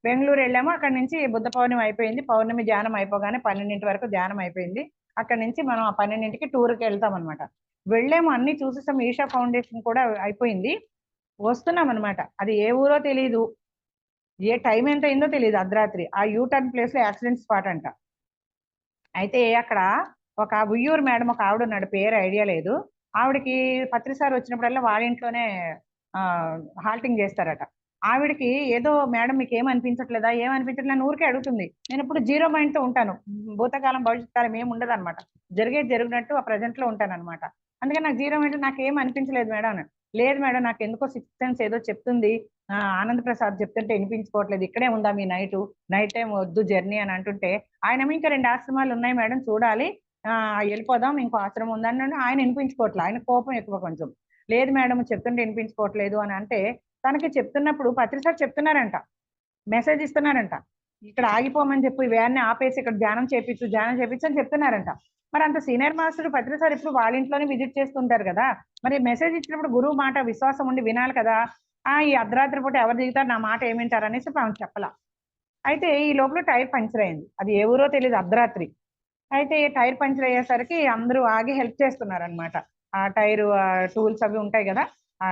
బెంగళూరు వెళ్ళాము. అక్కడ నుంచి బుద్ధ పౌర్ణమి అయిపోయింది. పౌర్ణమి ధ్యానం అయిపోగానే 12 వరకు ధ్యానం అయిపోయింది. అక్కడ నుంచి మనం ఆ 12కి టూర్కి వెళ్తాం అనమాట. వెళ్ళాము, అన్ని చూసేసాం, ఈషా ఫౌండేషన్ కూడా అయిపోయింది. వస్తున్నాం అనమాట. అది ఏ ఊరో తెలియదు, ఏ టైం ఎంత అయిందో తెలియదు, అర్ధరాత్రి. ఆ యూటర్న్ ప్లేస్ లో యాక్సిడెంట్ స్పాట్ అంట. అయితే అక్కడ ఒక ఉయ్యూరు మేడం ఒక ఆవిడ ఉన్నాడు, పేరు ఐడియా లేదు. ఆవిడకి పత్రిసారి వచ్చినప్పుడల్లా వాళ్ళ ఇంట్లోనే హాల్టింగ్ చేస్తారట. ఆవిడకి ఏదో, మేడం మీకు ఏమనిపించట్లేదా, ఏమనిపించట్లేదు ఊరికే అడుగుతుంది. నేను ఇప్పుడు జీరో మైండ్ తో ఉంటాను, భూతకాలం భవిష్యత్ కాలం ఏమి ఉండదు అనమాట. జరిగేది జరిగినట్టు ఆ ప్రజెంట్ లో ఉంటాను అనమాట. అందుకని నాకు జీరో మైండ్, నాకు ఏం అనిపించలేదు మేడం అని. లేదు మేడం, నాకు ఎందుకో సిక్స్త్ సెన్స్ ఏదో చెప్తుంది, ఆనంద్ ప్రసాద్ చెప్తుంటే వినిపించుకోవట్లేదు, ఇక్కడే ఉందా మీ నైట్ టైం వద్దు జర్నీ అని అంటుంటే, ఆయన ఇంకా 2 ఆశ్రమాలు ఉన్నాయి మేడం చూడాలి, వెళ్ళిపోదాం, ఇంకో ఆశ్రమం ఉందని ఆయన వినిపించుకోవట్లేదు. ఆయన కోపం ఎక్కువ కొంచెం. లేదు మేడం చెప్తుంటే వినిపించుకోవట్లేదు అని అంటే, తనకి చెప్తున్నప్పుడు పత్రిసారి చెప్తున్నారంట, మెసేజ్ ఇస్తున్నారంట, ఇక్కడ ఆగిపోమని చెప్పి వ్యాన్ని ఆపేసి ఇక్కడ ధ్యానం చేపించు అని చెప్తున్నారంట. మరి అంత సీనియర్ మాస్టర్ పత్రిసారి ఇప్పుడు వాళ్ళ ఇంట్లోనే విజిట్ చేస్తుంటారు కదా, మరి మెసేజ్ ఇచ్చినప్పుడు గురువు మాట విశ్వాసం ఉండి వినాలి కదా. ఈ అర్ధరాత్రి పూట ఎవరు దిగుతారు, నా మాట ఏమింటారు అనేసి ఆమె చెప్పలా. అయితే ఈ లోపల టైర్ పంచర్ అయింది, అది ఏ ఊరో తెలియదు, అర్ధరాత్రి. అయితే టైర్ పంచర్ అయ్యేసరికి అందరూ ఆగి హెల్ప్ చేస్తున్నారు అనమాట. ఆ టైర్ టూల్స్ అవి ఉంటాయి కదా, ఆ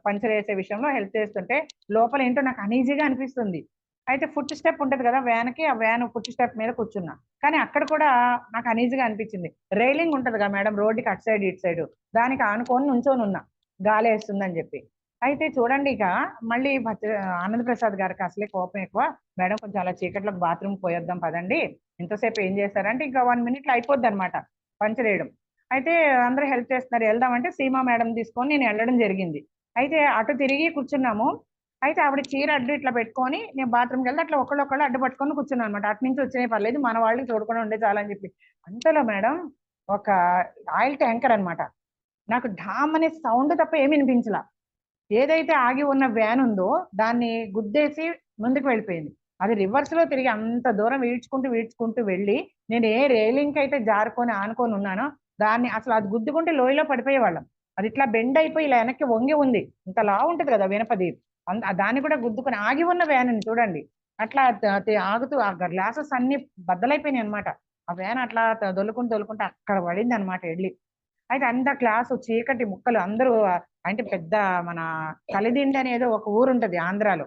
పంచర్ వేసే విషయంలో హెల్ప్ చేస్తుంటే లోపల ఏంటో నాకు అనీజీగా అనిపిస్తుంది. అయితే ఫుట్ స్టెప్ ఉంటది కదా వ్యాన్ కి, ఆ వ్యాన్ ఫుట్ స్టెప్ మీద కూర్చున్నా. కానీ అక్కడ కూడా నాకు అనీజీగా అనిపించింది. రైలింగ్ ఉంటది కదా మేడం, రోడ్డుకి అటు సైడ్ ఇటు సైడ్, దానికి ఆనుకొని నుంచొని ఉన్నా, గాలి వేస్తుందని చెప్పి. అయితే చూడండి, ఇక మళ్ళీ ఆనంద్ ప్రసాద్ గారికి అసలే కోపం ఎక్కువ. మేడం కొంచెం అలా చీకట్లోకి బాత్రూమ్ పోయొద్దాం పదండి, ఇంతసేపు ఏం చేస్తారంటే, ఇంకా 1 minute లో అయిపోద్ది అనమాట పంచర్ వేయడం. అయితే అందరూ హెల్ప్ చేస్తున్నారు, వెళ్దామంటే సీమా మేడం తీసుకొని నేను వెళ్ళడం జరిగింది. అయితే అటు తిరిగి కూర్చున్నాము. అయితే ఆవిడ చీర అడ్డు ఇట్లా పెట్టుకొని నేను బాత్రూమ్కి వెళ్తే అట్లా ఒకళ్ళు అడ్డు పట్టుకొని కూర్చున్నాను అనమాట. అటు నుంచి వచ్చినాయి పర్లేదు, మన వాళ్ళకి చూడకుండా ఉండే చాలని చెప్పి. అంతలో మేడం ఒక ఆయిల్ ట్యాంకర్ అనమాట, నాకు ఢామ్ అనే సౌండ్ తప్ప ఏమి వినిపించలా. ఏదైతే ఆగి ఉన్న వ్యాన్ ఉందో దాన్ని గుద్దేసి ముందుకు వెళ్ళిపోయింది. అది రివర్స్ లో తిరిగి అంత దూరం ఈడ్చుకుంటూ వెళ్ళి నేను ఏ రైలింగ్ అయితే జారుకొని ఆనుకొని ఉన్నానో దాన్ని అసలు అది గుద్దుకుంటే లోయలో పడిపోయేవాళ్ళం. అది ఇట్లా బెండ్ అయిపోయి ఇలా వెనక్కి వంగి ఉంది. ఇంత లా ఉంటది కదా వినపది, దాన్ని కూడా గుద్దుకొని ఆగి ఉన్న వ్యాన్ చూడండి. అట్లా ఆగుతూ ఆ గ్లాసెస్ అన్ని బద్దలైపోయినాయి అనమాట. ఆ వ్యాన్ అట్లా దొల్లుకుంటూ అక్కడ పడింది అనమాట వెళ్ళి. అయితే అంత క్లాసు చీకటి ముక్కలు అందరూ అంటే పెద్ద మన కలిదిండి అనేది ఒక ఊరు ఉంటది ఆంధ్రాలో.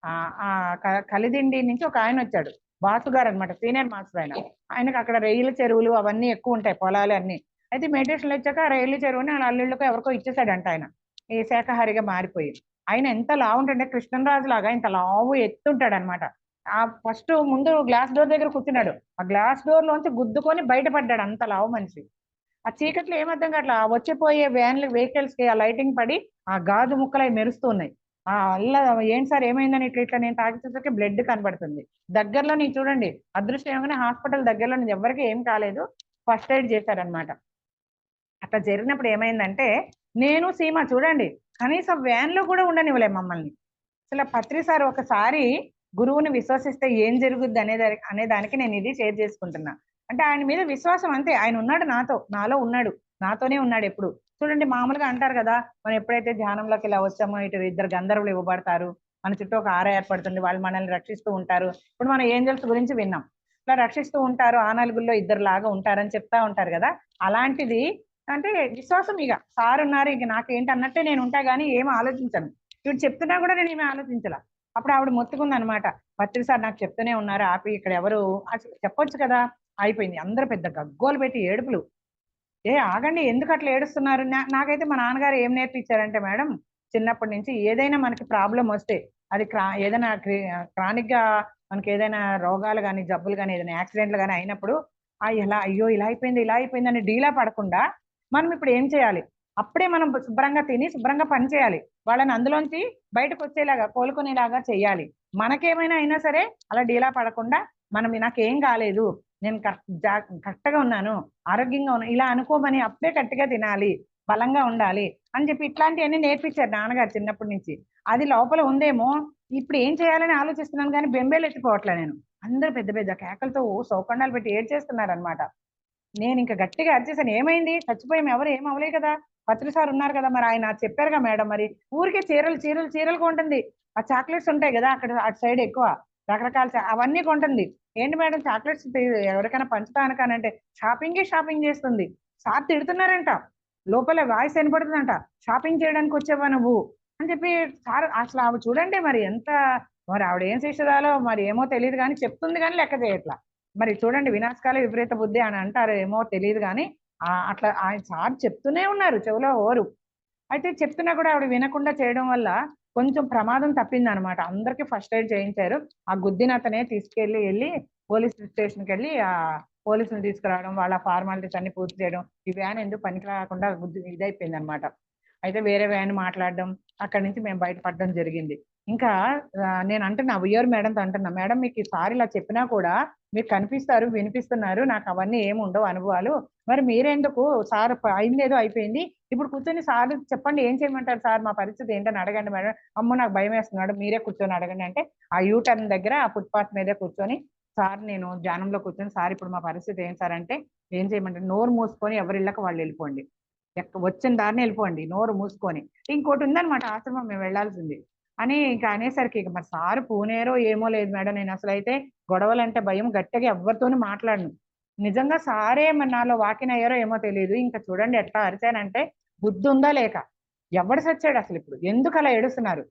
ఆ కలిదిండి నుంచి ఒక ఆయన వచ్చాడు, బాసు గారు అనమాట, సీనియర్ మాస్టర్ ఆయన. ఆయనకు అక్కడ రైలు చెరువులు అవన్నీ ఎక్కువ ఉంటాయి, పొలాలు అన్ని. అయితే మెడిటేషన్ వచ్చాక ఆ రైలు చెరువుని వాళ్ళ అల్లుళ్ళకో ఎవరికో ఇచ్చేసాడంట ఆయన, ఈ శాఖహారిగా మారిపోయి. ఆయన ఎంత లావు ఉంటుండే, కృష్ణరాజు లాగా ఇంత లావు ఎత్తుంటాడు అనమాట. ఆ ఫస్ట్ ముందు గ్లాస్ డోర్ దగ్గర కూర్చున్నాడు, ఆ గ్లాస్ డోర్ లోంచి గుద్దుకొని బయటపడ్డాడు, అంత లావు మనిషి. ఆ చీకట్లో ఏమర్థం కావట్లా, వచ్చిపోయే వ్యాన్లు వెహికల్స్ కి ఆ లైటింగ్ పడి ఆ గాజు ముక్కలు అవి మెరుస్తున్నాయి. ఆ అల్ల ఏంటి సార్ ఏమైందని ఇట్లా నేను తాకిచేసరికి బ్లడ్ కనబడుతుంది. దగ్గరలో నేను చూడండి, అదృష్టం ఏమైనా హాస్పిటల్ దగ్గరలో నేను ఎవరికి ఏం కాలేదు, ఫస్ట్ ఎయిడ్ చేశారనమాట. అట్లా జరిగినప్పుడు ఏమైందంటే నేను సీమ చూడండి కనీసం వ్యాన్ లో కూడా ఉండనివ్వలే మమ్మల్ని. అసలు పత్రి సార్ ఒకసారి గురువుని విశ్వసిస్తే ఏం జరుగుద్ది అనేదానికి నేను ఇది షేర్ చేసుకుంటున్నా. అంటే ఆయన మీద విశ్వాసం అంతే, ఆయన ఉన్నాడు నాలో ఉన్నాడు, నాతోనే ఉన్నాడు ఎప్పుడు. చూడండి మామూలుగా అంటారు కదా, మనం ఎప్పుడైతే ధ్యానంలోకి ఇలా వచ్చామో ఇటు ఇద్దరు గంధర్వులు ఇవ్వబడతారు, మన చుట్టూ ఒక ఆర ఏర్పడుతుంది, వాళ్ళు మనల్ని రక్షిస్తూ ఉంటారు. ఇప్పుడు మన ఏంజల్స్ గురించి విన్నాం, ఇట్లా రక్షిస్తూ ఉంటారు, ఆ నలుగురిలో ఇద్దరు లాగా ఉంటారని చెప్తా ఉంటారు కదా. అలాంటిది అంటే విశ్వాసం. ఇక సార్ ఉన్నారు, ఇక నాకేంటి అన్నట్టే నేను ఉంటా గానీ ఏం ఆలోచించను. ఇప్పుడు చెప్తున్నా కూడా నేను ఏమీ ఆలోచించాల. అప్పుడు ఆవిడ మొత్తుకుంది అనమాట, పత్రి సార్ నాకు చెప్తూనే ఉన్నారు ఆపి, ఇక్కడ ఎవరు అసలు చెప్పొచ్చు కదా. అయిపోయింది, అందరూ పెద్ద గగ్గోలు పెట్టి ఏడుపులు. ఏ ఆగండి, ఎందుకు అట్లా ఏడుస్తున్నారు? నాకైతే మా నాన్నగారు ఏం నేర్పించారంటే మేడం, చిన్నప్పటి నుంచి ఏదైనా మనకి ప్రాబ్లం వస్తే అది ఏదైనా క్రానిక్ గా మనకి ఏదైనా రోగాలు కానీ జబ్బులు కానీ ఏదైనా యాక్సిడెంట్లు కానీ అయినప్పుడు ఎలా అయ్యో ఇలా అయిపోయింది అని డీలా పడకుండా మనం ఇప్పుడు ఏం చేయాలి, అప్పుడే మనం శుభ్రంగా తిని శుభ్రంగా పని చేయాలి, వాళ్ళని అందులోంచి బయటకు వచ్చేలాగా కోలుకునేలాగా చేయాలి. మనకేమైనా అయినా సరే అలా డీలా పడకుండా మనం నాకేం కాలేదు, నేను కరెక్ట్గా ఉన్నాను, ఆరోగ్యంగా ఉన్నాను ఇలా అనుకోమని అప్పుడే గట్టిగా తినాలి, బలంగా ఉండాలి అని చెప్పి ఇట్లాంటివన్నీ నేర్పించారు నాన్నగారు చిన్నప్పటి నుంచి. అది లోపల ఉందేమో, ఇప్పుడు ఏం చేయాలని ఆలోచిస్తున్నాను కానీ బెంబేలు ఎత్తిపోవట్లే నేను. అందరూ పెద్ద పెద్ద కేకలతో సౌకండాలు పెట్టి ఏడ్చేస్తున్నారు అనమాట. నేను ఇంకా గట్టిగా అరిచేసాను, ఏమైంది చచ్చిపోయాం, ఎవరు ఏం అవ్వలే కదా, పత్రి సార్ ఉన్నారు కదా, మరి ఆయన చెప్పారుగా మేడం, మరి ఊరికే చీరలు కొంటుంది, ఆ చాక్లెట్స్ ఉంటాయి కదా అక్కడ అటు సైడ్ ఎక్కువ రకరకాల అవన్నీ కొంటుంది. ఏంటి మేడం చాక్లెట్స్ ఎవరికైనా పంచుతానకానంటే షాపింగ్ చేస్తుంది. సార్ తిడుతున్నారంట, లోపల వాయిస్ వినపడుతుందంట, షాపింగ్ చేయడానికి వచ్చావా నువ్వు అని చెప్పి. సార్ అసలు ఆవిడ చూడండి మరి ఎంత, మరి ఆవిడ ఏం శిష్యురాలో మరి ఏమో తెలియదు కానీ చెప్తుంది కానీ లెక్క చేయట్లా. మరి చూడండి వినాశకాల విపరీత బుద్ధి అని అంటారు, ఏమో తెలియదు కానీ అట్లా ఆయన సార్ చెప్తూనే ఉన్నారు, చెవిలో ఓరు. అయితే చెప్తున్నా కూడా ఆవిడ వినకుండా చేయడం వల్ల కొంచెం ప్రమాదం తప్పింది అనమాట. అందరికి ఫస్ట్ ఎయిడ్ చేయించారు. ఆ గుద్దిన అతనే వెళ్ళి పోలీస్ స్టేషన్కి వెళ్ళి ఆ పోలీసులు తీసుకురావడం, వాళ్ళ ఫార్మాలిటీస్ అన్ని పూర్తి చేయడం, ఈ వ్యాన్ ఎందుకు పనికి రాకుండా ఇదైపోయింది అనమాట. అయితే వేరే వ్యాన్ మాట్లాడడం, అక్కడి నుంచి మేము బయటపడడం జరిగింది. ఇంకా నేను అంటున్నా ఉయ్యూరు మేడంతో అంటున్నా, మేడం మీకు ఈసారి ఇలా చెప్పినా కూడా మీరు కనిపిస్తారు వినిపిస్తున్నారు, నాకు అవన్నీ ఏమి ఉండవు అనుభవాలు, మరి మీరెందుకు సార్ అయిందేదో అయిపోయింది, ఇప్పుడు కూర్చొని సార్ చెప్పండి ఏం చేయమంటారు సార్, మా పరిస్థితి ఏంటని అడగండి మేడం. అమ్మో నాకు భయం వేస్తున్నాడు, మీరే కూర్చొని అడగండి అంటే ఆ యూటర్న్ దగ్గర ఆ ఫుట్పాత్ మీదే కూర్చొని సార్ నేను ధ్యానంలో కూర్చొని, సార్ ఇప్పుడు మా పరిస్థితి ఏం సార్ అంటే, ఏం చేయమంటారు, నోరు మూసుకొని ఎవరిళ్ళకి వాళ్ళు వెళ్ళిపోండి, వచ్చిన దారిని వెళ్ళిపోండి నోరు మూసుకొని. ఇంకోటి ఉందనమాట ఆశ్రమం మేము వెళ్ళాల్సింది అని ఇంకా అనేసరికి ఇక మరి సారు పూనేరో ఏమో లేదు మేడం, నేను అసలు అయితే గొడవలంటే భయం, గట్టిగా ఎవరితోనూ మాట్లాడను. నిజంగా సారే మరి నాలో వాకిన్ అయ్యారో ఏమో తెలియదు. ఇంకా చూడండి ఎట్లా అరిచానంటే, బుద్ధి ఉందా లేక, ఎవడు సచ్చాడు అసలు, ఇప్పుడు ఎందుకు అలా ఏడుస్తున్నారు,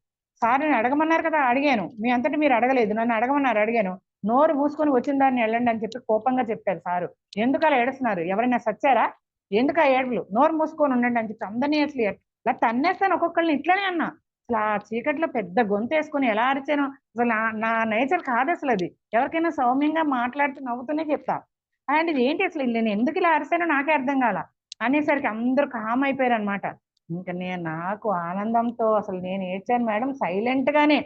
సార్ని అడగమన్నారు కదా అడిగాను, మీ అంతటి మీరు అడగలేదు, నన్ను అడగమన్నారు అడిగాను, నోరు మూసుకొని వచ్చిన దాన్ని వెళ్ళండి అని చెప్పి కోపంగా చెప్పారు సారు. ఎందుకు అలా ఏడుస్తున్నారు, ఎవరైనా సచ్చారా, ఎందుకు ఆ ఏడుపులు, నోరు మూసుకొని ఉండండి అని చెప్పి అందరినీ అసలు ఇలా తన్నేస్తాను ఒక్కొక్కరిని ఇట్లానే అన్నా. అసలు ఆ చీకట్లో పెద్ద గొంతు వేసుకొని ఎలా అరిచాను, అసలు నా నేచర్ కాదు అసలు అది. ఎవరికైనా సౌమ్యంగా మాట్లాడుతూ నవ్వుతూనే చెప్తా, అలాంటిది ఏంటి అసలు నేను ఎందుకు ఇలా అరిచానో నాకే అర్థం కాల అనేసరికి అందరూ కామ్ అయిపోయారు అనమాట. ఇంకా నాకు ఆనందంతో అసలు నేను ఏడ్చాను మేడం, సైలెంట్ గానే.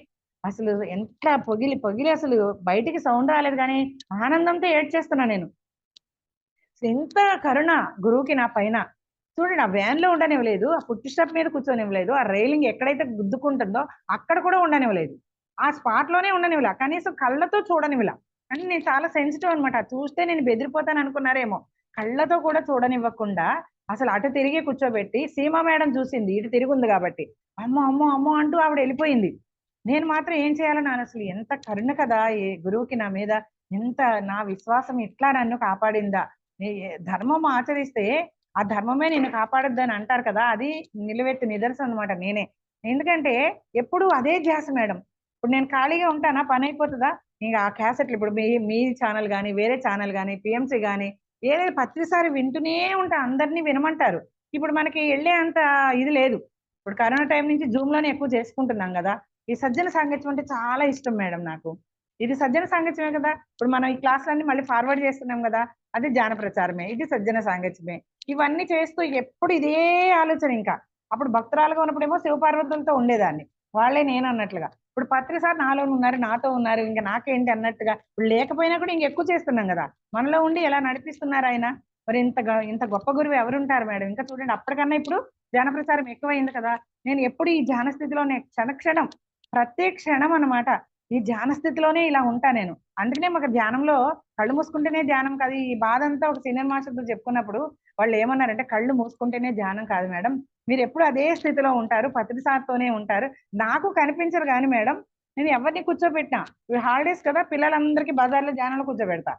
అసలు ఎంత పొగిలి పొగిలి అసలు బయటికి సౌండ్ రాలేదు కానీ ఆనందంతో ఏడ్చేస్తున్నా నేను. ఎంత కరుణ గురువుకి నా పైన. చూడండి, ఆ వ్యాన్ లో ఉండనివ్వలేదు, ఆ ఫుట్ స్టెప్ మీద కూర్చొనివ్వలేదు, ఆ రైలింగ్ ఎక్కడైతే గుద్దుకుంటుందో అక్కడ కూడా ఉండనివ్వలేదు, ఆ స్పాట్ లోనే ఉండనివ్వలే, కనీసం కళ్ళతో చూడనివ్వలే. అంటే నేను చాలా సెన్సిటివ్ అనమాట, చూస్తే నేను బెదిరిపోతాను అనుకున్నారేమో. కళ్ళతో కూడా చూడనివ్వకుండా అసలు అటు తిరిగి కూర్చోబెట్టి, సీమా మేడం చూసింది ఇటు తిరిగి ఉంది కాబట్టి, అమ్మో అమ్మో అమ్మో అంటూ ఆవిడ వెళ్ళిపోయింది. నేను మాత్రం ఏం చేయాలో, ನಾನು అసలు ఎంత కరుణ కదా ఈ గురువుకి నా మీద, ఎంత నా విశ్వాసం ఇట్లా నన్ను కాపాడిందా. ధర్మం ఆచరిస్తే ఆ ధర్మమే నిన్ను కాపాడొద్దని అంటారు కదా, అది నిలువెత్తు నిదర్శనం అనమాట నేనే. ఎందుకంటే ఎప్పుడు అదే ధ్యాస మేడం. ఇప్పుడు నేను ఖాళీగా ఉంటానా, పని అయిపోతుందా, ఇంకా ఆ క్యాసెట్లు ఇప్పుడు మీ మీ ఛానల్ కానీ, వేరే ఛానల్ కానీ, పిఎంసి కానీ, ఏదైనా ప్రతిసారి వింటూనే ఉంటా, అందరినీ వినమంటారు. ఇప్పుడు మనకి వెళ్ళే అంత ఇది లేదు. ఇప్పుడు కరోనా టైం నుంచి జూమ్ లోనే ఎక్కువ చేసుకుంటున్నాం కదా. ఈ సజ్జన సాంగత్యం అంటే చాలా ఇష్టం మేడం నాకు. ఇది సజ్జన సాంగత్యమే కదా, ఇప్పుడు మనం ఈ క్లాసులన్నీ మళ్ళీ ఫార్వర్డ్ చేస్తున్నాం కదా, అది జ్ఞాన ప్రచారమే, ఇది సజ్జన సాంగత్యమే. ఇవన్నీ చేస్తూ ఎప్పుడు ఇదే ఆలోచన ఇంకా. అప్పుడు భక్తురాలుగా ఉన్నప్పుడేమో శివపార్వతులతో ఉండేదాన్ని, వాళ్ళే నేను అన్నట్లుగా. ఇప్పుడు పత్రిసారి నాలో ఉన్నారు, నాతో ఉన్నారు, ఇంకా నాకేంటి అన్నట్టుగా. ఇప్పుడు లేకపోయినా కూడా ఇంకెక్కువ చేస్తున్నాం కదా, మనలో ఉండి ఎలా నడిపిస్తున్నారు ఆయన. మరి ఇంత గొప్ప గురువు ఎవరుంటారు మేడం. ఇంకా చూడండి, అప్పటికన్నా ఇప్పుడు ధ్యాన ప్రచారం ఎక్కువైంది కదా. నేను ఎప్పుడు ఈ ధ్యాన స్థితిలోనే క్షణక్షణం, ప్రతి క్షణం అన్నమాట, ఈ ధ్యాన స్థితిలోనే ఇలా ఉంటా నేను. అందుకనే మాకు ధ్యానంలో కళ్ళు మూసుకుంటేనే ధ్యానం కాదు, ఈ బాధ అంతా ఒక సీనియర్ మాస్టర్తో చెప్పుకున్నప్పుడు వాళ్ళు ఏమన్నారంటే, కళ్ళు మూసుకుంటేనే ధ్యానం కాదు మేడం, మీరు ఎప్పుడు అదే స్థితిలో ఉంటారు, పత్రిసార్తోనే ఉంటారు. నాకు కనిపించరు కానీ మేడం, నేను ఎవరిని కూర్చోబెట్టినా, హాలిడేస్ కదా, పిల్లలందరికీ బజార్లో ధ్యానంలో కూర్చోబెడతా,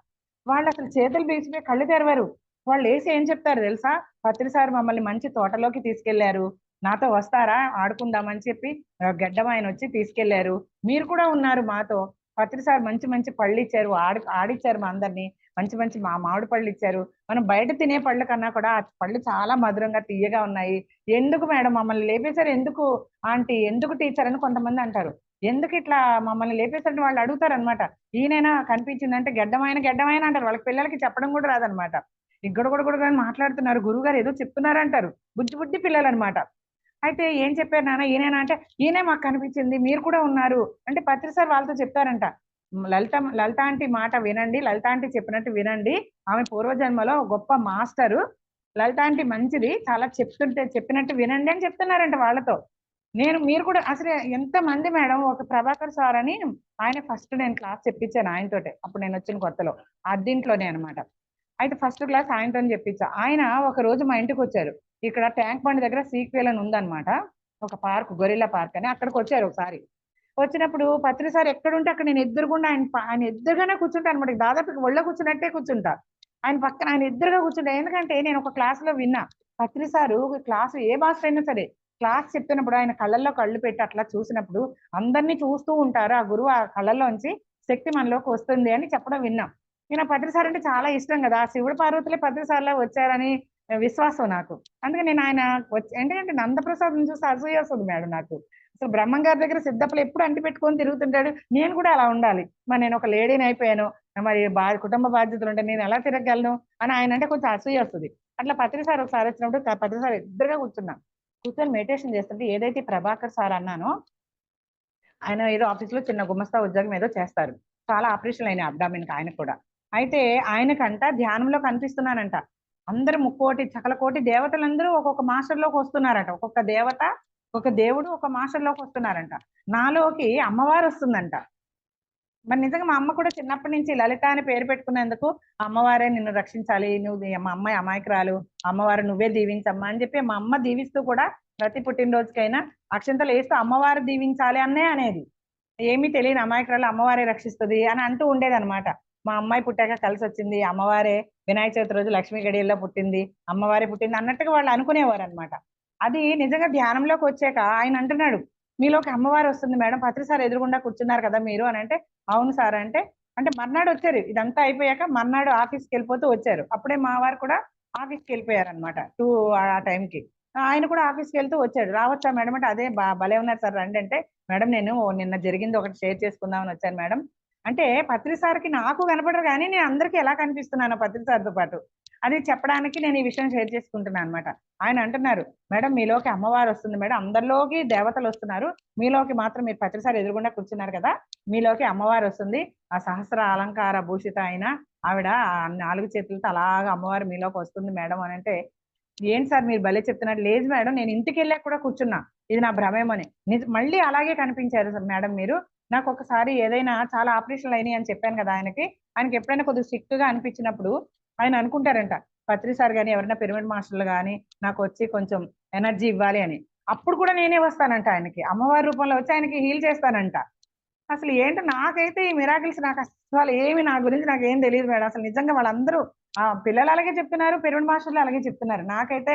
వాళ్ళు అసలు చేతులు బిగిసిపోయి కళ్ళు తెరవరు. వాళ్ళు వేసి ఏం చెప్తారు తెలుసా, పత్రిసారి మమ్మల్ని మంచి తోటలోకి తీసుకెళ్లారు, నాతో వస్తారా ఆడుకుందామని చెప్పి గడ్డం ఆయన వచ్చి తీసుకెళ్లారు, మీరు కూడా ఉన్నారు మాతో. పత్రిసారి మంచి మంచి పళ్ళు ఇచ్చారు, ఆడిచ్చారు మా అందరినీ, మంచి మంచి మామిడి పళ్ళు ఇచ్చారు. మనం బయట తినే పళ్ళు కన్నా కూడా ఆ పళ్ళు చాలా మధురంగా తీయగా ఉన్నాయి. ఎందుకు మేడం మమ్మల్ని లేపేశారు, ఎందుకు ఆంటీ, ఎందుకు టీచర్ అని కొంతమంది అంటారు. ఎందుకు ఇట్లా మమ్మల్ని లేపేశారని వాళ్ళు అడుగుతారు అనమాట. ఈయనైనా కనిపించిందంటే గడ్డమైన అంటారు, వాళ్ళకి పిల్లలకి చెప్పడం కూడా రాదనమాట. ఇగ్గడగొడగొడగా మాట్లాడుతున్నారు, గురువు గారు ఏదో చెప్తున్నారు అంటారు. బుద్ధి బుద్ధి పిల్లలు అనమాట. అయితే ఏం చెప్పారు నాన్న, ఈయనేనా అంటే, ఈయనే మాకు కనిపించింది, మీరు కూడా ఉన్నారు అంటే పత్రిసారి వాళ్ళతో చెప్తారంట. లలిత ఆంటీ మాట వినండి, లలిత ఆంటీ చెప్పినట్టు వినండి, ఆమె పూర్వజన్మలో గొప్ప మాస్టరు, లలిత ఆంటీ మంచిది, చాలా చెప్పినట్టు వినండి అని చెప్తున్నారంట వాళ్ళతో. మీరు కూడా అసలు ఎంత మంది మేడం, ఒక ప్రభాకర్ సార్ అని ఆయన ఫస్ట్ నేను క్లాస్ చెప్పించాను ఆయనతోటే, అప్పుడు నేను వచ్చిన కొత్తలో అద్దింట్లోనే అనమాట. అయితే ఫస్ట్ క్లాస్ ఆయనతో చెప్పించా. ఆయన ఒక రోజు మా ఇంటికి వచ్చారు. ఇక్కడ ట్యాంక్ బండ్ దగ్గర సీక్వెల్ అని ఉందన్నమాట, ఒక పార్క్, గొరిల్లా పార్క్ అని, అక్కడికి వచ్చారు ఒకసారి. వచ్చినప్పుడు పత్రిసారి ఎక్కడుంటే అక్కడ నేను ఎదురుగుండా ఆయన ఎదురుగానే కూర్చుంటా అనమాట, దాదాపు ఒళ్ళో కూర్చున్నట్టే కూర్చుంటా. ఆయన పక్కన ఆయన ఎదురుగా కూర్చుంటా. ఎందుకంటే నేను ఒక క్లాస్ లో విన్నా, పత్రిసారు క్లాసు ఏ భాష అయినా సరే క్లాస్ చెప్తున్నప్పుడు ఆయన కళ్ళల్లో కళ్ళు పెట్టి అట్లా చూసినప్పుడు అందరినీ చూస్తూ ఉంటారు, ఆ గురువు ఆ కళ్ళల్లోంచి శక్తి మనలోకి వస్తుంది అని చెప్పడం విన్నాం. నేను పత్రిసారి అంటే చాలా ఇష్టం కదా, శివుడు పార్వతులే పత్రిసారిలో వచ్చారని విశ్వాసం నాకు. అందుకే నేను ఆయన ఎందుకంటే నందప్రసాద్ చూస్తే అసూయ వస్తుంది మేడం నాకు. అసలు బ్రహ్మం గారి దగ్గర సిద్ధప్పలు ఎప్పుడు అంటి పెట్టుకొని తిరుగుతుంటాడు, నేను కూడా అలా ఉండాలి. మరి నేను ఒక లేడీని అయిపోయాను, మరి కుటుంబ బాధ్యతలు ఉంటే నేను ఎలా తిరగలను అని ఆయన అంటే కొంచెం అసూయ వస్తుంది. అట్లా పత్రిసారి ఒకసారి వచ్చినప్పుడు పత్రిసారి ఇద్దరుగా కూర్చున్నాం, కూర్చొని మెడిటేషన్ చేస్తుంటే ఏదైతే ప్రభాకర్ సార్ అన్నానో, ఆయన ఏదో ఆఫీస్ లో చిన్న గుమస్తా ఉద్యోగం ఏదో చేస్తారు, చాలా ఆపరేషన్లు అయినాయి అబ్డామిన్ కి ఆయన కూడా. అయితే ఆయనకంట ధ్యానంలో కనిపిస్తున్నానంట, అందరు ముక్కోటి సకల దేవతలందరూ ఒక్కొక్క మాస్టర్ లోకి వస్తున్నారట, ఒక్కొక్క దేవత ఒక దేవుడు ఒక మాస్టర్ లోకి వస్తున్నారంట. నాలోకి అమ్మవారు వస్తుందంట. మరి నిజంగా మా అమ్మ కూడా చిన్నప్పటి నుంచి లలిత అని పేరు పెట్టుకునేందుకు, అమ్మవారే నిన్ను రక్షించాలి, నువ్వు మా అమ్మాయి అమాయకురాలు, అమ్మవారు నువ్వే దీవించమ్మా అని చెప్పి మా అమ్మ దీవిస్తూ కూడా ప్రతి పుట్టినరోజుకైనా అక్షంతలు వేస్తూ అమ్మవారు దీవించాలి అన్నే అనేది. ఏమీ తెలియని అమాయకురాలు అమ్మవారే రక్షిస్తుంది అని అంటూ ఉండేదన్నమాట. మా అమ్మాయి పుట్టాక కలిసి వచ్చింది, అమ్మవారే వినాయక చవితి రోజు లక్ష్మీ గడియల్లో పుట్టింది, అమ్మవారే పుట్టింది అన్నట్టుగా వాళ్ళు అనుకునేవారు అనమాట. అది నిజంగా ధ్యానంలోకి వచ్చాక ఆయన అంటున్నాడు, మీలోకి అమ్మవారు వస్తుంది మేడం, పత్రిసారి ఎదురుగుండా కూర్చున్నారు కదా మీరు అని అంటే, అవును సార్ అంటే, అంటే మర్నాడు వచ్చారు, ఇదంతా అయిపోయాక మర్నాడు ఆఫీస్కి వెళ్ళిపోతూ వచ్చారు. అప్పుడే మా వారు కూడా ఆఫీస్కి వెళ్ళిపోయారు అనమాట 2 ఆ టైంకి. ఆయన కూడా ఆఫీస్కి వెళ్తూ వచ్చాడు. రావచ్చా మేడం అంటే, అదే భలే ఉన్నారు సార్ రండి అంటే, మేడం నేను నిన్న జరిగింది ఒకటి షేర్ చేసుకుందామని వచ్చాను మేడం అంటే, పత్రిసారికి నాకు కనపడరు కానీ నేను అందరికీ ఎలా కనిపిస్తున్నాను పత్రిసారితో పాటు, అది చెప్పడానికి నేను ఈ విషయం షేర్ చేసుకుంటున్నాను అనమాట. ఆయన అంటున్నారు, మేడం మీలోకి అమ్మవారు వస్తుంది మేడం, అందరిలోకి దేవతలు వస్తున్నారు, మీలోకి మాత్రం మీరు పత్రిసారి ఎదురుగుండా కూర్చున్నారు కదా, మీలోకి అమ్మవారు వస్తుంది, ఆ సహస్ర అలంకార భూషిత అయిన ఆవిడ 4 చేతులతో అలాగా అమ్మవారు మీలోకి వస్తుంది మేడం అని అంటే, ఏంటి సార్ మీరు భలే చెప్తున్నారు. లేదు మేడం, నేను ఇంటికి వెళ్ళాక కూడా కూర్చున్నా, ఇది నా భ్రమేమని. మళ్ళీ అలాగే కనిపించారు సార్ మేడం మీరు. నాకు ఒకసారి ఏదైనా చాలా ఆపరేషన్లు అయినాయి అని చెప్పాను కదా ఆయనకి ఎప్పుడైనా కొద్దిగా స్ట్రిక్ట్ గా అనిపించినప్పుడు ఆయన అనుకుంటారంట, పత్రి సార్ గాని ఎవరైనా పిరమిడ్ మాస్టర్లు గాని నాకు వచ్చి కొంచెం ఎనర్జీ ఇవ్వాలి అని. అప్పుడు కూడా నేనే వస్తానంట ఆయనకి, అమ్మవారి రూపంలో వచ్చి ఆయనకి హీల్ చేస్తానంట. అసలు ఏంటో నాకైతే ఈ మిరాకిల్స్ నాకు అసలు ఏమి, నా గురించి నాకు ఏం తెలియదు మేడం. అసలు నిజంగా వాళ్ళందరూ పిల్లలు అలాగే చెప్తున్నారు, పిరమిడ్ మాస్టర్లు అలాగే చెప్తున్నారు. నాకైతే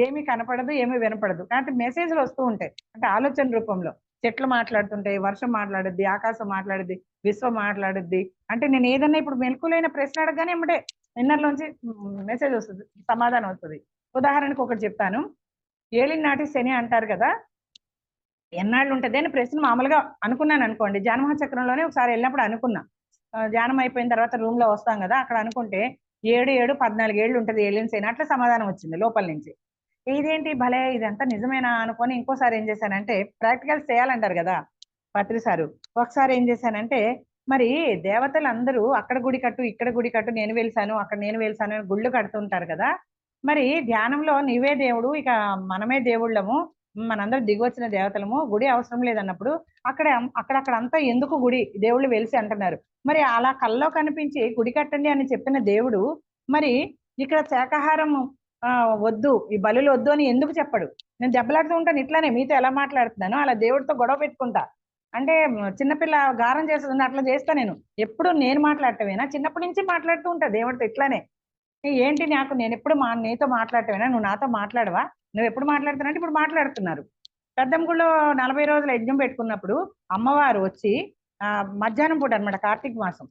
ఏమి కనపడదు, ఏమి వినపడదు. కానీ మెసేజ్లు వస్తూ ఉంటాయి, అంటే ఆలోచన రూపంలో. చెట్లు మాట్లాడుతుంటాయి, వర్షం మాట్లాడుద్ది, ఆకాశం మాట్లాడుద్ది, విశ్వం మాట్లాడుద్ది. అంటే నేను ఏదన్నా ఇప్పుడు మెలకులైన ప్రశ్న అడగగానే ఏమిటే ఇన్నర్లోంచి మెసేజ్ వస్తుంది, సమాధానం వస్తుంది. ఉదాహరణకు ఒకటి చెప్తాను. ఏలినాటి నాటి శని అంటారు కదా, ఎన్నాళ్ళు ఉంటుంది అని ప్రశ్న మామూలుగా అనుకున్నాను అనుకోండి. జానమహ చక్రంలోనే ఒకసారి వెళ్ళినప్పుడు అనుకున్నా. ధ్యానం అయిపోయిన తర్వాత రూమ్ లో వస్తాం కదా, అక్కడ అనుకుంటే 7 7 14 ఏళ్ళు ఉంటుంది ఏలియన్స్ అయినా, అట్లా సమాధానం వచ్చింది లోపల నుంచి. ఇదేంటి భలే, ఇదంతా నిజమేనా అనుకొని ఇంకోసారి ఏం చేశానంటే, ప్రాక్టికల్స్ చేయాలంటారు కదా పత్రి సారు. ఒకసారి ఏం చేశానంటే, మరి దేవతలు అందరూ అక్కడ గుడి కట్టు, ఇక్కడ గుడి కట్టు, నేను వెలిసాను అక్కడ నేను వెలిసాను అని గుళ్ళు కడుతుంటారు కదా, మరి ధ్యానంలో నీవే దేవుడు, ఇక మనమే దేవుళ్ళము, మనందరూ దిగొచ్చిన దేవతలము, గుడి అవసరం లేదన్నప్పుడు అక్కడక్కడ అంతా ఎందుకు గుడి, దేవుళ్ళు వెలిసి అంటున్నారు. మరి అలా కల్లో కనిపించి గుడి కట్టండి అని చెప్పిన దేవుడు, మరి ఇక్కడ శాకాహారం వద్దు, ఈ బలులు వద్దు అని ఎందుకు చెప్పడు? నేను దెబ్బలాడుతూ ఉంటాను ఇట్లానే, మీతో ఎలా మాట్లాడుతున్నాను అలా దేవుడితో గొడవ పెట్టుకుంటా. అంటే చిన్నపిల్ల గారం చేస్తుంది అట్లా చేస్తా నేను. ఎప్పుడు నేను మాట్లాడటమేనా? చిన్నప్పటి నుంచి మాట్లాడుతూ ఉంటా దేవుడితో ఇట్లానే. ఏంటి నాకు, నేను ఎప్పుడు నీతో మాట్లాడటమేనా, నువ్వు నాతో మాట్లాడవా, నువ్వు ఎప్పుడు మాట్లాడుతున్నా అంటే ఇప్పుడు మాట్లాడుతున్నారు. పెద్దమ్మ గుళ్ళో 40 రోజుల యజ్ఞం పెట్టుకున్నప్పుడు అమ్మవారు వచ్చి మధ్యాహ్నం పూట అనమాట, కార్తీక మాసం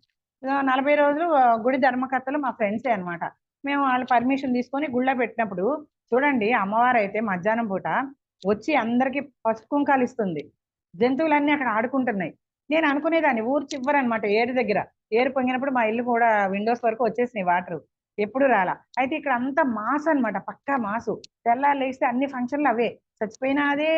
40 రోజులు గుడి ధర్మకర్తలు మా ఫ్రెండ్సే అనమాట. మేము వాళ్ళ పర్మిషన్ తీసుకొని గుళ్ళో పెట్టినప్పుడు చూడండి, అమ్మవారు అయితే మధ్యాహ్నం పూట వచ్చి అందరికి పసుపు కుంకాలు ఇస్తుంది. జంతువులన్నీ అక్కడ ఆడుకుంటున్నాయి. నేను అనుకునేదాన్ని ఊరు చివ్వరనమాట, ఏరు దగ్గర. ఏరు పొంగినప్పుడు మా ఇల్లు కూడా విండోస్ వరకు వచ్చేసినాయి వాటర్, ఎప్పుడు రాలా. అయితే ఇక్కడ అంతా మాసు అనమాట, పక్కా మాసు. తెల్లారు లేస్తే అన్ని ఫంక్షన్లు అవే, చచ్చిపోయినా అదే,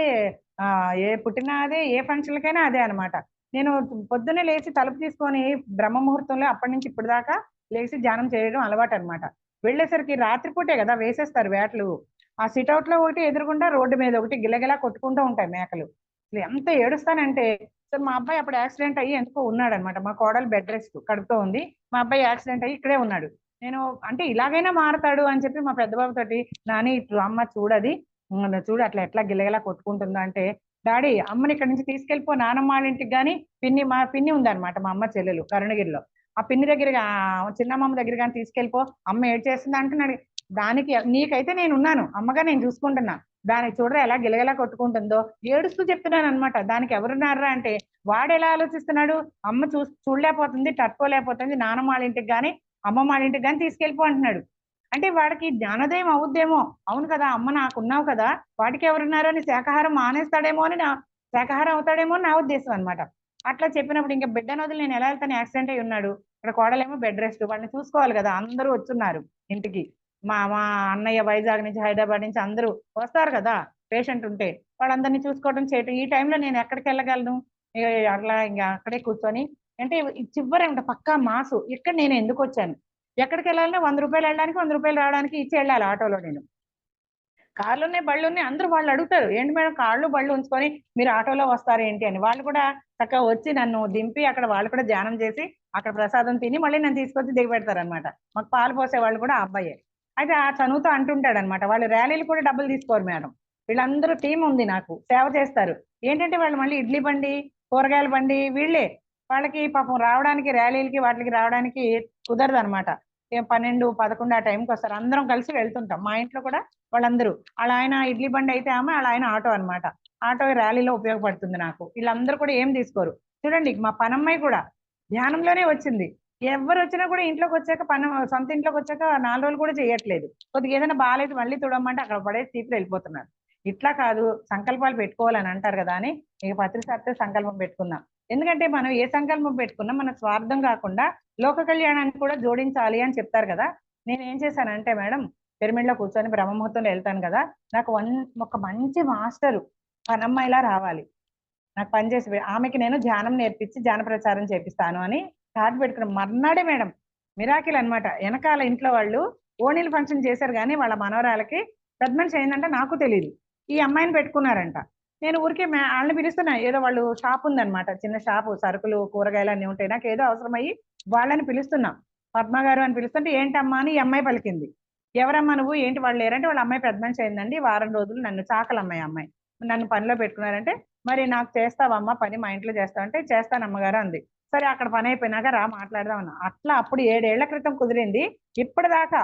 ఏ పుట్టినా అదే, ఏ ఫంక్షన్లకైనా అదే అనమాట. నేను పొద్దున్నే లేచి తలుపు తీసుకొని బ్రహ్మ ముహూర్తంలో అప్పటి నుంచి ఇప్పటి దాకా లేచి ధ్యానం చేయడం అలవాటు అనమాట. వెళ్ళేసరికి రాత్రిపూటే కదా వేసేస్తారు వేటలు, ఆ సిట్అవుట్ లో ఒకటి, ఎదురుగుండా రోడ్డు మీద ఒకటి గిలగిలా కొట్టుకుంటూ ఉంటాయి మేకలు. అసలు ఎంత ఏడుస్తానంటే, సార్ మా అబ్బాయి అప్పుడు యాక్సిడెంట్ అయ్యి ఎందుకో ఉన్నాడు అనమాట. మా కోడలు బెడ్ రెస్ట్ కడుపుతో ఉంది, మా అబ్బాయి యాక్సిడెంట్ అయ్యి ఇక్కడే ఉన్నాడు. నేను అంటే ఇలాగైనా మారతాడు అని చెప్పి మా పెద్ద బాబు తోటి, నాని ఇటు అమ్మ చూడది, చూడు అట్లా ఎట్లా గిలగిలా కొట్టుకుంటుందో అంటే, డాడీ అమ్మని ఇక్కడ నుంచి తీసుకెళ్ళిపో నానమ్మ వాళ్ళ ఇంటికి, కానీ మా పిన్ని ఉందన్నమాట, మా అమ్మ చెల్లెలు కరుణగిరిలో, ఆ పిన్ని దగ్గరగా చిన్నమ్మ దగ్గర కానీ తీసుకెళ్ళిపో, అమ్మ ఏడ్ చేస్తుంది అంటున్నాడు. దానికి నీకైతే నేను ఉన్నాను అమ్మగా, నేను చూసుకుంటున్నా, దానికి చూడరా ఎలా గిలగిలా కొట్టుకుంటుందో, ఏడుస్తూ చెప్తున్నాను అనమాట. దానికి ఎవరున్నారా అంటే, వాడు ఎలా ఆలోచిస్తున్నాడు, అమ్మ చూడలేకపోతుంది, తట్టుకోలేకపోతుంది, నానమ్మ వాళ్ళ ఇంటికి కానీ అమ్మమ్మ వాళ్ళ ఇంటికి కానీ తీసుకెళ్ళిపో అంటున్నాడు. అంటే వాడికి జ్ఞానోదయం అవుద్దేమో, అవును కదా అమ్మ నాకున్నావు కదా, వాటికి ఎవరున్నారు అని శాకాహారం మానేస్తాడేమో అని, శాకాహారం అవుతాడేమో అని నా ఉద్దేశం అనమాట. అట్లా చెప్పినప్పుడు ఇంకా బిడ్డను వదిలి నేను ఎలా వెళ్తాను, యాక్సిడెంట్ అయి ఉన్నాడు, ఇక్కడ కోడలేమో బెడ్ రెస్ట్, వాడిని చూసుకోవాలి కదా, అందరూ వచ్చున్నారు ఇంటికి. మా అన్నయ్య వైజాగ్ నుంచి, హైదరాబాద్ నుంచి అందరూ వస్తారు కదా పేషెంట్ ఉంటే, వాళ్ళందరినీ చూసుకోవడం చేయటం, ఈ టైంలో నేను ఎక్కడికి వెళ్ళగలను? అట్లా ఇంకా అక్కడే కూర్చొని, అంటే చివరి పక్కా మాసు. ఇక్కడ నేను ఎందుకు వచ్చాను, ఎక్కడికి వెళ్ళాలన్నా 100 రూపాయలు వెళ్ళడానికి 100 రూపాయలు రావడానికి ఇచ్చి వెళ్ళాలి ఆటోలో. నేను కార్లు ఉన్నాయి, బళ్ళు ఉన్నాయి, అందరూ వాళ్ళు అడుగుతారు, ఏంటి మేడం కార్లు బళ్ళు ఉంచుకొని మీరు ఆటోలో వస్తారు ఏంటి అని. వాళ్ళు కూడా చక్కగా వచ్చి నన్ను దింపి అక్కడ వాళ్ళు కూడా ధ్యానం చేసి అక్కడ ప్రసాదం తిని మళ్ళీ నన్ను తీసుకొచ్చి దిగబెడతారు అనమాట. మాకు పాలు పోసే వాళ్ళు కూడా ఆ అబ్బాయే. అయితే ఆ చనువుతో అంటుంటాడు అనమాట, వాళ్ళు ర్యాలీలు కూడా డబ్బులు తీసుకోరు మేడం, వీళ్ళందరూ టీం ఉంది నాకు, సేవ చేస్తారు. ఏంటంటే వాళ్ళు మళ్ళీ ఇడ్లీ బండి, కూరగాయల బండి వీళ్ళే, వాళ్ళకి పాపం రావడానికి ర్యాలీలకి వాటికి రావడానికి కుదరదు అనమాట. 12 11 ఆ టైంకి వస్తారు, అందరం కలిసి వెళ్తుంటాం. మా ఇంట్లో కూడా వాళ్ళందరూ, వాళ్ళ ఆయన ఇడ్లీ బండి అయితే ఆమె, వాళ్ళ ఆయన ఆటో అనమాట. ఆటో ర్యాలీలో ఉపయోగపడుతుంది నాకు. వీళ్ళందరూ కూడా ఏం తీసుకోరు. చూడండి మా పనమ్మాయి కూడా ధ్యానంలోనే వచ్చింది. ఎవరు వచ్చినా కూడా ఇంట్లోకి వచ్చాక సొంత ఇంట్లోకి వచ్చాక 4 రోజులు కూడా చేయట్లేదు. కొద్దిగా ఏదైనా బాగాలేదు మళ్ళీ చూడమంటే అక్కడ పడేసి తీపి వెళ్ళిపోతున్నారు. ఇట్లా కాదు, సంకల్పాలు పెట్టుకోవాలని అంటారు కదా అని ఇక పత్రిసారితో సంకల్పం పెట్టుకున్నాం. ఎందుకంటే మనం ఏ సంకల్పం పెట్టుకున్నా మన స్వార్థం కాకుండా లోక కళ్యాణాన్ని కూడా జోడించాలి అని చెప్తారు కదా. నేను ఏం చేశానంటే మేడం, పిరమిడ్ లో కూర్చొని బ్రహ్మముహూర్తంలో వెళ్తాను కదా, నాకు ఒక మంచి మాస్టరు పనమ్మాయిలా రావాలి, నాకు పనిచేసి ఆమెకి నేను ధ్యానం నేర్పించి ధ్యాన ప్రచారం చేపిస్తాను అని కార్డు పెట్టుకున్నాం. మర్నాడే మేడం మిరాకిల్ అనమాట. వెనకాల ఇంట్లో వాళ్ళు ఓణీలు ఫంక్షన్ చేశారు కానీ వాళ్ళ మనవరాలకి పెద్ద మనిషి అయిందంటే నాకు తెలియదు. ఈ అమ్మాయిని పెట్టుకున్నారంట. నేను ఊరికే వాళ్ళని పిలుస్తున్నా, ఏదో వాళ్ళు షాప్ ఉందన్నమాట, చిన్న షాపు, సరుకులు కూరగాయలు అన్నీ ఉంటాయి. నాకు ఏదో అవసరమయ్యి వాళ్ళని పిలుస్తున్నా, పద్మ గారు అని పిలుస్తుంటే ఏంటమ్మా అని ఈ అమ్మాయి పలికింది. ఎవరమ్మా నువ్వు, ఏంటి వాళ్ళు లేరంటే వాళ్ళ అమ్మాయి పెద్ద మనిషి అయిందండి, వారం రోజులు నన్ను చాకలమ్మాయి అమ్మాయి నన్ను పనిలో పెట్టుకున్నారంటే, మరి నాకు చేస్తావమ్మా పని, మా ఇంట్లో చేస్తావంటే చేస్తాను అమ్మగారు అంది. సరే అక్కడ పని అయిపోయినాక రా మాట్లాడదాం అన్న. అట్లా అప్పుడు 7 ఏళ్ల క్రితం కుదిరింది. ఇప్పటిదాకా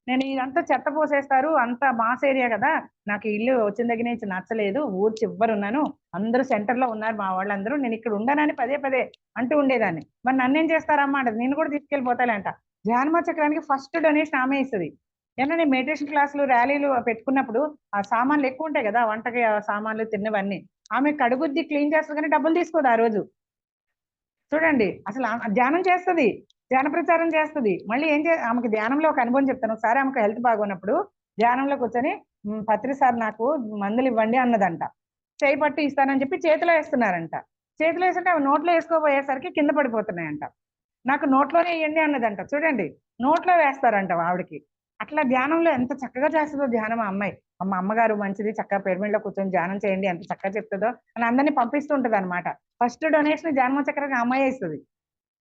నేను ఇదంతా చెత్త పోసేస్తారు, అంత మాస్ ఏరియా కదా, నాకు ఇల్లు వచ్చిన దగ్గర నుంచి నచ్చలేదు, ఊరు చివరున్నాను, అందరూ సెంటర్ లో ఉన్నారు మా వాళ్ళందరూ, నేను ఇక్కడ ఉండనని పదే పదే అంటూ ఉండేదాన్ని. మరి నన్నేం చేస్తారమ్మా అంటే, నేను కూడా తీసుకెళ్ళిపోతానంట. ధ్యానమా చక్రానికి ఫస్ట్ డొనేషన్ ఆమె ఇస్తుంది. ఏమన్నా నేను మెడిటేషన్ క్లాసులు ర్యాలీలు పెట్టుకున్నప్పుడు ఆ సామాన్లు ఎక్కువ ఉంటాయి కదా, వంటకి ఆ సామాన్లు తిన్నవన్నీ, ఆమె కడుగుద్ది క్లీన్ చేస్తుంది కానీ డబ్బులు తీసుకోదు ఆ రోజు. చూడండి అసలు ధ్యానం చేస్తుంది, ధ్యాన ప్రచారం చేస్తుంది. మళ్ళీ ఆమెకి ధ్యానంలో ఒక అనుభవం చెప్తాను. ఒకసారి ఆమెకు హెల్త్ బాగున్నప్పుడు ధ్యానంలో కూర్చొని పత్రి సార్ నాకు మందులు ఇవ్వండి అన్నదంట. చేయి పట్టి ఇస్తానని చెప్పి చేతిలో వేస్తున్నారంట. చేతిలో వేస్తుంటే అవి నోట్లో వేసుకోబోయేసరికి కింద పడిపోతున్నాయంట. నాకు నోట్లోనే వేయండి అన్నదంట. చూడండి, నోట్లో వేస్తారంట ఆవిడకి. అట్లా ధ్యానంలో ఎంత చక్కగా చేస్తుందో ధ్యానం ఆ అమ్మాయి. మా అమ్మగారు మంచిది, చక్కగా పిరమిడ్లో కూర్చొని ధ్యానం చేయండి, ఎంత చక్కగా చెప్తుందో అని అందరినీ పంపిస్తుంటది అనమాట. ఫస్ట్ డొనేషన్ ధ్యానం చక్రానికి అమ్మాయి ఇస్తుంది.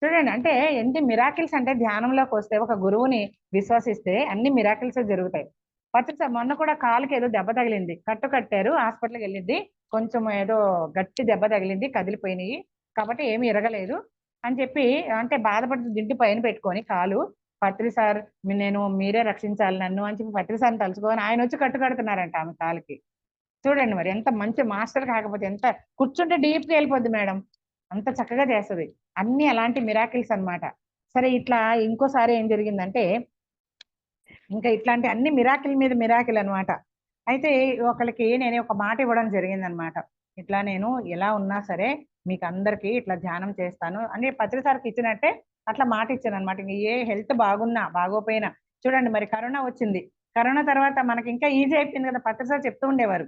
చూడండి, అంటే ఎన్ని మిరాకిల్స్ అంటే, ధ్యానంలోకి వస్తే ఒక గురువుని విశ్వసిస్తే అన్ని మిరాకిల్స్ జరుగుతాయి. పత్రిక మొన్న కూడా కాలుకి ఏదో దెబ్బ తగిలింది, కట్టు కట్టారు, హాస్పిటల్కి వెళ్ళింది. కొంచెం ఏదో గట్టి దెబ్బ తగిలింది, కదిలిపోయినాయి, కాబట్టి ఏమి ఇరగలేదు అని చెప్పి, అంటే బాధపడుతూ దింటి పైన పెట్టుకొని కాలు, పత్రి సార్ నేను మీరే రక్షించాలి నన్ను అని చెప్పి పత్రి సార్ని తలుచుకొని ఆయన వచ్చి కట్టు కడుతున్నారంట ఆమె కాలుకి. చూడండి మరి ఎంత మంచి మాస్టర్, కాకపోతే ఎంత కూర్చుంటే డీప్ గా వెళ్ళిపోద్ది మేడం, అంత చక్కగా చేస్తుంది. అన్ని అలాంటి మిరాకిల్స్ అన్నమాట. సరే ఇట్లా ఇంకోసారి ఏం జరిగిందంటే, ఇంకా ఇట్లాంటి అన్ని మిరాకిల్ మీద మిరాకిల్ అన్నమాట. అయితే ఒకళ్ళకి నేను ఒక మాట ఇవ్వడం జరిగింది అనమాట. ఇట్లా నేను ఎలా ఉన్నా సరే మీకు అందరికి ఇట్లా ధ్యానం చేస్తాను అని పత్రి సార్కి ఇచ్చినట్టే అట్లా మాట ఇచ్చాను అనమాట. ఏ హెల్త్ బాగున్నా బాగోపోయినా, చూడండి మరి కరోనా వచ్చింది, కరోనా తర్వాత మనకి ఇంకా ఈజీ అయిపోయింది కదా. పత్రి సార్ చెప్తూ ఉండేవారు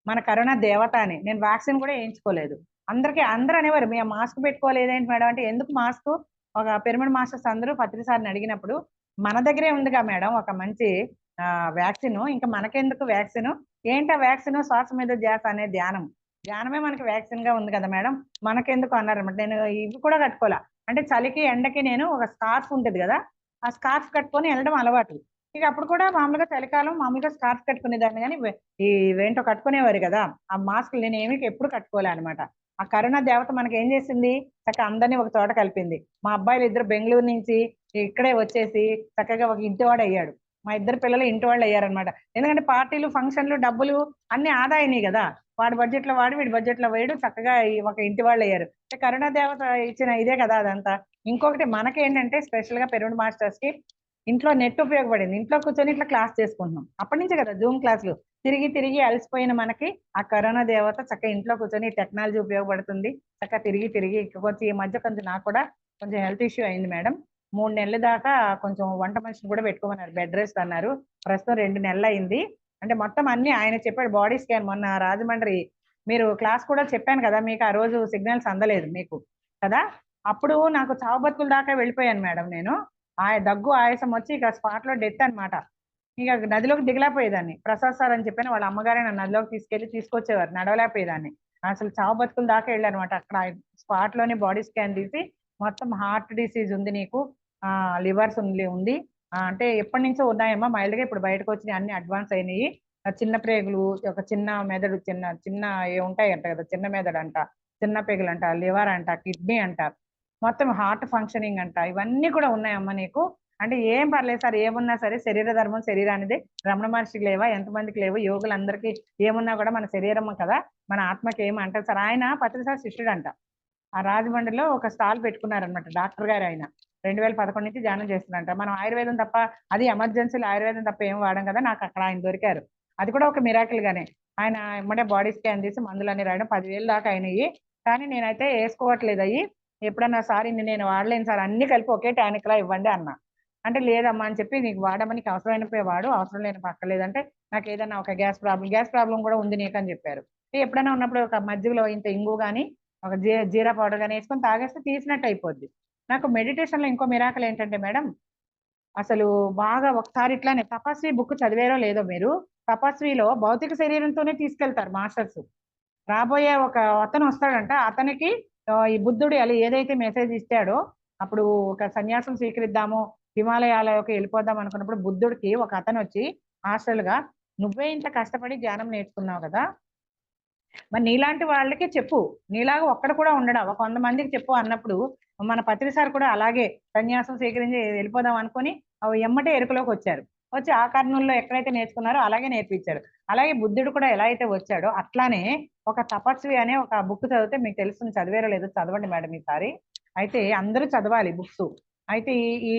మన కరోనా దేవత అని. నేను వ్యాక్సిన్ కూడా వేయించుకోలేదు. అందరూ అనేవారు మేము మాస్క్ పెట్టుకోలేదు ఏంటి మేడం అంటే, ఎందుకు మాస్క్, ఒక పిరమిడ్ మాస్టర్స్ అందరూ పత్రి సార్ని అడిగినప్పుడు, మన దగ్గరే ఉందిగా మేడం ఒక మంచి వ్యాక్సిన్, ఇంకా మనకెందుకు వ్యాక్సిన్, ఏంటా వ్యాక్సిన్, శ్వాస మీద ధ్యాస అనే ధ్యానం, ధ్యానమే మనకి వ్యాక్సిన్ గా ఉంది కదా మేడం, మనకెందుకు అన్నారన్నమాట. నేను ఇవి కూడా కట్టుకోలే, అంటే చలికి ఎండకి నేను ఒక స్కార్ఫ్ ఉంటుంది కదా, ఆ స్కార్ఫ్ కట్టుకొని వెళ్ళడం అలవాటు. ఇక అప్పుడు కూడా మామూలుగా చలికాలం మామూలుగా స్కార్ఫ్ కట్టుకునేదాన్ని, కానీ ఇవేంటో కట్టుకునేవారు కదా ఆ మాస్కులు, నేను ఏమి ఎప్పుడు కట్టుకోలే అనమాట. ఆ కరోనా దేవత మనకి ఏం చేసింది, చక్కగా అందరినీ ఒక చోట కలిపింది. మా అబ్బాయిలు ఇద్దరు బెంగళూరు నుంచి ఇక్కడే వచ్చేసి చక్కగా ఒక ఇంటివాడు అయ్యాడు. మా ఇద్దరు పిల్లలు ఇంటి వాళ్ళు అయ్యారనమాట. ఎందుకంటే పార్టీలు ఫంక్షన్లు డబ్బులు అన్ని ఆదా అయినాయి కదా, వాడి బడ్జెట్ లో వాడు వీడి బడ్జెట్ లో వేయడు, చక్కగా ఒక ఇంటి వాళ్ళు అయ్యారు. కరుణా దేవత ఇచ్చిన ఇదే కదా అదంతా. ఇంకొకటి మనకేంటంటే స్పెషల్ గా పిరమిడ్ మాస్టర్స్ కి ఇంట్లో నెట్ ఉపయోగపడింది. ఇంట్లో కూర్చొని ఇట్లా క్లాస్ చేసుకుంటున్నాం, అప్పటి నుంచే కదా జూమ్ క్లాసులు. తిరిగి తిరిగి అలసిపోయిన మనకి ఆ కరోనా దేవత చక్కగా ఇంట్లో కూర్చొని టెక్నాలజీ ఉపయోగపడుతుంది, చక్కగా తిరిగి తిరిగి కొంచెం ఈ మధ్య కొంచెం నాకు కూడా కొంచెం హెల్త్ ఇష్యూ అయింది మేడం. 3 నెలల దాకా కొంచెం వంట మనిషిని కూడా పెట్టుకోమన్నారు, బెడ్ రెస్ట్ అన్నారు. ప్రస్తుతం 2 నెలలు అయింది. అంటే మొత్తం అన్ని ఆయన చెప్పాడు. బాడీ స్కాన్ మొన్న రాజమండ్రి మీరు క్లాస్ కూడా చెప్పాను కదా మీకు, ఆ రోజు సిగ్నల్స్ అందలేదు మీకు కదా, అప్పుడు నాకు చావు బతుకుల దాకా వెళ్ళిపోయాను మేడం నేను. దగ్గు ఆయాసం వచ్చి ఇక స్పాట్ లో డెత్ అనమాట. ఇక నదిలోకి దిగలేకపోయేదాన్ని. ప్రసాద్ సార్ అని చెప్పిన వాళ్ళ అమ్మగారే నన్ను నదిలోకి తీసుకొచ్చేవారు, నడవలేకపోయేదాన్ని. అసలు చావు బతుకుల దాకా వెళ్ళానమాట. అక్కడ స్పాట్ లోనే బాడీ స్కాన్ తీసి మొత్తం హార్ట్ డిసీజ్ ఉంది నీకు, లివర్స్ ఉంది, అంటే ఎప్పటి నుంచో ఉన్నాయమ్మా మైల్డ్ గా, ఇప్పుడు బయటకు వచ్చి అన్ని అడ్వాన్స్ అయినాయి, చిన్న ప్రేగులు, ఒక చిన్న మెదడు, చిన్న చిన్న ఏ ఉంటాయి అంట కదా, చిన్న మెదడు అంట, చిన్న పేగులు అంట, లివర్ అంట, కిడ్నీ అంట, మొత్తం హార్ట్ ఫంక్షనింగ్ అంట, ఇవన్నీ కూడా ఉన్నాయమ్మా నీకు. అంటే ఏం పర్లేదు సార్, ఏమున్నా సరే శరీర ధర్మం శరీరానిదే. రమణ మహర్షికి లేవా, ఎంతమందికి లేవు, యోగులందరికీ ఏమున్నా కూడా మన శరీరం కదా, మన ఆత్మకి ఏమంటారు సార్. ఆయన పత్రిసారి శిష్యుడు అంట. ఆ రాజమండ్రిలో ఒక స్టాల్ పెట్టుకున్నారనమాట డాక్టర్ గారు. ఆయన 2011 నుంచి ధ్యానం చేస్తున్నారంట. మనం ఆయుర్వేదం తప్ప, అది ఎమర్జెన్సీలో ఆయుర్వేదం తప్ప ఏం వాడం కదా, నాకు అక్కడ ఆయన దొరికారు. అది కూడా ఒక మిరాకిల్ గానే. ఆయన ఎమ్మడే బాడీ స్కాన్ తీసి మందులన్నీ రాయడం, 10,000 దాకా అయినాయి. కానీ నేనైతే వేసుకోవట్లేదు అయ్యి. ఎప్పుడన్నా సార్ ఇన్ని నేను వాడలేను సార్, అన్ని కలిపి ఒకే టానిక్ లా ఇవ్వండి అన్నా. అంటే లేదమ్మా అని చెప్పి, నీకు వాడమని అవసరమైనపోయి వాడు, అవసరం లేని పక్కలేదంటే, నాకు ఏదన్నా ఒక గ్యాస్ ప్రాబ్లం కూడా ఉంది నీకు అని చెప్పారు. ఎప్పుడైనా ఉన్నప్పుడు ఒక మజ్జిగలో ఇంత ఇంగు కానీ ఒక జీరా పౌడర్ కానీ వేసుకొని తాగేస్తే తీసినట్టు అయిపోద్ది. నాకు మెడిటేషన్ లో ఇంకో మిరాకల్ ఏంటంటే మేడం, అసలు బాగా ఒకసారి ఇట్లానే తపస్వి బుక్ చదివారో లేదో మీరు, తపస్విలో భౌతిక శరీరంతోనే తీసుకెళ్తారు మాస్టర్స్. రాబోయే ఒక అతను వస్తాడంట, అతనికి ఈ బుద్ధుడు ఎలా ఏదైతే మెసేజ్ ఇచ్చాడో, అప్పుడు ఒక సన్యాసం స్వీకరిద్దాము, హిమాలయాలకు వెళ్ళిపోదాం అనుకున్నప్పుడు బుద్ధుడికి ఒక అతను వచ్చి హాస్టల్ గా, నువ్వే ఇంత కష్టపడి జ్ఞానం నేర్చుకున్నావు కదా, మరి నీలాంటి వాళ్ళకి చెప్పు, నీలాగా ఒక్కడ కూడా ఉండడా, ఒక 100 మందికి చెప్పు అన్నప్పుడు మన పత్రి సార్ కూడా అలాగే సన్యాసం స్వీకరించి వెళ్ళిపోదాం అనుకుని ఎమ్మటే ఎరుకలోకి వచ్చారు. వచ్చి ఆ కర్నూల్లో ఎక్కడైతే నేర్చుకున్నారో అలాగే నేర్పించారు. అలాగే బుద్ధుడు కూడా ఎలా అయితే వచ్చాడో అట్లానే ఒక తపస్వి అనే ఒక బుక్ చదివితే మీకు తెలుస్తుంది, చదివేరో లేదో చదవండి మేడం ఈసారి. అయితే అందరూ చదవాలి బుక్స్. అయితే ఈ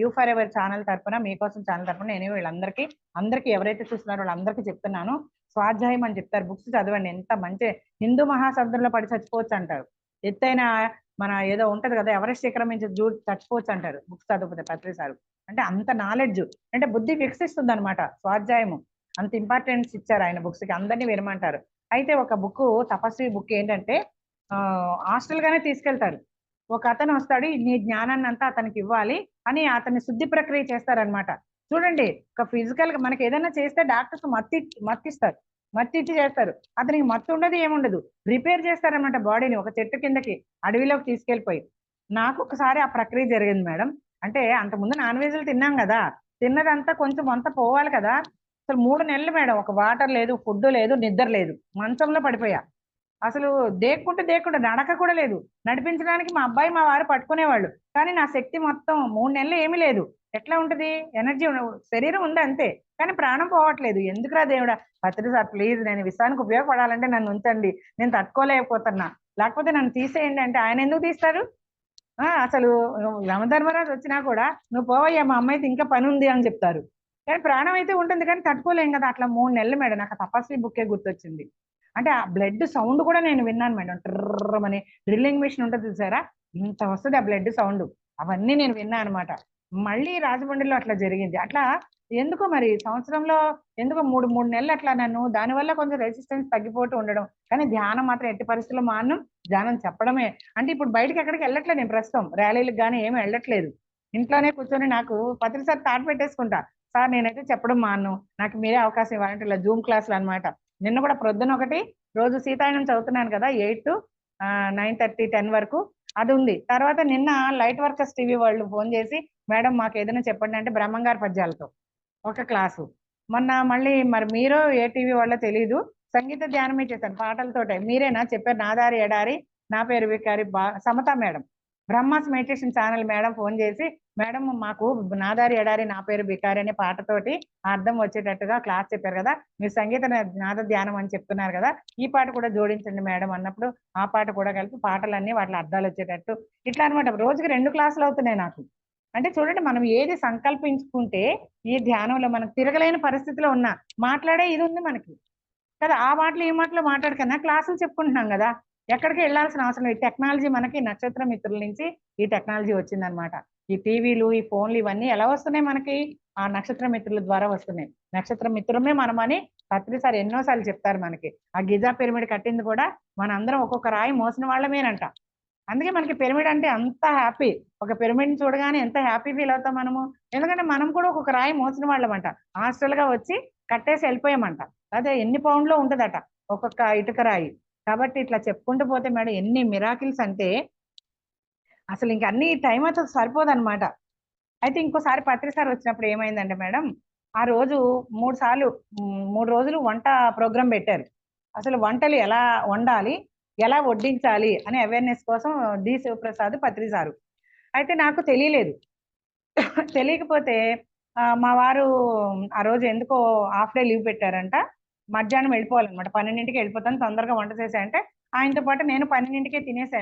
యూ ఫర్ ఎవర్ ఛానల్ తరపున, మీకోసం ఛానల్ తరపున నేను వీళ్ళందరికీ, అందరికీ ఎవరైతే చూస్తున్నారో వాళ్ళందరికీ చెప్తున్నాను, స్వాధ్యాయం అని చెప్తారు, బుక్స్ చదవండి. ఎంత మంచి హిందూ మహాసముద్రంలో పడి చచ్చిపోవచ్చు అంటారు, ఎత్తైన మన ఏదో ఉంటది కదా ఎవరెస్ట్ శిఖరం నుంచి చచ్చిపోవచ్చు అంటారు బుక్స్ చదవకపోతే పత్రి సార్. అంటే అంత నాలెడ్జ్, అంటే బుద్ధి వికసిస్తుంది అనమాట స్వాధ్యాయము. అంత ఇంపార్టెన్స్ ఇచ్చారు ఆయన బుక్స్ కి, అందరినీ వినమంటారు. అయితే ఒక బుక్, తపస్వి బుక్ ఏంటంటే హాస్టల్ గానే తీసుకెళ్తారు. ఒక అతను వస్తాడు, నీ జ్ఞానాన్ని అంతా అతనికి ఇవ్వాలి అని అతన్ని శుద్ధి ప్రక్రియ చేస్తారనమాట. చూడండి, ఒక ఫిజికల్ గా మనకి ఏదైనా చేస్తే డాక్టర్స్ మత్తిస్తారు, మత్తిచ్చి చేస్తారు. అతనికి మత్తు ఉండదు, ఏముండదు, రిపేర్ చేస్తారనమాట బాడీని ఒక చెట్టు కిందకి అడవిలోకి తీసుకెళ్ళిపోయి. నాకు ఒకసారి ఆ ప్రక్రియ జరిగింది మేడం. అంటే అంతకుముందు నాన్ వెజ్లు తిన్నాం కదా, తిన్నదంతా కొంచెం అంతా పోవాలి కదా. అసలు 3 నెలలు మేడం, ఒక వాటర్ లేదు, ఫుడ్ లేదు, నిద్ర లేదు, మంచంలో పడిపోయా. అసలు దేక్కుంటే నడక కూడా లేదు. నడిపించడానికి మా అబ్బాయి మా వారు పట్టుకునేవాళ్ళు, కానీ నా శక్తి మొత్తం 3 నెలలు ఏమీ లేదు. ఎట్లా ఉంటది, ఎనర్జీ శరీరం ఉంది అంతే, కానీ ప్రాణం పోవట్లేదు. ఎందుకురా దేవుడా, పత్రి సార్ ప్లీజ్, నేను విషయానికి ఉపయోగపడాలంటే నన్ను ఉంచండి, నేను తట్టుకోలేకపోతున్నా, లేకపోతే నన్ను తీసేయండి అంటే ఆయన ఎందుకు తీస్తారు? అసలు యమధర్మరాజు వచ్చినా కూడా నువ్వు పోవయ్యా, మా అమ్మాయికి ఇంకా పని ఉంది అని చెప్తారు. కానీ ప్రాణం అయితే ఉంటుంది, కానీ తట్టుకోలేం కదా. అట్లా 3 నెలలు మేడం. నాకు తపస్వి బుక్కే గుర్తొచ్చింది. అంటే ఆ బ్లడ్ సౌండ్ కూడా నేను విన్నాను మేడం, ట్రమని డ్రిల్లింగ్ మిషన్ ఉంటుంది చూసారా, ఇంత వస్తుంది ఆ బ్లడ్ సౌండ్, అవన్నీ నేను విన్నాను అనమాట. మళ్ళీ రాజమండ్రిలో అట్లా జరిగింది. అట్లా ఎందుకో మరి సంవత్సరంలో ఎందుకో 3 నెలలు అట్లా నన్ను, దానివల్ల కొంచెం రెసిస్టెన్స్ తగ్గిపోతూ ఉండడం, కానీ ధ్యానం మాత్రం ఎట్టి పరిస్థితుల్లో మానం. ధ్యానం చెప్పడమే, అంటే ఇప్పుడు బయటకి ఎక్కడికి వెళ్ళట్లేదు నేను ప్రస్తుతం, ర్యాలీలకు కానీ ఏమీ వెళ్ళట్లేదు, ఇంట్లోనే కూర్చొని నాకు పత్రి సార్ తాట పెట్టేసుకుంటా, సార్ నేనైతే చెప్పడం మాను, నాకు మీరే అవకాశం ఇవ్వాలంటే ఇలా జూమ్ క్లాసులు అనమాట. నిన్న కూడా ప్రొద్దున ఒకటి, రోజు సీతాయనం చదువుతున్నాను కదా 8 to 9:30 10 వరకు, అది ఉంది. తర్వాత నిన్న లైట్ వర్కర్స్ టీవీ వాళ్ళు ఫోన్ చేసి, మేడం మాకు ఏదైనా చెప్పండి అంటే బ్రహ్మంగారి పద్యాలతో ఒక క్లాసు. మొన్న మళ్ళీ మరి మీరు ఏ టీవీ వాళ్ళో తెలీదు, సంగీత ధ్యానమే చేశాను పాటలతోటే. మీరేనా చెప్పారు, నాదారి ఎడారి నా పేరు వికారి, Samatha madam, Brahma's meditation channel madam phone చేసి, మేడం మాకు నాదారి ఎడారి నా పేరు బికారి అనే పాటతోటి అర్థం వచ్చేటట్టుగా క్లాస్ చెప్పారు కదా, మీరు సంగీత నాద ధ్యానం అని చెప్తున్నారు కదా, ఈ పాట కూడా జోడించండి మేడం అన్నప్పుడు ఆ పాట కూడా కలిపి పాటలన్నీ వాటి అర్థాలు వచ్చేటట్టు ఇట్లా అనమాట. రోజుకి 2 క్లాసులు అవుతున్నాయి నాకు. అంటే చూడండి, మనం ఏది సంకల్పించుకుంటే ఈ ధ్యానంలో మనకు తిరగలేని పరిస్థితిలో ఉన్నా మాట్లాడే ఇది ఉంది మనకి కదా, ఆ మాటలు ఈ మాటలు మాట్లాడకన్నా క్లాసులు చెప్పుకుంటున్నాం కదా, ఎక్కడికి వెళ్ళాల్సిన అవసరం లేదు. టెక్నాలజీ మనకి నక్షత్ర మిత్రుల నుంచి ఈ టెక్నాలజీ వచ్చిందనమాట. ఈ టీవీలు, ఈ ఫోన్లు ఇవన్నీ ఎలా వస్తున్నాయి మనకి, ఆ నక్షత్ర మిత్రుల ద్వారా వస్తున్నాయి. నక్షత్ర మిత్రమే మనమని పత్రి సార్ ఎన్నోసార్లు చెప్తారు మనకి. ఆ గిజా పిరమిడ్ కట్టింది కూడా మనందరం ఒక్కొక్క రాయి మోసిన వాళ్ళమేనంట. అందుకే మనకి పిరమిడ్ అంటే అంత హ్యాపీ, ఒక పిరమిడ్ చూడగానే ఎంత హ్యాపీ ఫీల్ అవుతాం మనము, ఎందుకంటే మనం కూడా ఒక్కొక్క రాయి మోసిన వాళ్ళమంట, హాస్టల్ గా వచ్చి కట్టేసి వెళ్ళిపోయామంట. అదే ఎన్ని పౌండ్లో ఉంటదట ఒక్కొక్క ఇటుక రాయి. కాబట్టి ఇట్లా చెప్పుకుంటూ పోతే మేడం ఎన్ని మిరాకిల్స్ అంటే అసలు ఇంక అన్ని టైం అయితే సరిపోదన్నమాట. అయితే ఇంకోసారి పత్రి సార్ వచ్చినప్పుడు ఏమైందంటే మేడం, ఆ రోజు 3 రోజులు వంట ప్రోగ్రాం పెట్టారు. అసలు వంటలు ఎలా వండాలి, ఎలా వడ్డించాలి అనే అవేర్నెస్ కోసం డి శివప్రసాద్ పత్రి సారు. అయితే నాకు తెలియలేదు. తెలియకపోతే మా వారు ఆ రోజు ఎందుకో హాఫ్ డే లీవ్ పెట్టారంట, మధ్యాహ్నం వెళ్ళిపోవాలన్నమాట, 12ంటికి వెళ్ళిపోతాను తొందరగా వంట చేశాయంటే ఆయనతో పాటు నేను 12ంటికే తినేసి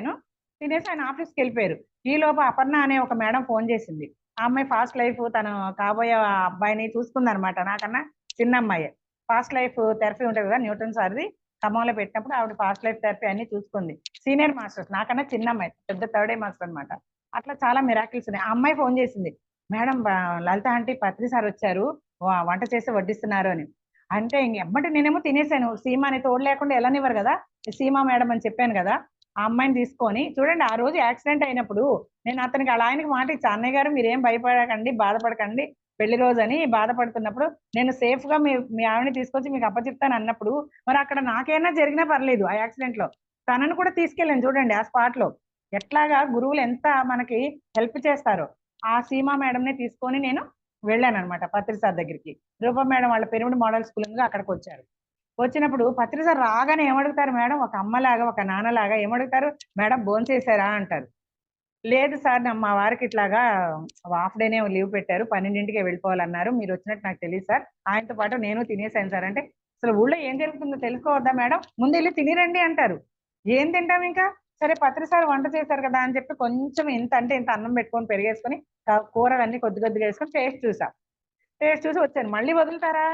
ఆయన ఆఫీస్కి వెళ్ళిపోయారు. ఈ లోపు అపర్ణ అనే ఒక మేడం ఫోన్ చేసింది. ఆ అమ్మాయి ఫాస్ట్ లైఫ్, తను కాబోయే అబ్బాయిని చూసుకుందనమాట, నాకన్నా చిన్న అమ్మాయి. ఫాస్ట్ లైఫ్ థెరపీ ఉంటుంది కదా న్యూటన్ సార్ది, ఖమ్మంలో పెట్టినప్పుడు ఆవిడ ఫాస్ట్ లైఫ్ థెరపీ అన్ని చూసుకుంది. సీనియర్ మాస్టర్స్, నాకన్నా చిన్న అమ్మాయి, పెద్ద 3rd year మాస్టర్ అనమాట. అట్లా చాలా మిరాకిల్స్ ఉన్నాయి. ఆ అమ్మాయి ఫోన్ చేసింది, మేడం లలిత ఆంటీ పత్రి సార్ వచ్చారు, వంట చేసి వడ్డిస్తున్నారు అని. అంటే ఇంక ఎమ్మటి నేనేమో తినేసాను, సీమ అని తోడు లేకుండా వెళ్ళనివ్వరు కదా, సీమా మేడం అని చెప్పాను కదా, ఆ అమ్మాయిని తీసుకొని చూడండి. ఆ రోజు యాక్సిడెంట్ అయినప్పుడు నేను అతనికి అలా ఆయనకి మాట ఇచ్చా, అన్నయ్య గారు మీరేం భయపడకండి, బాధపడకండి, పెళ్లి రోజు అని బాధపడుతున్నప్పుడు నేను సేఫ్ గా మీ ఆవిడని తీసుకొచ్చి మీకు అప్పచెప్తాను అన్నప్పుడు మరి అక్కడ నాకైనా జరిగినా పర్లేదు ఆ యాక్సిడెంట్ లో తనను కూడా తీసుకెళ్ళాను చూడండి ఆ స్పాట్ లో. ఎట్లాగా గురువులు ఎంత మనకి హెల్ప్ చేస్తారో. ఆ సీమా మేడం ని తీసుకొని నేను వెళ్ళాను అనమాట పత్రి సార్ దగ్గరికి. రూపా మేడం వాళ్ళ పిరమిడ్ మోడల్ స్కూల్ ఉంది అక్కడికి వచ్చారు. వచ్చినప్పుడు పత్రి సార్ రాగానే ఏమడుగుతారు మేడం, ఒక అమ్మలాగా ఒక నాన్నలాగా ఏమడుగుతారు, మేడం భోంచేశారా అంటారు. లేదు సార్ మా వారికి ఇట్లాగా హాఫ్ డేనే లీవ్ పెట్టారు, 12ంటికే వెళ్ళిపోవాలన్నారు, మీరు వచ్చినట్టు నాకు తెలియదు సార్, ఆయనతో పాటు నేను తినేసాను సార్ అంటే, అసలు ఊళ్ళో ఏం జరుగుతుందో తెలుసుకోవద్దా మేడం, ముందు వెళ్ళి తినిరండి అంటారు. ఏం తింటాం ఇంకా, సరే పత్రి సార్ వంట చేశారు కదా అని చెప్పి కొంచెం ఇంత అంటే ఇంత అన్నం పెట్టుకొని పెరిగేసుకొని కూరలన్నీ కొద్ది కొద్దిగా వేసుకొని టేస్ట్ చూసా. టేస్ట్ చూసి వచ్చాను. మళ్ళీ వదులుతారా,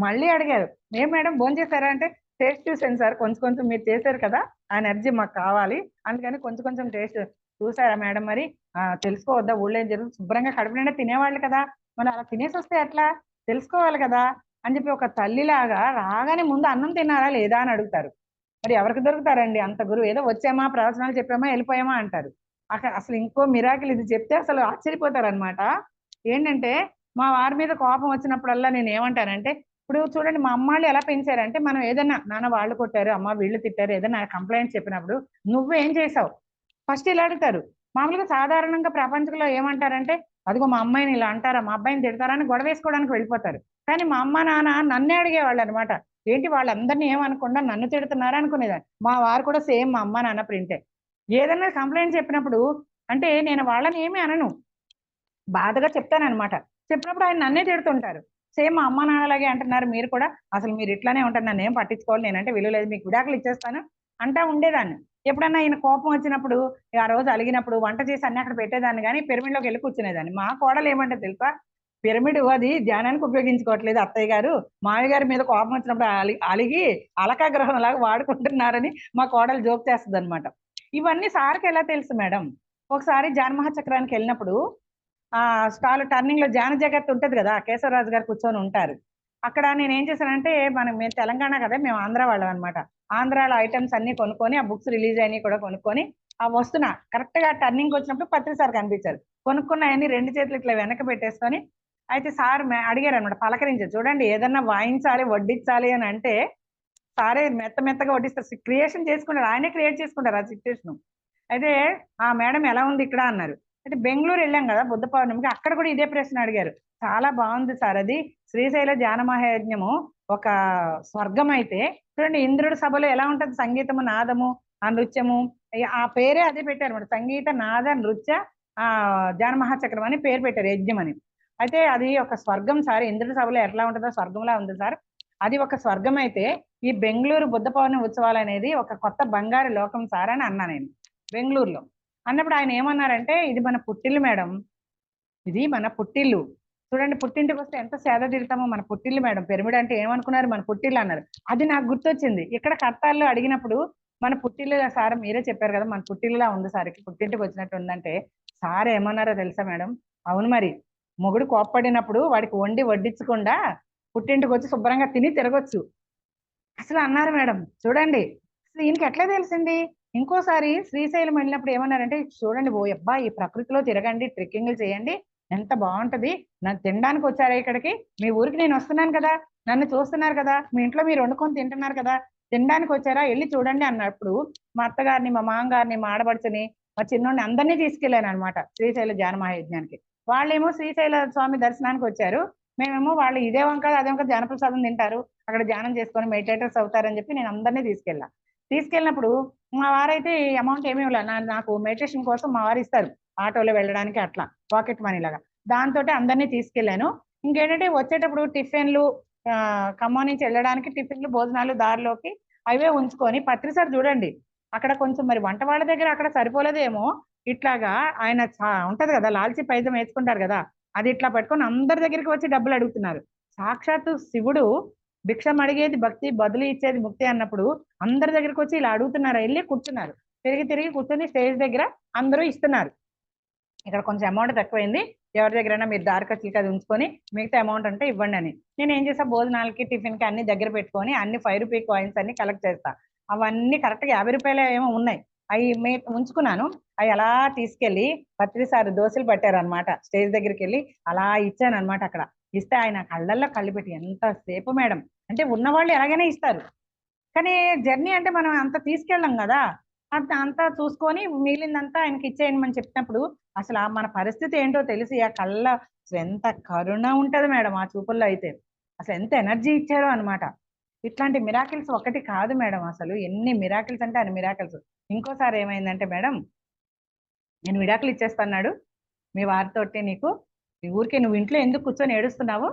మళ్ళీ అడిగారు ఏం మేడం భోంచేశారా అంటే, టేస్ట్ చూసాను సార్, కొంచెం కొంచెం మీరు చేశారు కదా ఆ ఎనర్జీ మాకు కావాలి అందుకని కొంచెం కొంచెం టేస్ట్ చూసారా మేడం, మరి తెలుసుకోవద్దా ఊళ్ళో ఏం జరుగుతుంది, శుభ్రంగా కడుపు నిండా తినేవాళ్ళు కదా, మరి అలా తినేసి వస్తే ఎట్లా, తెలుసుకోవాలి కదా అని చెప్పి ఒక తల్లిలాగా రాగానే ముందు అన్నం తిన్నారా లేదా అని అడుగుతారు. మరి ఎవరికి దొరుకుతారండి అంత గురువు, ఏదో వచ్చామా ప్రవచనాలు చెప్పామా వెళ్ళిపోయామా అంటారు. అక్కడ అసలు ఇంకో మిరాకిల్ ఇది చెప్తే అసలు ఆశ్చర్యపోతారు అనమాట. ఏంటంటే మా వారి మీద కోపం వచ్చినప్పుడల్లా నేను ఏమంటానంటే, ఇప్పుడు చూడండి మా అమ్మాళ్ళు ఎలా పెంచారంటే, మనం ఏదైనా నాన్న వాళ్ళు కొట్టారు అమ్మ వీళ్ళు తిట్టారు ఏదైనా కంప్లైంట్ చెప్పినప్పుడు నువ్వేం చేసావు ఫస్ట్ ఇలా అడుగుతారు. మామూలుగా సాధారణంగా ప్రపంచంలో ఏమంటారంటే, అదిగో మా అమ్మాయిని ఇలా అంటారా మా అబ్బాయిని తిడతారా అని గొడవ వేసుకోవడానికి వెళ్ళిపోతారు. కానీ మా అమ్మ నాన్న నన్నే అడిగేవాళ్ళు అనమాట, ఏంటి వాళ్ళందరినీ ఏమనకుండా నన్ను తిడుతున్నారా అనుకునేదాన్ని. మా వారు కూడా సేమ్ మా అమ్మ నాన్న ప్రింటే. ఏదైనా కంప్లైంట్ చెప్పినప్పుడు అంటే నేను వాళ్ళని ఏమీ అనను, బాధగా చెప్తానన్నమాట. చెప్పినప్పుడు ఆయన నన్నే తిడుతుంటారు. సేమ్ మా అమ్మ నాన్నలాగే అంటున్నారు మీరు కూడా, అసలు మీరు ఇట్లానే ఉంటారు, నన్ను ఏం పట్టించుకోవాలి, నేనంటే విలువ లేదు, మీకు విడాకులు ఇచ్చేస్తాను అంటా ఉండేదాన్ని. ఎప్పుడన్నా ఈయన కోపం వచ్చినప్పుడు ఆ రోజు అలిగినప్పుడు వంట చేసి అన్ని అక్కడ పెట్టేదాన్ని కానీ పిరమిడ్లోకి వెళ్ళి కూర్చునేదాన్ని. మా కోడలు ఏమంటే తెలుసా, పిరమిడ్ అది ధ్యానానికి ఉపయోగించుకోవట్లేదు అత్తయ్య గారు, మావి గారి మీద కోపం వచ్చినప్పుడు అలిగి అలకా గ్రహం లాగా వాడుకుంటున్నారని మా కోడలు జోక్ చేస్తుంది అనమాట. ఇవన్నీ సార్కి ఎలా తెలుసు మేడం, ఒకసారి జాన్మహా చక్రానికి వెళ్ళినప్పుడు ఆ స్టాల్ టర్నింగ్ లో జాన జగత్ ఉంటది కదా, కేశవరాజు గారు కూర్చొని ఉంటారు అక్కడ. నేను ఏం చేశానంటే, మేము తెలంగాణ కదా, మేము ఆంధ్ర వాళ్ళం అనమాట. ఆంధ్రాలో ఐటమ్స్ అన్ని కొనుక్కొని ఆ బుక్స్ రిలీజ్ అయినవి కూడా కొనుక్కొని ఆ వస్తున్నా కరెక్ట్ గా టర్నింగ్ వచ్చినప్పుడు పత్రి సార్ కనిపించారు. కొనుక్కున్నాయని రెండు చేతులు ఇట్లా వెనక పెట్టేసుకొని, అయితే సార్ అడిగారు అనమాట పలకరించారు. చూడండి ఏదన్నా వాయించాలి వడ్డించాలి అని అంటే సారే మెత్త మెత్తగా వడ్డిస్తారు, క్రియేషన్ చేసుకుంటారు, ఆయనే క్రియేట్ చేసుకుంటారు ఆ సిచ్యువేషన్. అయితే ఆ మేడం ఎలా ఉంది ఇక్కడ అన్నారు. అయితే బెంగళూరు వెళ్ళాం కదా బుద్ధ పౌర్ణమికి, అక్కడ కూడా ఇదే ప్రశ్న అడిగారు. చాలా బాగుంది సార్, అది శ్రీశైల ధ్యాన మహాయజ్ఞము ఒక స్వర్గం అయితే, చూడండి ఇంద్రుడి సభలో ఎలా ఉంటది సంగీతము నాదము ఆ నృత్యము, ఆ పేరే అదే పెట్టారు అనమాట, సంగీత నాద నృత్య ఆ ధ్యాన మహాచక్రం అని పేరు పెట్టారు యజ్ఞం అని. అయితే అది ఒక స్వర్గం సార్, ఇంద్రుడి సభలో ఎట్లా ఉంటుందో స్వర్గంలా ఉంది సార్, అది ఒక స్వర్గం అయితే ఈ బెంగళూరు బుద్ధ పౌర్ణమి ఉత్సవాలు అనేది ఒక కొత్త బంగారు లోకం సార్ అని అన్నా నేను బెంగళూరులో. అన్నప్పుడు ఆయన ఏమన్నారంటే, ఇది మన పుట్టిల్లు మేడం, ఇది మన పుట్టిల్లు, చూడండి పుట్టింటికి వస్తే ఎంత సేద తీరుతామో, మన పుట్టిల్లు మేడం, పిరమిడ్ అంటే ఏమనుకున్నారు మన పుట్టిల్లు అన్నారు. అది నాకు గుర్తొచ్చింది. ఇక్కడ కర్తాల్లో అడిగినప్పుడు మన పుట్టిల్లు సార్ మీరే చెప్పారు కదా మన పుట్టిల్లులా ఉంది సార్, పుట్టింటికి వచ్చినట్టు ఉందంటే సార్ ఏమన్నారో తెలుసా మేడం, అవును మరి మొగుడు కోప్పడినప్పుడు వాడికి వండి వడ్డించకుండా పుట్టింటికి వచ్చి శుభ్రంగా తిని తిరగొచ్చు అసలు అన్నారు మేడం. చూడండి అసలు ఈయనకి ఎట్లా తెలిసింది. ఇంకోసారి శ్రీశైలం వెళ్ళినప్పుడు ఏమన్నారంటే, చూడండి ఓ అబ్బా ఈ ప్రకృతిలో తిరగండి, ట్రెక్కింగ్లు చేయండి, ఎంత బాగుంటది, నన్ను తినడానికి వచ్చారా ఇక్కడికి, మీ ఊరికి నేను వస్తున్నాను కదా, నన్ను చూస్తున్నారు కదా, మీ ఇంట్లో మీరు వండుకొని తింటున్నారు కదా, తినడానికి వచ్చారా వెళ్ళి చూడండి అన్నప్పుడు మా అత్తగారిని మా మామగారిని మా ఆడబడుచుని మా చిన్నోడిని అందరినీ తీసుకెళ్ళాను అనమాట శ్రీశైల ధ్యాన మహాయజ్ఞానికి. వాళ్ళేమో శ్రీశైల స్వామి దర్శనానికి వచ్చారు, మేమేమో వాళ్ళు ఇదే వంక అదే వంక ధ్యానప్రసాదం తింటారు, అక్కడ ధ్యానం చేసుకొని మెడిటేటర్స్ అవుతారని చెప్పి నేను అందరినీ తీసుకెళ్ళినప్పుడు మా వారైతే అమౌంట్ ఏమీ నాకు మెడిటేషన్ కోసం మా వారు ఇస్తారు ఆటోలో వెళ్ళడానికి అట్లా పాకెట్ మనీ లాగా, దాంతో అందరినీ తీసుకెళ్ళాను. ఇంకేంటంటే వచ్చేటప్పుడు టిఫిన్లు ఖమ్మం నుంచి వెళ్ళడానికి టిఫిన్లు భోజనాలు దారిలోకి అవే ఉంచుకొని పత్రి సార్ చూడండి అక్కడ కొంచెం మరి వంట వాళ్ళ దగ్గర అక్కడ సరిపోలేదేమో, ఇట్లాగా ఆయన ఉంటది కదా లాల్చి పైజం వేసుకుంటారు కదా, అది ఇట్లా పెట్టుకొని అందరి దగ్గరికి వచ్చి డబ్బులు అడుగుతున్నారు. సాక్షాత్తు శివుడు భిక్షం అడిగేది భక్తి బదులు ఇచ్చేది ముక్తి అన్నప్పుడు అందరి దగ్గరికి వచ్చి ఇలా అడుగుతున్నారు, వెళ్ళి కూర్చున్నారు, తిరిగి తిరిగి కూర్చొని స్టేజ్ దగ్గర అందరూ ఇస్తున్నారు. ఇక్కడ కొంచెం అమౌంట్ తక్కువైంది, ఎవరి దగ్గరైనా మీరు దారి ఖర్చులకి అది ఉంచుకొని మిగతా అమౌంట్ అంటే ఇవ్వండి అని. నేను ఏం చేసా, భోజనాలకి టిఫిన్ కి అన్ని దగ్గర పెట్టుకొని అన్ని 5 రూపీ కాయిన్స్ అన్ని కలెక్ట్ చేస్తా. అవన్నీ కరెక్ట్ గా 50 రూపాయలు ఏమో ఉన్నాయి, అవి ఉంచుకున్నాను. అవి అలా తీసుకెళ్లి పత్రి సార్ దోశలు పట్టారు అనమాట, స్టేజ్ దగ్గరికి వెళ్ళి అలా ఇచ్చాను అనమాట. అక్కడ ఇస్తే ఆయన కళ్ళల్లో కళ్ళు పెట్టి ఎంతసేపు మేడం, అంటే ఉన్నవాళ్ళు ఎలాగైనా ఇస్తారు, కానీ జర్నీ అంటే మనం అంత తీసుకెళ్ళం కదా, అంత అంతా చూసుకొని మిగిలిందంతా ఆయనకి ఇచ్చేయమని చెప్పినప్పుడు అసలు ఆ మన పరిస్థితి ఏంటో తెలిసి ఆ కళ్ళ అసలు ఎంత కరుణ ఉంటది మేడం ఆ చూపుల్లో అయితే, అసలు ఎంత ఎనర్జీ ఇచ్చారో అనమాట. ఇట్లాంటి మిరాకిల్స్ ఒకటి కాదు మేడం, అసలు ఎన్ని మిరాకిల్స్ అంటే అన్ని మిరాకిల్స్. ఇంకోసారి ఏమైందంటే మేడం, నేను విడాకులు ఇచ్చేస్తున్నాడు మీ వారితోటి, నీకు ఈ ఊరికే నువ్వు ఇంట్లో ఎందుకు కూర్చొని ఏడుస్తున్నావు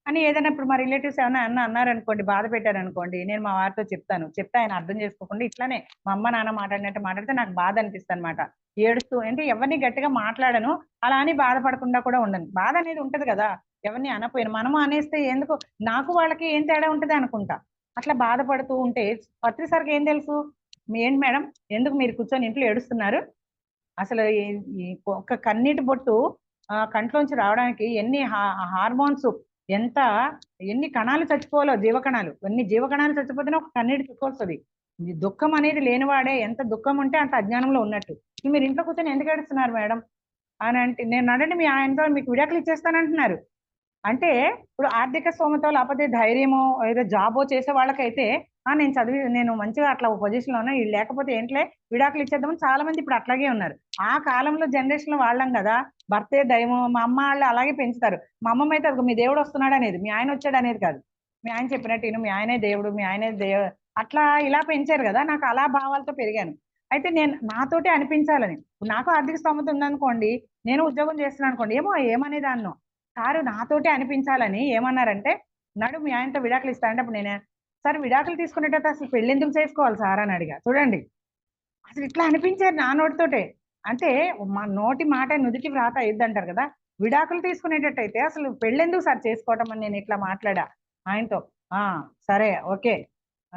అని ఏదైనా ఇప్పుడు మా రిలేటివ్స్ ఏమైనా అన్నారనుకోండి, బాధ పెట్టారనుకోండి, నేను మా వారితో చెప్తాను, చెప్తే ఆయన అర్థం చేసుకోకుండా ఇట్లానే మా అమ్మ నాన్న మాట్లాడినట్టు మాట్లాడితే నాకు బాధ అనిపిస్తుంది అనమాట. ఏడుస్తూ అంటే ఎవరిని గట్టిగా మాట్లాడను, అలా అని బాధపడకుండా కూడా ఉండను, బాధ అనేది ఉంటది కదా, ఎవరిని అనపోయిన మనము అనేస్తే ఎందుకు, నాకు వాళ్ళకి ఏం తేడా ఉంటది అనుకుంటా. అట్లా బాధపడుతూ ఉంటే పత్రి సార్కి ఏం తెలుసు, ఏంటి మేడం ఎందుకు మీరు కూర్చొని ఇంట్లో ఏడుస్తున్నారు, అసలు ఈ ఒక కన్నీటి బొట్టు కంట్లోంచి రావడానికి ఎన్ని హార్మోన్స్, ఎంత ఎన్ని కణాలు చచ్చిపోవాలో, జీవకణాలు, ఎన్ని జీవకణాలు చచ్చిపోతేనే ఒక కన్నీటి చుక్క వస్తుంది. ఈ దుఃఖం అనేది లేనివాడే, ఎంత దుఃఖం ఉంటే అంత అజ్ఞానంలో ఉన్నట్టు. మీరు ఇంట్లో కూర్చొని ఎందుకు ఏడుస్తున్నారు మేడం అని అంటే, నేను అడండి మీ ఆయనతో మీకు విడాకులు ఇచ్చేస్తానంటున్నారు. అంటే ఇప్పుడు ఆర్థిక స్తోమత లేకపోతే ధైర్యమో ఏదో జాబో చేసే వాళ్ళకైతే నేను చదివి నేను మంచిగా అట్లా పొజిషన్ లో ఉన్నా, ఇది లేకపోతే ఏంట్లే విడాకులు ఇచ్చేద్దామని చాలా మంది ఇప్పుడు అట్లాగే ఉన్నారు. ఆ కాలంలో జనరేషన్ లో వాళ్ళం కదా, భర్తే దైవం, మా అమ్మ వాళ్ళు అలాగే పెంచుతారు. మా అమ్మమ్మ అయితే అదిగో మీ దేవుడు వస్తున్నాడు అనేది, మీ ఆయన వచ్చాడు అనేది కాదు, మీ ఆయన చెప్పినట్టు మీ ఆయనే దేవుడు, మీ ఆయనే అట్లా ఇలా పెంచారు కదా, నాకు అలా భావాలతో పెరిగాను. అయితే నేను నాతోటే అనిపించాలని, నాకు ఆర్థిక స్తోమత ఉందనుకోండి, నేను ఉద్యోగం చేస్తున్నాను అనుకోండి, ఏమనేది అన్నో సారు నాతోటే అనిపించాలని ఏమన్నారంటే, నడు మీ ఆయనతో విడాకులు ఇస్తా అంటే, అప్పుడు నేను సార్ విడాకులు తీసుకునేటట్టు అసలు పెళ్లి ఎందుకు చేసుకోవాలి సార్ అని అడిగా. చూడండి అసలు ఇట్లా అనిపించారు నా నోటితోటే. అంటే మా నోటి మాట నుదిటి వ్రాత అయ్యిద్ది అంటారు కదా, విడాకులు తీసుకునేటట్టయితే అసలు పెళ్ళెందుకు సార్ చేసుకోవటం అని నేను ఇట్లా మాట్లాడా ఆయనతో. ఆ సరే ఓకే,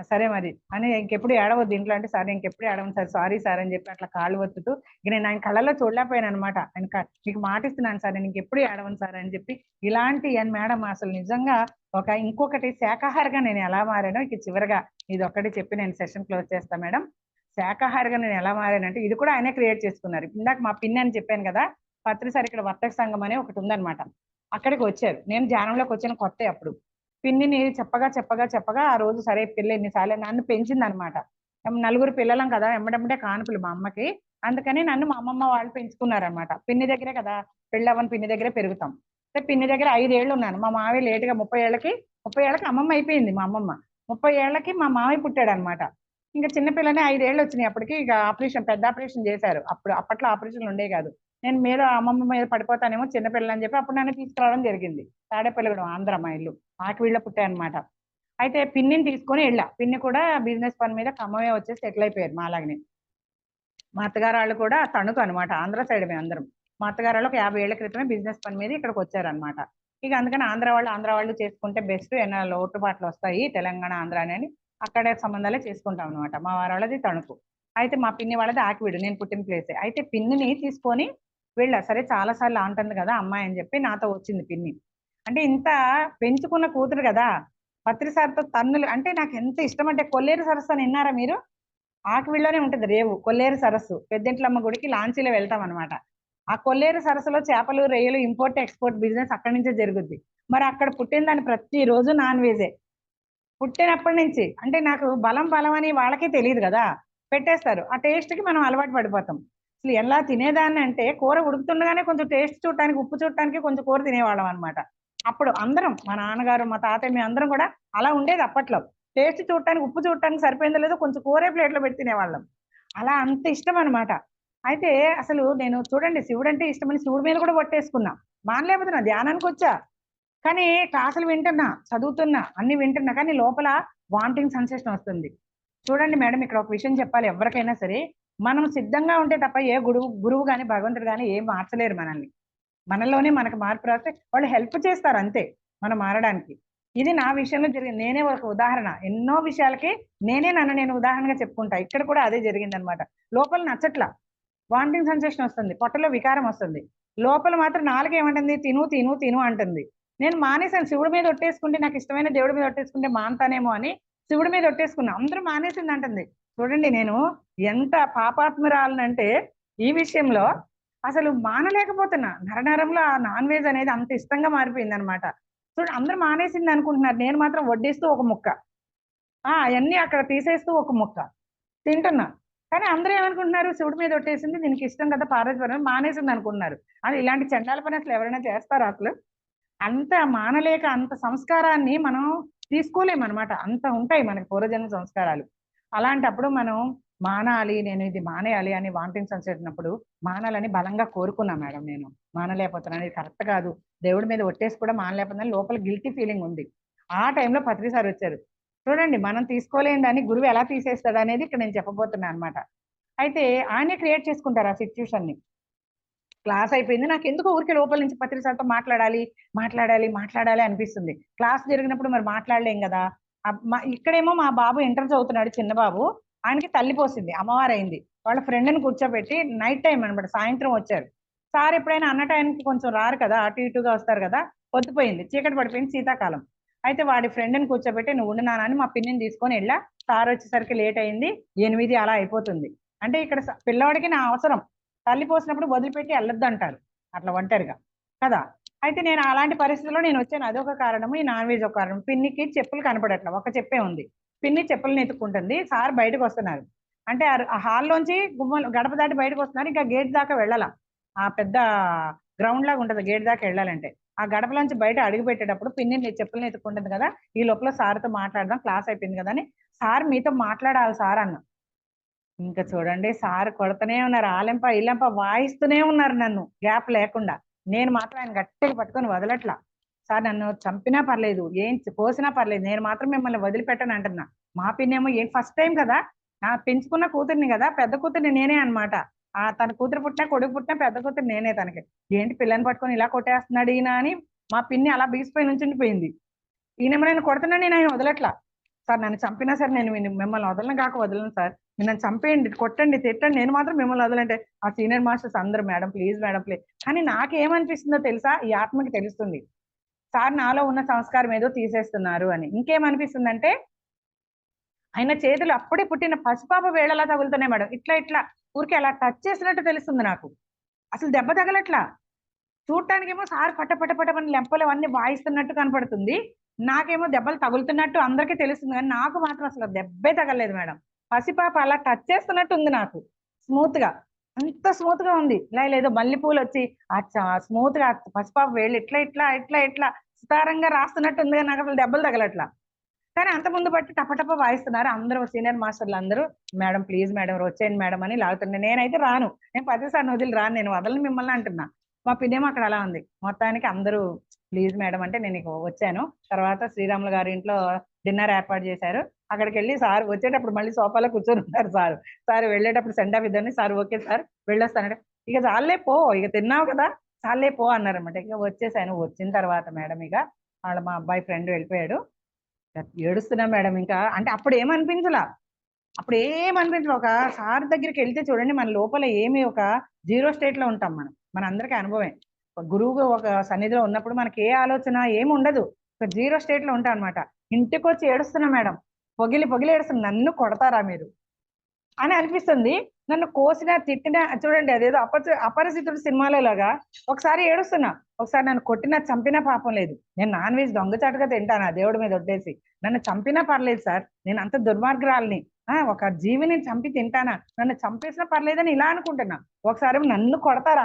సరే మరి అని, ఇంకెప్పుడు ఏడవద్దు ఇంట్లో అంటే, సరే ఇంకెప్పుడు ఏడవను సార్, సారీ సార్ అని చెప్పి అట్లా కాళ్ళు ఒత్తుతూ, ఇక నేను ఆయన కళ్ళలో చూడలేకపోయాను అనమాట. ఆయన మీకు మాటిస్తున్నాను సార్, నేను ఇంకెప్పుడు ఏడవను సార్ అని చెప్పి. ఇలాంటి మేడం అసలు నిజంగా ఒక ఇంకొకటి శాకాహారిగా నేను ఎలా మారానో ఇక చివరిగా ఇది ఒక్కటి చెప్పి నేను సెషన్ క్లోజ్ చేస్తాను మేడం. శాకాహారిగా నేను ఎలా మారానంటే, ఇది కూడా ఆయనే క్రియేట్ చేసుకున్నారు. ఇందాక మా పిన్ని అని చెప్పాను కదా, పత్రిసారి ఇక్కడ వర్తక సంఘం అనే ఒకటి ఉందన్నమాట, అక్కడికి వచ్చారు. నేను ధ్యానంలోకి వచ్చిన కొత్త అప్పుడు. పిన్నిని చెప్పగా చెప్పగా చెప్పగా ఆ రోజు సరే పిల్ల ఎన్నిసార్లు నన్ను పెంచింది అనమాట. నలుగురు పిల్లలం కదా, ఎమ్మడెమ్మడే కానుపులు మా అమ్మకి, అందుకని నన్ను మా అమ్మమ్మ వాళ్ళు పెంచుకున్నారనమాట. పిన్ని దగ్గరే కదా, పెళ్ళవని పిన్ని దగ్గరే పెరుగుతాం. పిన్ని దగ్గర 5 ఏళ్ళు ఉన్నాను. మా మావయ్య లేటుగా 30 ఏళ్ళకి అమ్మమ్మ అయిపోయింది మా అమ్మమ్మ. 30 ఏళ్ళకి మా మావయ్య పుట్టాడు అనమాట. ఇంకా చిన్నపిల్లనే 5 ఏళ్ళు వచ్చినాయి అప్పటికి. ఇక ఆపరేషన్, పెద్ద ఆపరేషన్ చేశారు. అప్పట్లో ఆపరేషన్లు ఉండే కాదు. నేను మీద అమ్మమ్మ మీద పడిపోతానేమో చిన్నపిల్లలు అని చెప్పి అప్పుడు నన్ను తీసుకురావడం జరిగింది. తాడేపల్లిగూడెం ఆంధ్ర మా ఇల్లు, ఆకివీళ్ళ పుట్టాయి అనమాట. అయితే పిన్నిని తీసుకొని వెళ్ళా. పిన్ని కూడా బిజినెస్ పని మీద ఖమ్మమే వచ్చేసి సెటిల్ అయిపోయారు మాలాగనే. మా అత్తగారు వాళ్ళు కూడా తణుకు అనమాట, ఆంధ్ర సైడ్ మేము అందరం. మా అత్తగారు వాళ్ళు ఒక 50 ఏళ్ల క్రితమే బిజినెస్ పని మీద ఇక్కడికి వచ్చారనమాట. ఇక అందుకని ఆంధ్ర వాళ్ళు చేసుకుంటే బెస్ట్, ఏమైనా లోటుపాట్లు వస్తాయి తెలంగాణ ఆంధ్ర అని అక్కడే సంబంధాలే చేసుకుంటాం అనమాట. మా వారి వాళ్ళది తణుకు, అయితే మా పిన్ని వాళ్ళది ఆకివీడు, నేను పుట్టిన ప్లేసే. అయితే పిన్నిని తీసుకొని వెళ్ళా. సరే చాలా సార్లు అంటుంది కదా అమ్మాయి అని చెప్పి నాతో వచ్చింది పిన్ని. అంటే ఇంత పెంచుకున్న కూతురు కదా, పత్రిసారితో తన్నులు అంటే నాకు ఎంత ఇష్టం అంటే, కొల్లేరు సరస్సు అని విన్నారా మీరు? ఆకివీడులోనే ఉంటది రేవు కొల్లేరు సరస్సు, పెద్దింట్లమ్మ గుడికి లాంచీలో వెళ్తాం అనమాట. ఆ కొల్లేరు సరస్సులో చేపలు రొయ్యలు ఇంపోర్ట్ ఎక్స్పోర్ట్ బిజినెస్ అక్కడి నుంచే జరుగుద్ది. మరి అక్కడ పుట్టిన దాన్ని ప్రతి రోజు నాన్ వెజే పుట్టినప్పటి నుంచి. అంటే నాకు బలం అని వాళ్ళకే తెలియదు కదా, పెట్టేస్తారు. ఆ టేస్ట్ కి మనం అలవాటు పడిపోతాం. అసలు ఎలా తినేదాన్ని అంటే, కూర ఉడుకుతుండగానే కొంచెం టేస్ట్ చూడటానికి, ఉప్పు చూడటానికి కొంచెం కూర తినేవాళ్ళం అనమాట. అప్పుడు అందరం, మా నాన్నగారు మా తాతయ్య మేము అందరం కూడా అలా ఉండేది అప్పట్లో. టేస్ట్ చూడటానికి, ఉప్పు చూడటానికి సరిపోయిందో లేదో కొంచెం కూరే ప్లేట్లో పెట్టి తినేవాళ్ళం. అలా అంత ఇష్టం అనమాట. అయితే అసలు నేను చూడండి, శివుడు అంటే ఇష్టమని శివుడి మీద కూడా పట్టేసుకున్నా, మానలేకపోతున్నా, ధ్యానానికి వచ్చా. కానీ క్లాసులు వింటున్నా, చదువుతున్నా, అన్ని వింటున్నా, కానీ లోపల వామిటింగ్ సెన్సేషన్ వస్తుంది. చూడండి మేడం, ఇక్కడ ఒక విషయం చెప్పాలి ఎవరికైనా సరే, మనం సిద్ధంగా ఉంటే తప్ప ఏ గురువు కానీ భగవంతుడు కానీ ఏం మార్చలేరు మనల్ని. మనలోనే మనకు మార్పు రాస్తే వాళ్ళు హెల్ప్ చేస్తారు అంతే మనం మారడానికి. ఇది నా విషయంలో జరిగింది. నేనే ఒక ఉదాహరణ, ఎన్నో విషయాలకి నన్ను నేను ఉదాహరణగా చెప్పుకుంటా. ఇక్కడ కూడా అదే జరిగింది అనమాట. లోపల నచ్చట్లా, వామిటింగ్ సెన్సేషన్ వస్తుంది, పొట్టలో వికారం వస్తుంది, లోపల మాత్రం నాలుక ఏమంటుంది, తిను తిను తిను అంటుంది. నేను మానేశాను. శివుడి మీద ఒట్టేసుకుంటే, నాకు ఇష్టమైన దేవుడి మీద ఒట్టేసుకుంటే మానతానేమో అని శివుడి మీద ఒట్టేసుకున్నా. అందరూ మానేసింది అంటుంది. చూడండి నేను ఎంత పాపాత్మురాలనంటే ఈ విషయంలో అసలు మానలేకపోతున్నా. నరనరంలో ఆ నాన్ వెజ్ అనేది అంత ఇష్టంగా మారిపోయింది అనమాట. చూడండి అందరూ మానేసింది అనుకుంటున్నారు, నేను మాత్రం వడ్డిస్తూ ఒక ముక్క, అవన్నీ అక్కడ తీసేస్తూ ఒక ముక్క తింటున్నా. కానీ అందరూ ఏమనుకుంటున్నారు, శివుడి మీద ఒట్టేసింది, దీనికి ఇష్టం కదా పార్వతీపురం మానేసింది అనుకుంటున్నారు. అది ఇలాంటి చండాల పని అసలు ఎవరైనా చేస్తారా అసలు? అంత మానలేక అంత సంస్కారాన్ని మనం తీసుకోలేమన్నమాట. అంత ఉంటాయి మనకి పూర్వజన్మ సంస్కారాలు. అలాంటప్పుడు మనం మానాలి, నేను ఇది మానేయాలి అని వామిటింగ్ సెన్స్ వచ్చినప్పుడు మానాలని బలంగా కోరుకున్నా మేడం. నేను మానలేకపోతున్నాను, ఇది కరెక్ట్ కాదు, దేవుడి మీద ఒట్టేసి కూడా మానలేకపోతున్నాను, లోపల గిల్టీ ఫీలింగ్ ఉంది. ఆ టైంలో పత్రి సార్ వచ్చారు. చూడండి మనం తీసుకోలేని దాన్ని గురువు ఎలా తీసేస్తాడు అనేది ఇక్కడ నేను చెప్పబోతున్నాను అనమాట. అయితే ఆయనే క్రియేట్ చేసుకుంటారు ఆ సిచ్యువేషన్ ని. క్లాస్ అయిపోయింది, నాకు ఎందుకో ఊరికే లోపల నుంచి పత్రి సార్తో మాట్లాడాలి మాట్లాడాలి మాట్లాడాలి అనిపిస్తుంది. క్లాస్ జరిగినప్పుడు మరి మాట్లాడలేం కదా. ఇక్కడేమో మా బాబు ఇంటర్ చదువుతున్నాడు, చిన్న బాబు. ఆయనకి తల్లి పోసింది, అమ్మవారు అయింది. వాళ్ళ ఫ్రెండ్ని కూర్చోబెట్టి నైట్ టైం అనమాట, సాయంత్రం వచ్చారు. సార్ ఎప్పుడైనా అన్న టైంకి కొంచెం రారు కదా, అటు ఇటుగా వస్తారు కదా. పొద్దుపోయింది, చీకటి పడిపోయింది, శీతాకాలం. అయితే వాడి ఫ్రెండ్ని కూర్చోబెట్టి నువ్వు ఉండున్నానని మా పిన్నిని తీసుకొని వెళ్ళా. సార్ వచ్చేసరికి లేట్ అయింది, 8 అలా అయిపోతుంది. అంటే ఇక్కడ పిల్లవాడికి నా అవసరం, తల్లి పోసినప్పుడు వదిలిపెట్టి వెళ్ళొద్దు అంటారు అట్లా ఒంటరిగా కదా. అయితే నేను అలాంటి పరిస్థితుల్లో నేను వచ్చాను, అదొక కారణము, ఈ నాన్ వెజ్ ఒక కారణం. పిన్నికి చెప్పులు కనపడట్లా, ఒక చెప్పే ఉంది. పిన్ని చెప్పులను ఎత్తుకుంటుంది. సార్ బయటకు వస్తున్నారు, అంటే ఆ హాల్లోంచి గడప దాటి బయటకు వస్తున్నారు. ఇంకా గేట్ దాకా వెళ్ళాల, ఆ పెద్ద గ్రౌండ్ లాగా ఉంటది, గేట్ దాకా వెళ్ళాలంటే. ఆ గడపలోంచి బయట అడుగు పెట్టేటప్పుడు పిన్ని చెప్పులను ఎత్తుకుంటుంది కదా. ఈ లోపల సార్తో మాట్లాడదాం, క్లాస్ అయిపోయింది కదా అని, సార్ మీతో మాట్లాడాలి సార్ అన్న. ఇంకా చూడండి సార్ కొడతనే ఉన్నారు, ఆలెంప ఇల్లెంప వాయిస్తూనే ఉన్నారు నన్ను గ్యాప్ లేకుండా. నేను మాత్రం ఆయన గట్టిగా పట్టుకొని వదలట్లా. సార్ నన్ను చంపినా పర్లేదు, ఏం కోసినా పర్లేదు, నేను మాత్రం మిమ్మల్ని వదిలిపెట్టను అంటున్నా. మా పిన్నేమో ఏం ఫస్ట్ టైం కదా, నా పెంచుకున్న కూతుర్ని కదా, పెద్ద కూతుర్ని నేనే అనమాట. తన కూతురు పుట్టినా కొడుకు పుట్టినా పెద్ద కూతురు నేనే తనకి. ఏంటి పిల్లని పట్టుకొని ఇలా కొట్టేస్తున్నాడు ఈయన అని మా పిన్ని అలా బీసిపోయి నుంచుండిపోయింది. ఈయనేమో నేను కొడుతున్నా, నేను ఆయన వదలట్లా. సార్ నన్ను చంపినా సరే నేను మిమ్మల్ని వదలను కాక వదలను సార్, నన్ను చంపేయండి, కొట్టండి, తిట్టండి, నేను మాత్రం మిమ్మల్ని వదలంటే ఆ సీనియర్ మాస్టర్స్ అందరూ మేడం ప్లీజ్ మేడం ప్లీజ్. కానీ నాకేమనిపిస్తుందో తెలుసా, ఈ ఆత్మకి తెలుస్తుంది సార్ నాలో ఉన్న సంస్కారం ఏదో తీసేస్తున్నారు అని. ఇంకేమనిపిస్తుందంటే ఆయన చేతులు అప్పుడే పుట్టిన పసిపాప వేళలా తగులుతున్నాయి మేడం, ఇట్లా ఇట్లా ఊరికే అలా టచ్ చేసినట్టు తెలుస్తుంది నాకు. అసలు దెబ్బ తగలట్లా. చూడటానికేమో సార్ పట పట పటమని లెంపలు అవన్నీ వాయిస్తున్నట్టు కనపడుతుంది, నాకేమో దెబ్బలు తగులుతున్నట్టు అందరికీ తెలుస్తుంది. కానీ నాకు మాత్రం అసలు దెబ్బే తగలలేదు మేడం. పసిపాప అలా టచ్ చేస్తున్నట్టు ఉంది నాకు, స్మూత్ గా, అంత స్మూత్ గా ఉంది. ఇలా లేదో మల్లెపూలు వచ్చి స్మూత్ గా పసిపాప వేళ్ళు ఇట్లా ఇట్లా ఇట్లా ఇట్లా సుతారంగా రాస్తున్నట్టు ఉంది, కానీ నాకు అసలు దెబ్బలు తగలట్లా. కానీ అంత ముందు బట్టి టపటప వాయిస్తున్నారు అందరూ, సీనియర్ మాస్టర్లు అందరూ. మేడం ప్లీజ్ మేడం వచ్చేయండి మేడం అని లాగుతున్నాను. నేనైతే రాను, నేను ప్రతిసారి వదిలి రాను, నేను వదలను మిమ్మల్ని అంటున్నా. మా పిన్నేమో అక్కడ అలా ఉంది. మొత్తానికి అందరూ ప్లీజ్ మేడం అంటే నేను వచ్చాను. తర్వాత శ్రీరాములు గారి ఇంట్లో డిన్నర్ ఏర్పాటు చేశారు. అక్కడికి వెళ్ళి సార్ వచ్చేటప్పుడు మళ్ళీ సోఫాలో కూర్చొని ఉంటారు సార్. సార్ వెళ్ళేటప్పుడు సెండ్ ఆఫ్ ఇద్దని, సార్ ఓకే సార్ వెళ్ళొస్తానంటే ఇక చాలే పో, ఇక తిన్నావు కదా చాలే పో అన్నారనమాట. ఇక వచ్చేసాను. వచ్చిన తర్వాత మేడం ఇక మా అబ్బాయి ఫ్రెండ్ వెళ్ళిపోయాడు. ఏడుస్తున్నా మేడం. ఇంకా అంటే అప్పుడు ఏమనిపించలా, అప్పుడు ఏమనిపించదు. ఒక సార్ దగ్గరికి వెళ్తే చూడండి మన లోపల ఏమి ఒక జీరో స్టేట్ లో ఉంటాం మనం, మన అందరికీ అనుభవమే. గురువు ఒక సన్నిధిలో ఉన్నప్పుడు మనకి ఏ ఆలోచన ఏమి ఉండదు, ఒక జీరో స్టేట్ లో ఉంటాం అనమాట. ఇంటికి వచ్చి ఏడుస్తున్నా మేడం, పొగిలి పొగిలి ఏడుస్తున్నా, నన్ను కొడతారా మీరు అని అనిపిస్తుంది. నన్ను కోసినా తిట్టినా చూడండి అదేదో అపరిచితుడు సినిమాలో లాగా ఒకసారి ఏడుస్తున్నా, ఒకసారి నన్ను కొట్టినా చంపినా పాపం లేదు, నేను నాన్ వెజ్ దొంగచాటుగా తింటానా దేవుడి మీద వడ్డేసి, నన్ను చంపినా పర్లేదు సార్, నేను అంత దుర్మార్గురాలని, ఒక జీవిని చంపి తింటానా, నన్ను చంపేసినా పర్లేదని ఇలా అనుకుంటున్నా. ఒకసారి నన్ను కొడతారా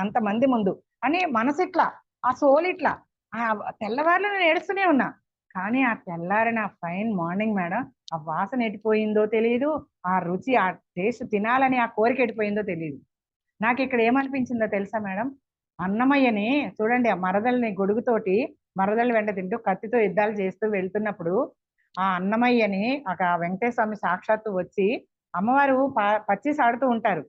అంతమంది ముందు అని మనసు ఇట్లా, ఆ సోల్ ఇట్లా. ఆ తెల్లవారులు నేను ఏడుస్తూనే ఉన్నా. కానీ ఆ తెల్లారిన ఫైన్ మార్నింగ్ మేడం, ఆ వాసన ఎట్టిపోయిందో తెలియదు, ఆ రుచి ఆ టేస్ట్ తినాలని ఆ కోరిక ఎట్టిపోయిందో తెలియదు. నాకు ఇక్కడ ఏమనిపించిందో తెలుసా మేడం, అన్నమయ్యని చూడండి, ఆ మరదల్ని గొడుగుతోటి మరదలు వెంట తింటూ కత్తితో యుద్ధాలు చేస్తూ వెళ్తున్నప్పుడు ఆ అన్నమయ్యని ఒక వెంకటేశ్వర స్వామి సాక్షాత్తు వచ్చి అమ్మవారు పచ్చి సాడుతూ ఉంటారు.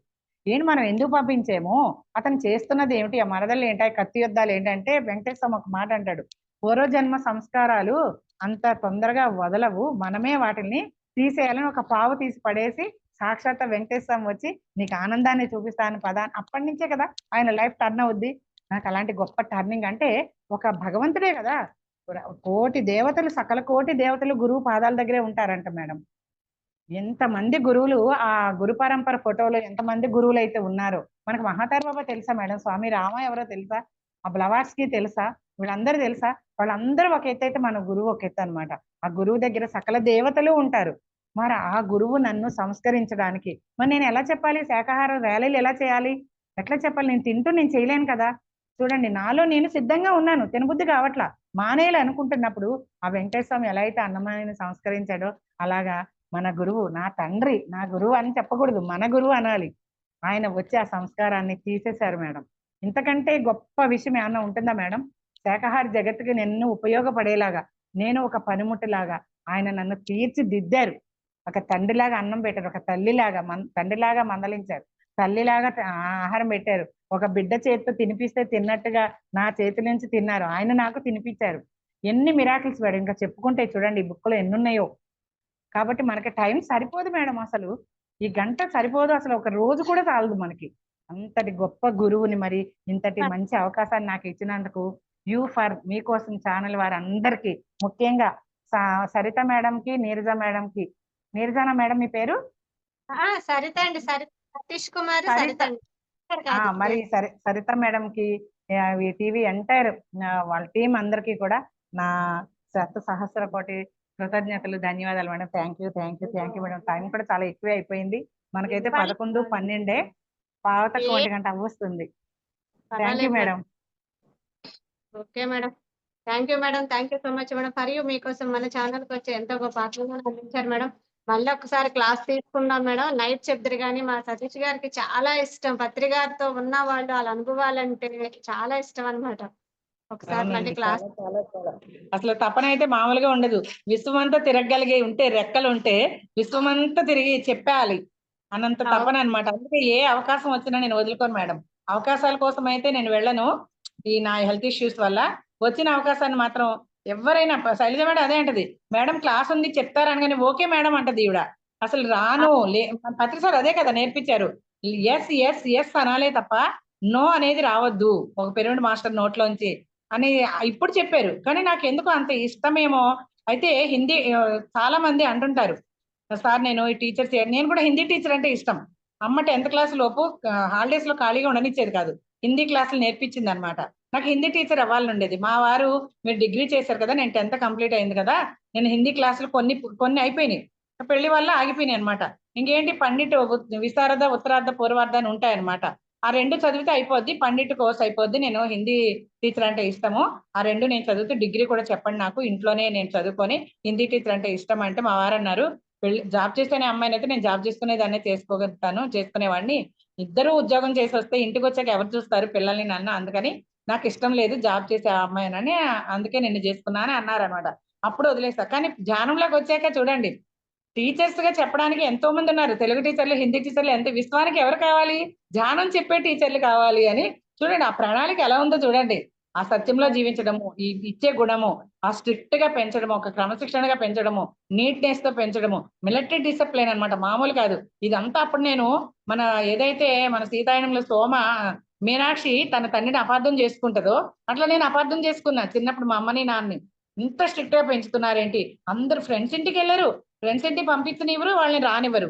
ఏంటి మనం ఎందుకు పంపించేమో, అతను చేస్తున్నది ఏమిటి, ఆ మరదలు ఏంటి, ఆ కత్తి యుద్ధాలు ఏంటంటే వెంకటేశ్వర స్వామి ఒక మాట అంటాడు, పూర్వజన్మ సంస్కారాలు అంత తొందరగా వదలవు, మనమే వాటిని తీసేయాలని ఒక పావు తీసి పడేసి సాక్షాత్ వెంకటేశ్వర స్వామి వచ్చి నీకు ఆనందాన్ని చూపిస్తాను పదా, అప్పటి నుంచే కదా ఆయన లైఫ్ టర్న్ అవుద్ది. నాకు అలాంటి గొప్ప టర్నింగ్ అంటే ఒక భగవంతుడే కదా, కోటి దేవతలు సకల కోటి దేవతలు గురువు పాదాల దగ్గరే ఉంటారంట మేడం. ఎంతమంది గురువులు, ఆ గురు పరంపర ఫోటోలో ఎంతమంది గురువులు అయితే ఉన్నారో. మనకు మహాతార్ బాబా తెలుసా మేడం, స్వామి రామ ఎవరో తెలుసా, ఆ బ్లవాట్స్కి తెలుసా, వీళ్ళందరూ తెలుసా? వాళ్ళందరూ ఒక ఎత్తు అయితే మన గురువు ఒక ఎత్తు అనమాట. ఆ గురువు దగ్గర సకల దేవతలు ఉంటారు. మరి ఆ గురువు నన్ను సంస్కరించడానికి మరి నేను ఎలా చెప్పాలి? శాకాహార ర్యాలీలు ఎలా చేయాలి? ఎట్లా చెప్పాలి? నేను తింటూ నేను చేయలేను కదా! చూడండి, నాలో నేను సిద్ధంగా ఉన్నాను, తినబుద్ధి కావట్లా, మానేయాలి అనుకుంటున్నప్పుడు ఆ వెంకటేశ్వర స్వామి ఎలా అయితే అన్నమయ్యని సంస్కరించాడో అలాగా మన గురువు, నా తండ్రి, నా గురువు అని చెప్పకూడదు, మన గురువు అనాలి. ఆయన వచ్చి ఆ సంస్కారాన్ని తీసేశారు మేడం. ఇంతకంటే గొప్ప విషయం ఏమన్నా ఉంటుందా మేడం? శాకాహార జగత్తుకి నన్ను ఉపయోగపడేలాగా, నేను ఒక పనిముట్టులాగా ఆయన నన్ను తీర్చిదిద్దారు. ఒక తండ్రిలాగా అన్నం పెట్టారు, ఒక తల్లిలాగా తండ్రిలాగా మందలించారు, తల్లిలాగా ఆహారం పెట్టారు, ఒక బిడ్డ చేతితో తినిపిస్తే తిన్నట్టుగా నా చేతి నుంచి తిన్నారు, ఆయన నాకు తినిపించారు. ఎన్ని మిరాకిల్స్ మేడం, ఇంకా చెప్పుకుంటే చూడండి ఈ బుక్ లో ఎన్ని ఉన్నాయో. కాబట్టి మనకి టైం సరిపోదు మేడం, అసలు ఈ గంట సరిపోదు, అసలు ఒక రోజు కూడా చాలదు మనకి. అంతటి గొప్ప గురువుని మరి ఇంతటి మంచి అవకాశాన్ని నాకు ఇచ్చినందుకు మీకోసం ఛానల్ వారందరికీ, ముఖ్యంగా సరిత మేడంకి, నీరజ మేడంకి. నీరజానా మేడం మీ పేరు? సరిత అండి, సరిత సతీష్ కుమార్, సరిత. సరిత అండి. కాదు, మరి సరిత మేడం కి ఈ టీవీ ఎంటైర్ వాళ్ళ టీం అందరికీ కూడా నా సహస్ర కోటి కృతజ్ఞతలు, ధన్యవాదాలు madam. Thank you, thank you, thank you madam. Time కూడా చాలా ఎక్కువే అయిపోయింది మనకైతే, 11, 12 పావుతక్కువ 1 గంట అవ్వస్తుంది. థ్యాంక్ యూ పర్వాలేదు madam. Madam. Okay madam. Thank you madam. Thank you so much madam. మరియు మీకోసం మన ఛానల్కి వచ్చి ఎంతో గొప్ప ఆత్మీయతను అందించారు మేడం. మళ్ళీ ఒకసారి క్లాస్ తీసుకుందాం మేడం. నైట్ చెప్తారు కానీ మా సతీష్ గారికి చాలా ఇష్టం, పత్రి గారితో ఉన్న వాళ్ళు వాళ్ళ అనుభవాలంటే చాలా ఇష్టం అన్నమాట. ఒకసారి మళ్ళీ అవునండి, క్లాస్ చాలా చాలా చాలా అసలు తపన అయితే మామూలుగా ఉండదు. విశ్వమంతా తిరగగలిగే ఉంటే, రెక్కలు ఉంటే విశ్వమంతా తిరిగి చెప్పాలి అన్నంత తపన అన్నమాట. అందుకే ఏ అవకాశం వచ్చినా నేను వదులుకోను మేడం. అవకాశాల కోసం అయితే నేను వెళ్ళను. ఈ నా హెల్త్ ఇష్యూస్ వల్ల వచ్చిన అవకాశాన్ని మాత్రం ఎవరైనా, శైలజ మేడం అదే అంటది, మేడం క్లాస్ ఉంది చెప్తారనగానే ఓకే మేడం అంటది ఈవిడ. అసలు రాను పత్రి సార్ అదే కదా నేర్పించారు, ఎస్ ఎస్ ఎస్ అనాలే తప్ప నో అనేది రావద్దు ఒక పిరమిడ్ మాస్టర్ నోట్లోంచి అని ఇప్పుడు చెప్పారు. కానీ నాకు ఎందుకు అంత ఇష్టమేమో. అయితే హిందీ చాలా మంది అంటుంటారు, సార్ నేను ఈ టీచర్ నేను కూడా హిందీ టీచర్ అంటే ఇష్టం. అమ్మ 10th క్లాస్ లోపు హాలిడేస్ లో ఖాళీగా ఉండనిచ్చేది కాదు, హిందీ క్లాసులు నేర్పించింది అనమాట. నాకు హిందీ టీచర్ అవ్వాలని ఉండేది. మా వారు మీరు డిగ్రీ చేశారు కదా, నేను 10th కంప్లీట్ అయింది కదా, నేను హిందీ క్లాసులు కొన్ని అయిపోయినాయి, పెళ్లి వల్ల ఆగిపోయినాయి అనమాట. ఇంకేంటి పండిట్ విశారద, ఉత్తరార్ధ, పూర్వార్ధ అని ఉంటాయన్నమాట. ఆ 2 చదివితే అయిపోద్ది, పండిట్ కోర్స్ అయిపోద్ది. నేను హిందీ టీచర్ అంటే ఇష్టము, ఆ 2 నేను చదివితే డిగ్రీ కూడా చెప్పండి నాకు, ఇంట్లోనే నేను చదువుకొని హిందీ టీచర్ అంటే ఇష్టం అంటే మా వారు అన్నారు, పెళ్లి జాబ్ చేస్తేనే అమ్మాయిని అయితే నేను జాబ్ చేసుకునేదాన్ని చేసుకునేవాడిని, ఇద్దరు ఉద్యోగం చేసి వస్తే ఇంటికి వచ్చాక ఎవరు చూస్తారు పిల్లల్ని నన్ను, అందుకని నాకు ఇష్టం లేదు జాబ్ చేసే అమ్మాయినని, అందుకే నిన్ను చేసుకున్నా అని అన్నారనమాట. అప్పుడు వదిలేస్తా. కానీ ధ్యానంలోకి వచ్చాక చూడండి, టీచర్స్ గా చెప్పడానికి ఎంతో మంది ఉన్నారు, తెలుగు టీచర్లు, హిందీ టీచర్లు, ఎంత విశ్వానికి ఎవరు కావాలి? ధ్యానం చెప్పే టీచర్లు కావాలి అని. చూడండి ఆ ప్రణాళిక ఎలా ఉందో చూడండి. ఆ సత్యంలో జీవించడము, ఈ ఇచ్చే గుణము, ఆ స్ట్రిక్ట్ గా పెంచడము, ఒక క్రమశిక్షణగా పెంచడము, నీట్నెస్ తో పెంచడము, మిలిటరీ డిసిప్లిన్ అన్నమాట, మామూలు కాదు ఇదంతా. అప్పుడు నేను మన ఏదైతే మన సీతాయనంలో మీనాక్షి తన తండ్రిని అపార్థం చేసుకుంటుందో అట్లా నేను అపార్థం చేసుకున్నా చిన్నప్పుడు మా అమ్మని నాన్నని. ఇంత స్ట్రిక్ట్ గా పెంచుతున్నారేంటి, అందరు ఫ్రెండ్స్ ఇంటికి వెళ్ళరు, ఫ్రెండ్స్ ఇంటికి పంపించనివ్వరు, వాళ్ళని రానివ్వరు,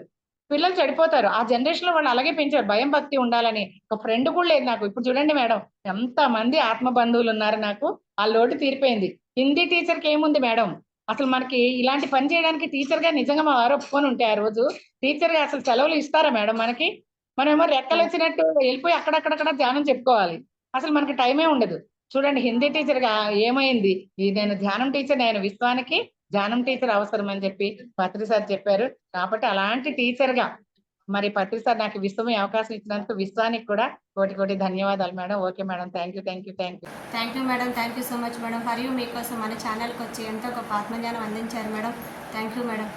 పిల్లలు చెడిపోతారు. ఆ జనరేషన్ లో వాళ్ళు అలాగే పెంచారు, భయం భక్తి ఉండాలని. ఒక ఫ్రెండ్ కూడా లేదు నాకు. ఇప్పుడు చూడండి మేడం, ఎంత మంది ఆత్మ బంధువులు ఉన్నారు నాకు, ఆ లోటు తీరిపోయింది. హిందీ టీచర్ కి ఏముంది మేడం, అసలు మనకి ఇలాంటి పని చేయడానికి టీచర్ గా నిజంగా మా వారు ఒప్పుకొని ఉంటే ఆ రోజు టీచర్ గా అసలు సెలవులు ఇస్తారా మేడం మనకి? మనమేమో రెక్కలు వచ్చినట్టు వెళ్ళిపోయి అక్కడక్కడక్కడ ధ్యానం చెప్పుకోవాలి, అసలు మనకి టైమే ఉండదు. చూడండి హిందీ టీచర్ గా ఏమైంది, నేను ధ్యానం టీచర్, నేను విశ్వానికి ధ్యానం టీచర్ అవసరం అని చెప్పి పత్రి సార్ చెప్పారు. కాబట్టి అలాంటి టీచర్ గా మరి పత్రి సార్ నాకు విశ్వం అవకాశం ఇచ్చినందుకు విశ్వానికి కూడా కోటి కోటి ధన్యవాదాలు madam. Okay madam, thank you, thank you, thank you. Thank you madam. Thank you so much madam. మరియు మీకోసం మన ఛానల్కి వచ్చి ఎంతో గొప్ప ఆత్మజ్ఞానం అందించారు మేడం. Thank you madam.